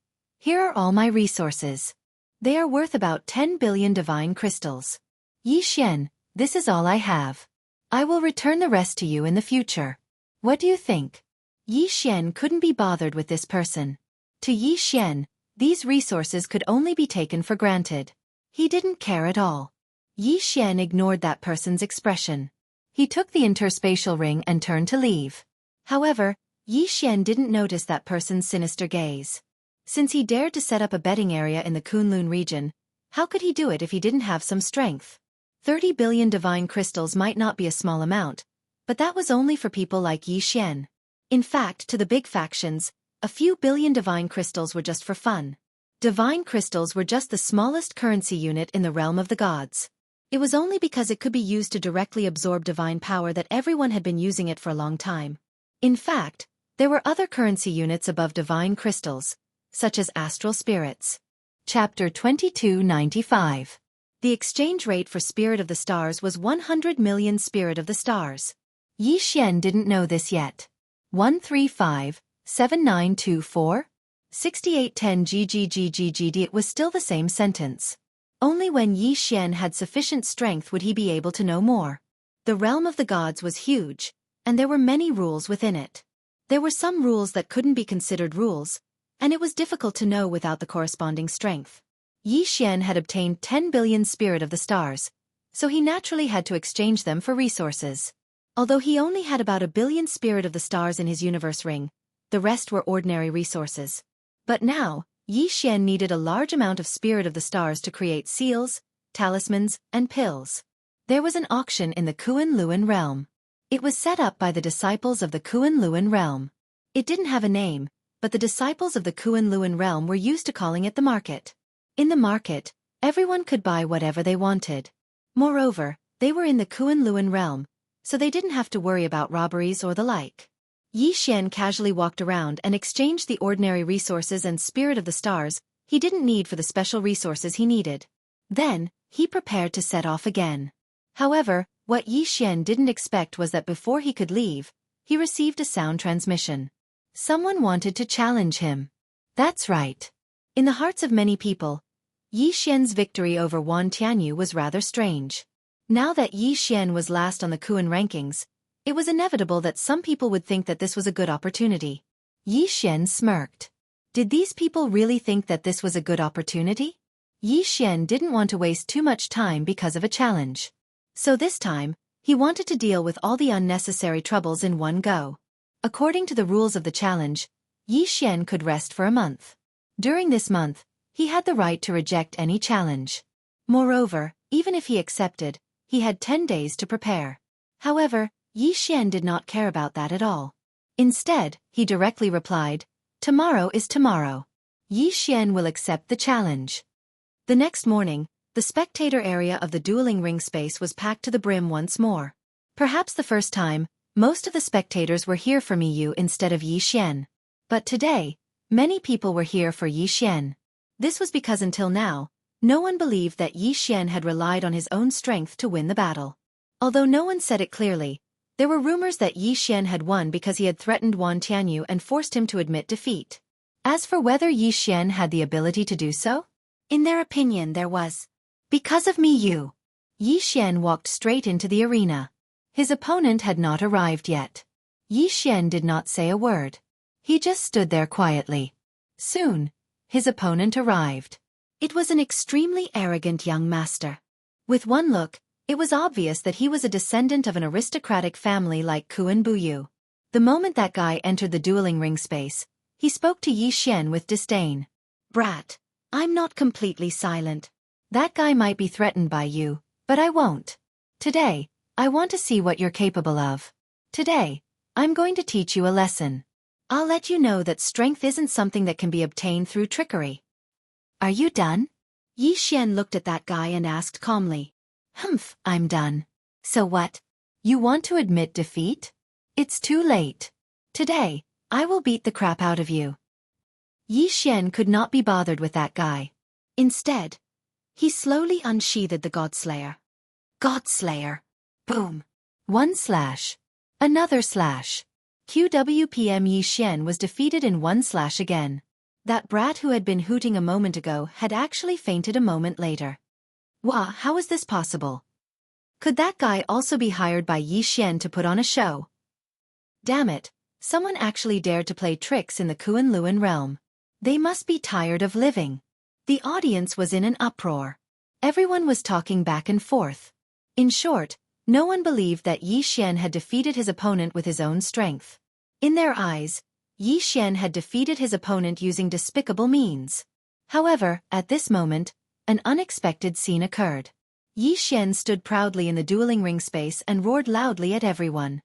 are all my resources. They are worth about 10 billion divine crystals. Yi Xian, this is all I have. I will return the rest to you in the future. What do you think? Yi Xian couldn't be bothered with this person. To Yi Xian, these resources could only be taken for granted. He didn't care at all. Yi Xian ignored that person's expression. He took the interspatial ring and turned to leave. However, Yi Xian didn't notice that person's sinister gaze. Since he dared to set up a betting area in the Kunlun region, how could he do it if he didn't have some strength? 30 billion divine crystals might not be a small amount, but that was only for people like Yi Xian. In fact, to the big factions, a few billion divine crystals were just for fun. Divine crystals were just the smallest currency unit in the realm of the gods. It was only because it could be used to directly absorb divine power that everyone had been using it for a long time. In fact, there were other currency units above divine crystals, such as astral spirits. Chapter 2295. The exchange rate for Spirit of the Stars was 100 million Spirit of the Stars. Yi Xian didn't know this yet. 1357924? 6810 GGGGGD. It was still the same sentence. Only when Yi Xian had sufficient strength would he be able to know more. The realm of the gods was huge, and there were many rules within it. There were some rules that couldn't be considered rules, and it was difficult to know without the corresponding strength. Yi Xian had obtained 10 billion Spirit of the Stars, so he naturally had to exchange them for resources. Although he only had about 1 billion Spirit of the Stars in his universe ring, the rest were ordinary resources. But now, Yi Xian needed a large amount of Spirit of the Stars to create seals, talismans, and pills. There was an auction in the Kunlun realm. It was set up by the disciples of the Kunlun realm. It didn't have a name, but the disciples of the Kunlun realm were used to calling it the market. In the market, everyone could buy whatever they wanted. Moreover, they were in the Kunlun realm, so they didn't have to worry about robberies or the like. Yi Xian casually walked around and exchanged the ordinary resources and Spirit of the Stars he didn't need for the special resources he needed. Then, he prepared to set off again. However, what Yi Xian didn't expect was that before he could leave, he received a sound transmission. Someone wanted to challenge him. That's right. In the hearts of many people, Yi Xian's victory over Wan Tianyu was rather strange. Now that Yi Xian was last on the Kun rankings, it was inevitable that some people would think that this was a good opportunity. Yi Xian smirked. Did these people really think that this was a good opportunity? Yi Xian didn't want to waste too much time because of a challenge. So this time, he wanted to deal with all the unnecessary troubles in one go. According to the rules of the challenge, Yi Xian could rest for a month. During this month, he had the right to reject any challenge. Moreover, even if he accepted, he had 10 days to prepare. However, Yi Xian did not care about that at all. Instead, he directly replied, "Tomorrow is tomorrow. Yi Xian will accept the challenge." The next morning, the spectator area of the dueling ring space was packed to the brim once more. Perhaps the first time, most of the spectators were here for Miyu instead of Yi Xian. But today, many people were here for Yi Xian. This was because until now, No one believed that Yi Xian had relied on his own strength to win the battle. Although no one said it clearly, there were rumors that Yi Xian had won because he had threatened Wan Tianyu and forced him to admit defeat. As for whether Yi Xian had the ability to do so, in their opinion there was. Because of me Yi Xian walked straight into the arena. His opponent had not arrived yet. Yi Xian did not say a word. He just stood there quietly. Soon, his opponent arrived. It was an extremely arrogant young master. With one look, it was obvious that he was a descendant of an aristocratic family like Kuan Buyu. The moment that guy entered the dueling ring space, he spoke to Yi Xian with disdain. Brat, I'm not completely silent. That guy might be threatened by you, but I won't. Today, I want to see what you're capable of. Today, I'm going to teach you a lesson. I'll let you know that strength isn't something that can be obtained through trickery. Are you done? Yi Xian looked at that guy and asked calmly. Humph, I'm done. So what? You want to admit defeat? It's too late. Today, I will beat the crap out of you. Yi Xian could not be bothered with that guy. Instead, he slowly unsheathed the Godslayer. Godslayer. Boom. One slash. Another slash. QWPM Yi Xian was defeated in one slash again. That brat who had been hooting a moment ago had actually fainted a moment later. Wah, how is this possible? Could that guy also be hired by Yi Xian to put on a show? Damn it, someone actually dared to play tricks in the Kunlun realm. They must be tired of living. The audience was in an uproar. Everyone was talking back and forth. In short, no one believed that Yi Xian had defeated his opponent with his own strength. In their eyes, Yi Xian had defeated his opponent using despicable means. However, at this moment, an unexpected scene occurred. Yi Xian stood proudly in the dueling ring space and roared loudly at everyone.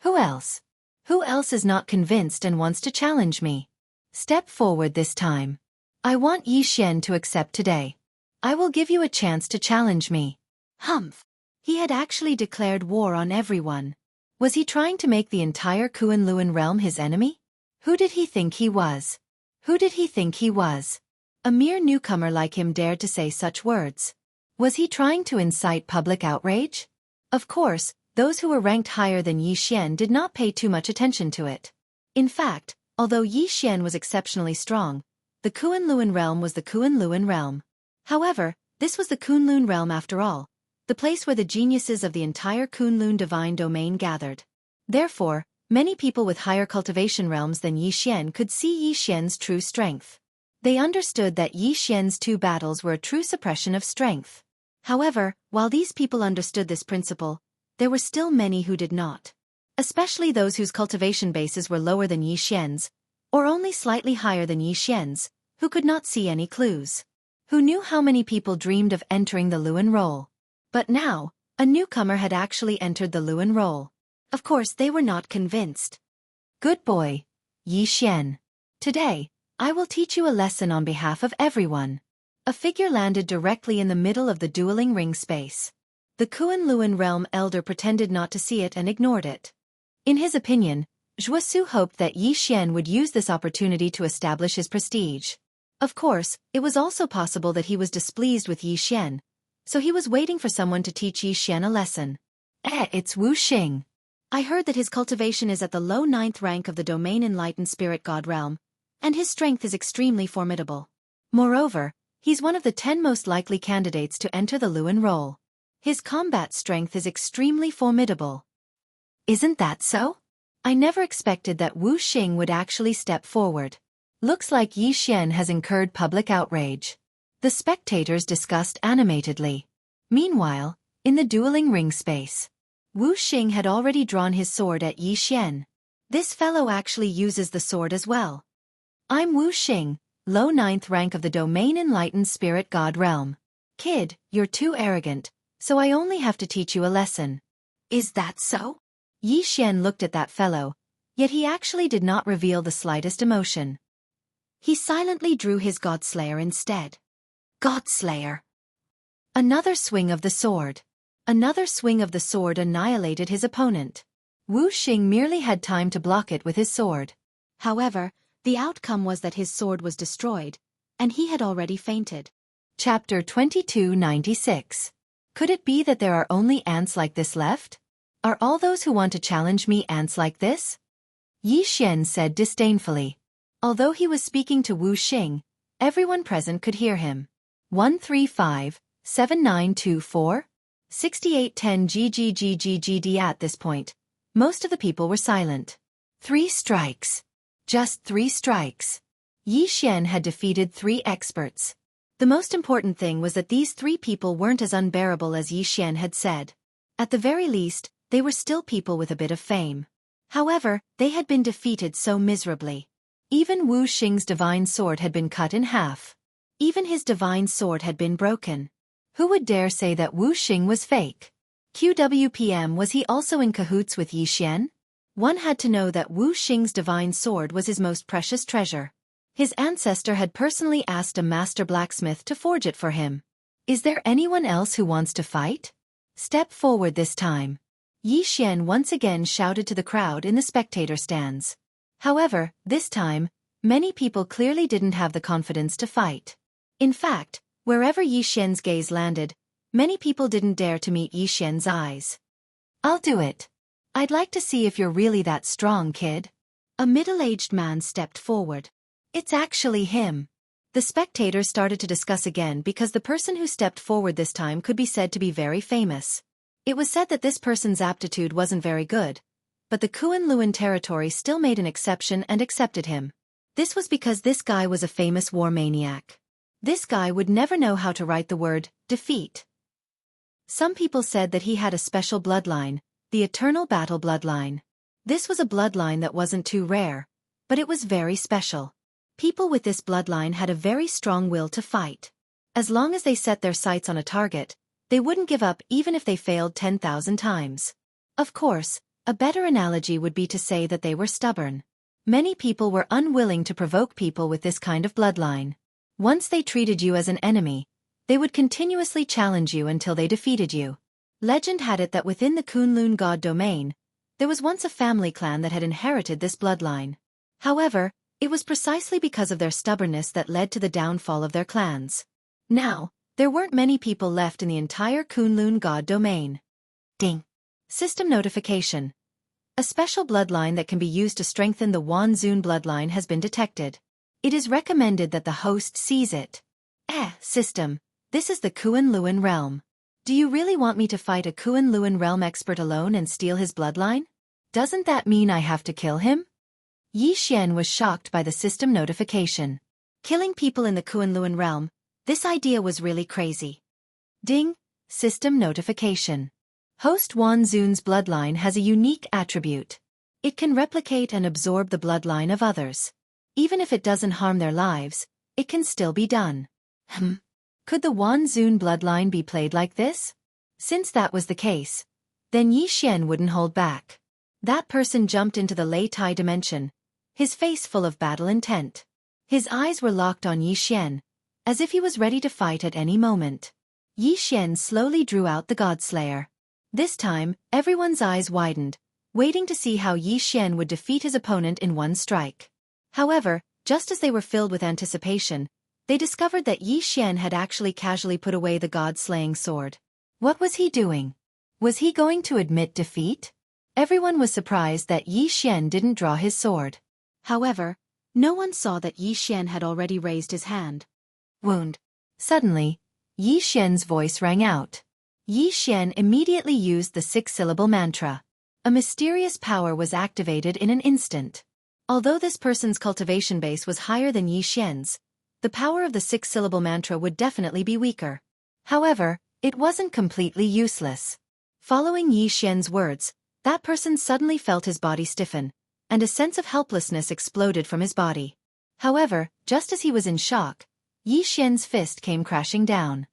Who else? Who else is not convinced and wants to challenge me? Step forward this time. I want Yi Xian to accept today. I will give you a chance to challenge me. Humph. He had actually declared war on everyone. Was he trying to make the entire Kunlun realm his enemy? Who did he think he was? Who did he think he was? A mere newcomer like him dared to say such words. Was he trying to incite public outrage? Of course, those who were ranked higher than Yi Xian did not pay too much attention to it. In fact, although Yi Xian was exceptionally strong, the Kunlun realm was the Kunlun realm. However, this was the Kunlun realm after all, the place where the geniuses of the entire Kunlun divine domain gathered. Therefore, many people with higher cultivation realms than Yi Xian could see Yi Xian's true strength. They understood that Yi Xian's two battles were a true suppression of strength. However, while these people understood this principle, there were still many who did not. Especially those whose cultivation bases were lower than Yi Xian's, or only slightly higher than Yi Xian's, who could not see any clues. Who knew how many people dreamed of entering the Luan role. But now, a newcomer had actually entered the Luan role. Of course they were not convinced. Good boy, Yi Xian. Today, I will teach you a lesson on behalf of everyone. A figure landed directly in the middle of the dueling ring space. The Kunlun realm elder pretended not to see it and ignored it. In his opinion, Zhuosu hoped that Yi Xian would use this opportunity to establish his prestige. Of course, it was also possible that he was displeased with Yi Xian, so he was waiting for someone to teach Yi Xian a lesson. It's Wu Xing. I heard that his cultivation is at the low 9th rank of the domain enlightened spirit god realm, and his strength is extremely formidable. Moreover, he's one of the 10 most likely candidates to enter the Luan role. His combat strength is extremely formidable. Isn't that so? I never expected that Wu Xing would actually step forward. Looks like Yi Xian has incurred public outrage. The spectators discussed animatedly. Meanwhile, in the dueling ring space, Wu Xing had already drawn his sword at Yi Xian. This fellow actually uses the sword as well. I'm Wu Xing, low 9th rank of the domain enlightened spirit god realm. Kid, you're too arrogant, so I only have to teach you a lesson. Is that so? Yi Xian looked at that fellow, yet he actually did not reveal the slightest emotion. He silently drew his Godslayer instead. Godslayer. Another swing of the sword. Another swing of the sword annihilated his opponent. Wu Xing merely had time to block it with his sword. However, the outcome was that his sword was destroyed, and he had already fainted. Chapter 2296. Could it be that there are only ants like this left? Are all those who want to challenge me ants like this? Xian said disdainfully. Although he was speaking to Wu Xing, everyone present could hear him. 135-7924? 6810 GGGGGD. At this point, most of the people were silent. 3 strikes. Just 3 strikes. Xian had defeated 3 experts. The most important thing was that these 3 people weren't as unbearable as Xian had said. At the very least, they were still people with a bit of fame. However, they had been defeated so miserably. Even Wu Xing's divine sword had been cut in half. Even his divine sword had been broken. Who would dare say that Wu Xing was fake? QWPM, was he also in cahoots with Xian? One had to know that Wu Xing's divine sword was his most precious treasure. His ancestor had personally asked a master blacksmith to forge it for him. Is there anyone else who wants to fight? Step forward this time. Xian once again shouted to the crowd in the spectator stands. However, this time, many people clearly didn't have the confidence to fight. In fact, wherever Xian's gaze landed, many people didn't dare to meet Xian's eyes. I'll do it. I'd like to see if you're really that strong, kid. A middle-aged man stepped forward. It's actually him. The spectators started to discuss again because the person who stepped forward this time could be said to be very famous. It was said that this person's aptitude wasn't very good, but the Kunlun territory still made an exception and accepted him. This was because this guy was a famous war maniac. This guy would never know how to write the word defeat. Some people said that he had a special bloodline, the Eternal Battle bloodline. This was a bloodline that wasn't too rare, but it was very special. People with this bloodline had a very strong will to fight. As long as they set their sights on a target, they wouldn't give up even if they failed 10,000 times. Of course, a better analogy would be to say that they were stubborn. Many people were unwilling to provoke people with this kind of bloodline. Once they treated you as an enemy, they would continuously challenge you until they defeated you. Legend had it that within the Kunlun god domain, there was once a family clan that had inherited this bloodline. However, it was precisely because of their stubbornness that led to the downfall of their clans. Now, there weren't many people left in the entire Kunlun god domain. Ding. System notification. A special bloodline that can be used to strengthen the Wanzun bloodline has been detected. It is recommended that the host sees it. System. This is the Kunlun realm. Do you really want me to fight a Kunlun realm expert alone and steal his bloodline? Doesn't that mean I have to kill him? Xian was shocked by the system notification. Killing people in the Kunlun realm, this idea was really crazy. Ding. System notification. Host Wanzun's bloodline has a unique attribute. It can replicate and absorb the bloodline of others. Even if it doesn't harm their lives, it can still be done. Could the Wanzun bloodline be played like this? Since that was the case, then Xian wouldn't hold back. That person jumped into the Lei Tai dimension, his face full of battle intent. His eyes were locked on Xian, as if he was ready to fight at any moment. Xian slowly drew out the Godslayer. This time, everyone's eyes widened, waiting to see how Xian would defeat his opponent in one strike. However, just as they were filled with anticipation, they discovered that Xian had actually casually put away the god-slaying sword. What was he doing? Was he going to admit defeat? Everyone was surprised that Xian didn't draw his sword. However, no one saw that Xian had already raised his hand. Wound. Suddenly, Xian's voice rang out. Xian immediately used the 6-syllable mantra. A mysterious power was activated in an instant. Although this person's cultivation base was higher than Xian's, the power of the 6-syllable mantra would definitely be weaker. However, it wasn't completely useless. Following Xian's words, that person suddenly felt his body stiffen, and a sense of helplessness exploded from his body. However, just as he was in shock, Xian's fist came crashing down.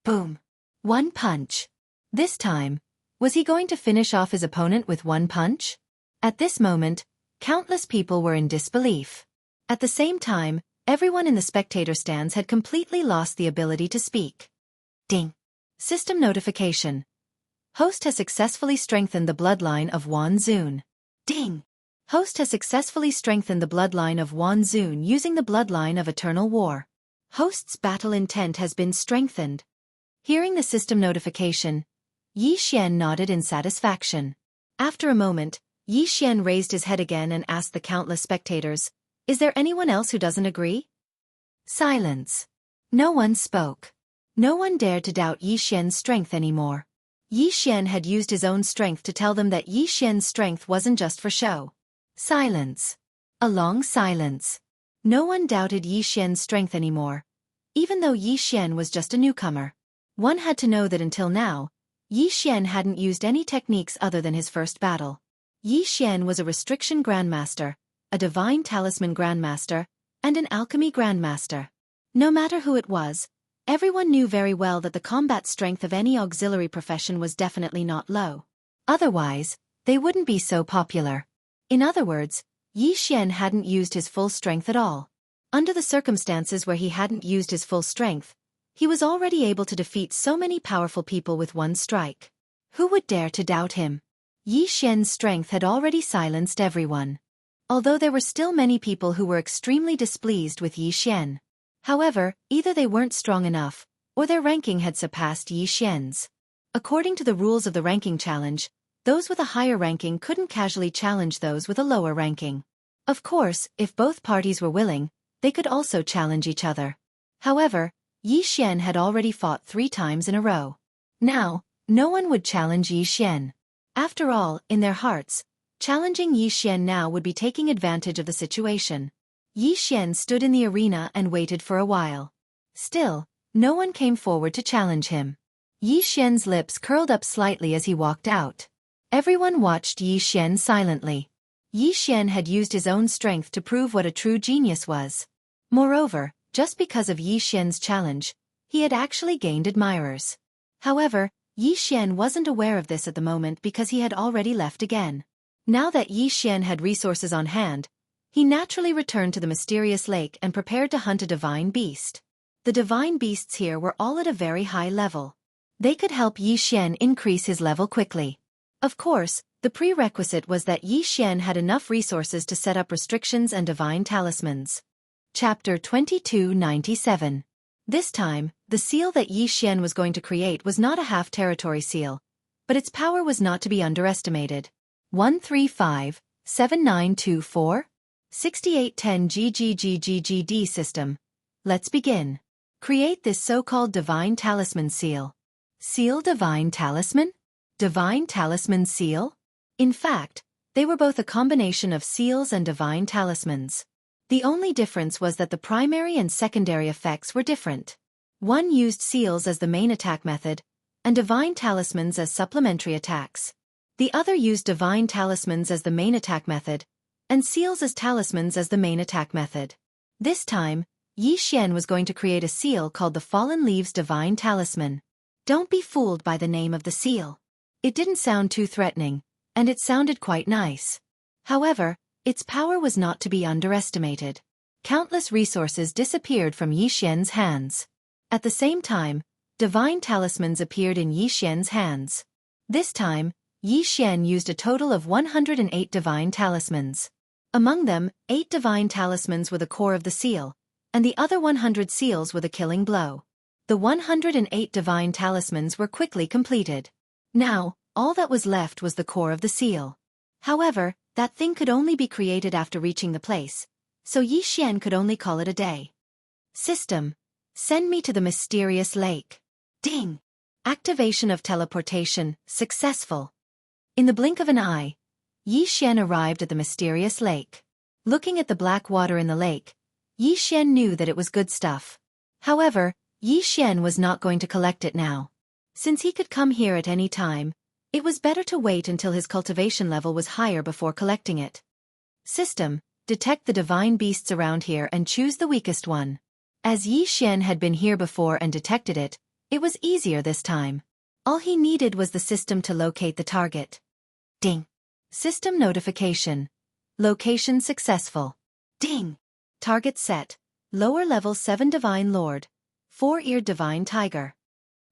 Boom. One punch. This time, was he going to finish off his opponent with one punch? At this moment, countless people were in disbelief. At the same time, everyone in the spectator stands had completely lost the ability to speak. Ding. System notification. Host has successfully strengthened the bloodline of Wanzun. Ding. Host has successfully strengthened the bloodline of Wanzun using the bloodline of Eternal War. Host's battle intent has been strengthened. Hearing the system notification, Yi Xian nodded in satisfaction. After a moment, Yi Xian raised his head again and asked the countless spectators, "Is there anyone else who doesn't agree?" Silence. No one spoke. No one dared to doubt Yi Xian's strength anymore. Yi Xian had used his own strength to tell them that Yi Xian's strength wasn't just for show. Silence. A long silence. No one doubted Yi Xian's strength anymore. Even though Yi Xian was just a newcomer. One had to know that until now, Yi Xian hadn't used any techniques other than his first battle. Yi Xian was a restriction grandmaster, a divine talisman grandmaster, and an alchemy grandmaster. No matter who it was, everyone knew very well that the combat strength of any auxiliary profession was definitely not low. Otherwise, they wouldn't be so popular. In other words, Yi Xian hadn't used his full strength at all. Under the circumstances where he hadn't used his full strength, he was already able to defeat so many powerful people with one strike. Who would dare to doubt him? Yi Xian's strength had already silenced everyone. Although there were still many people who were extremely displeased with Yi Xian. However, either they weren't strong enough, or their ranking had surpassed Yi Xian's. According to the rules of the ranking challenge, those with a higher ranking couldn't casually challenge those with a lower ranking. Of course, if both parties were willing, they could also challenge each other. However, Yi Xian had already fought 3 times in a row. Now, no one would challenge Yi Xian. After all, in their hearts, challenging Yi Xian now would be taking advantage of the situation. Yi Xian stood in the arena and waited for a while. Still, no one came forward to challenge him. Yi Xian's lips curled up slightly as he walked out. Everyone watched Yi Xian silently. Yi Xian had used his own strength to prove what a true genius was. Moreover, just because of Yi Xian's challenge, he had actually gained admirers. However, Yi Xian wasn't aware of this at the moment because he had already left again. Now that Yi Xian had resources on hand, he naturally returned to the mysterious lake and prepared to hunt a divine beast. The divine beasts here were all at a very high level. They could help Yi Xian increase his level quickly. Of course, the prerequisite was that Yi Xian had enough resources to set up restrictions and divine talismans. Chapter 2297. This time, the seal that Yi Xian was going to create was not a half-territory seal, but its power was not to be underestimated. 135-7924? 6810 GGGGGD system. Let's begin. Create this so-called divine talisman seal. Seal divine talisman? Divine talisman seal? In fact, they were both a combination of seals and divine talismans. The only difference was that the primary and secondary effects were different. One used seals as the main attack method, and divine talismans as supplementary attacks. The other used divine talismans as the main attack method, and seals as talismans as the main attack method. This time, Yi Xian was going to create a seal called the Fallen Leaves Divine Talisman. Don't be fooled by the name of the seal. It didn't sound too threatening, and it sounded quite nice. However, its power was not to be underestimated. Countless resources disappeared from Yi Xian's hands. At the same time, divine talismans appeared in Yi Xian's hands. This time, Yi Xian used a total of 108 divine talismans. Among them, 8 divine talismans were the core of the seal, and the other 100 seals were the killing blow. The 108 divine talismans were quickly completed. Now, all that was left was the core of the seal. However, that thing could only be created after reaching the place, so Yi Xian could only call it a day. System. Send me to the mysterious lake. Ding! Activation of teleportation, successful. In the blink of an eye, Yi Xian arrived at the mysterious lake. Looking at the black water in the lake, Yi Xian knew that it was good stuff. However, Yi Xian was not going to collect it now. Since he could come here at any time, it was better to wait until his cultivation level was higher before collecting it. System. Detect the divine beasts around here and choose the weakest one. As Yi Xian had been here before and detected it, it was easier this time. All he needed was the system to locate the target. Ding! System notification. Location successful. Ding! Target set. Lower level 7 Divine Lord. 4-eared Divine Tiger.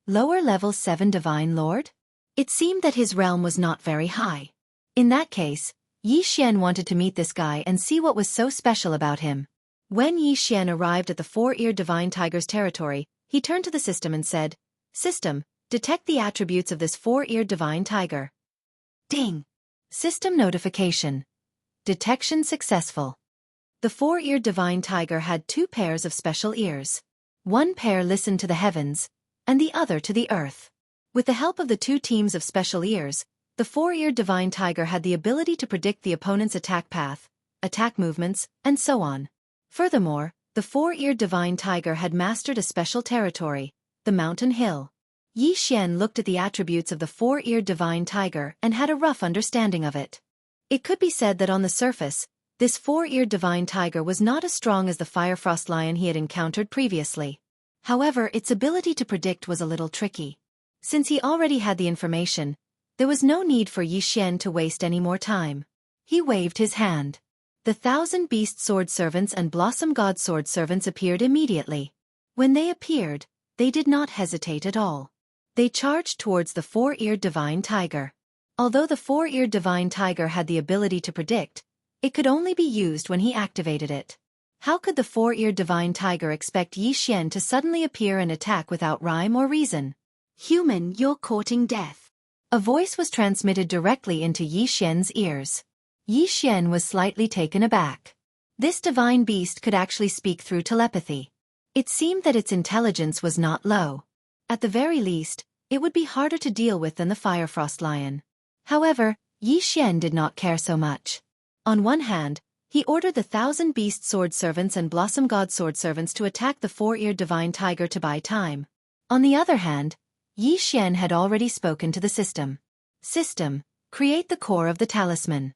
Lower level 7 Divine Lord? It seemed that his realm was not very high. In that case, Yi Xian wanted to meet this guy and see what was so special about him. When Yi Xian arrived at the four-eared divine tiger's territory, he turned to the system and said, "System, detect the attributes of this four-eared divine tiger." Ding. System notification. Detection successful. The four-eared divine tiger had two pairs of special ears. One pair listened to the heavens, and the other to the earth. With the help of the two teams of special ears, the four-eared divine tiger had the ability to predict the opponent's attack path, attack movements, and so on. Furthermore, the four-eared divine tiger had mastered a special territory, the mountain hill. Yi Xian looked at the attributes of the four-eared divine tiger and had a rough understanding of it. It could be said that on the surface, this four-eared divine tiger was not as strong as the firefrost lion he had encountered previously. However, its ability to predict was a little tricky. Since he already had the information, there was no need for Yi Xian to waste any more time. He waved his hand. The 1,000 beast sword servants and blossom god sword servants appeared immediately. When they appeared, they did not hesitate at all. They charged towards the four-eared divine tiger. Although the four-eared divine tiger had the ability to predict, it could only be used when he activated it. How could the four-eared divine tiger expect Yi Xian to suddenly appear and attack without rhyme or reason? "Human, you're courting death." A voice was transmitted directly into Yi Xian's ears. Yi Xian was slightly taken aback. This divine beast could actually speak through telepathy. It seemed that its intelligence was not low. At the very least, it would be harder to deal with than the firefrost lion. However, Yi Xian did not care so much. On one hand, he ordered the 1,000 beast sword servants and blossom god sword servants to attack the four-eared divine tiger to buy time. On the other hand, Yi Xian had already spoken to the system. System, create the core of the talisman.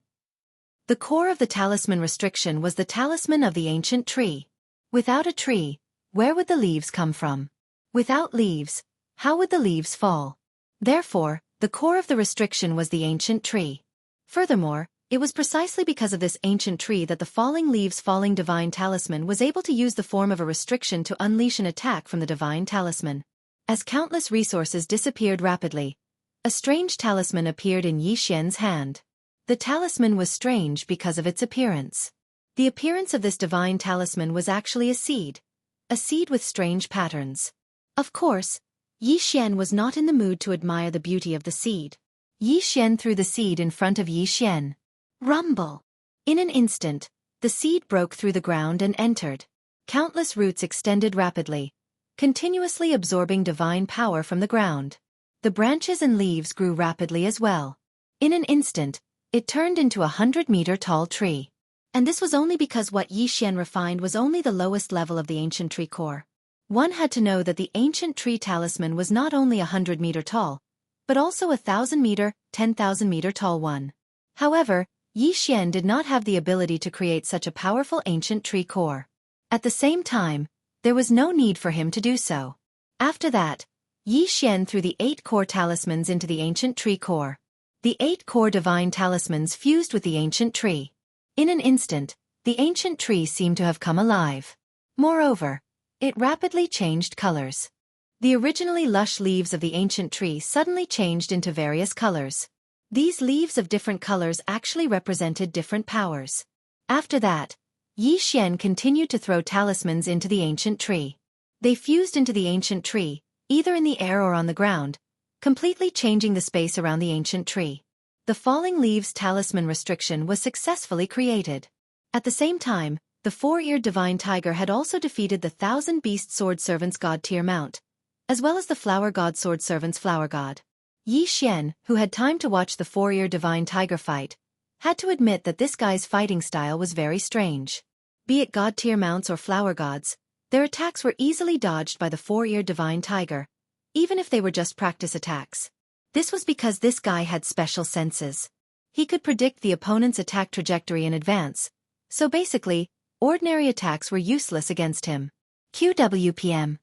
The core of the talisman restriction was the talisman of the ancient tree. Without a tree, where would the leaves come from? Without leaves, how would the leaves fall? Therefore, the core of the restriction was the ancient tree. Furthermore, it was precisely because of this ancient tree that the falling leaves falling divine talisman was able to use the form of a restriction to unleash an attack from the divine talisman. As countless resources disappeared rapidly, a strange talisman appeared in Yi Xian's hand. The talisman was strange because of its appearance. The appearance of this divine talisman was actually a seed with strange patterns. Of course, Yi Xian was not in the mood to admire the beauty of the seed. Yi Xian threw the seed in front of Yi Xian. Rumble! In an instant, the seed broke through the ground and entered. Countless roots extended rapidly, continuously absorbing divine power from the ground. The branches and leaves grew rapidly as well. In an instant, it turned into a 100-meter-tall tree. And this was only because what Yi Xian refined was only the lowest level of the ancient tree core. One had to know that the ancient tree talisman was not only 100-meter tall, but also 1,000-meter, 10,000-meter tall one. However, Yi Xian did not have the ability to create such a powerful ancient tree core. At the same time, there was no need for him to do so. After that, Yi Xian threw the 8 core talismans into the ancient tree core. The 8 core divine talismans fused with the ancient tree. In an instant, the ancient tree seemed to have come alive. Moreover, it rapidly changed colors. The originally lush leaves of the ancient tree suddenly changed into various colors. These leaves of different colors actually represented different powers. After that, Yi Xian continued to throw talismans into the ancient tree. They fused into the ancient tree, either in the air or on the ground, completely changing the space around the ancient tree. The falling leaves talisman restriction was successfully created. At the same time, the four-eared divine tiger had also defeated the 1,000 beast sword servants god tier mount, as well as the flower god sword servants flower god. Yi Xian, who had time to watch the four-eared divine tiger fight, had to admit that this guy's fighting style was very strange. Be it god tier mounts or flower gods, their attacks were easily dodged by the four-eared divine tiger, even if they were just practice attacks. This was because this guy had special senses. He could predict the opponent's attack trajectory in advance, so basically, ordinary attacks were useless against him. QWPM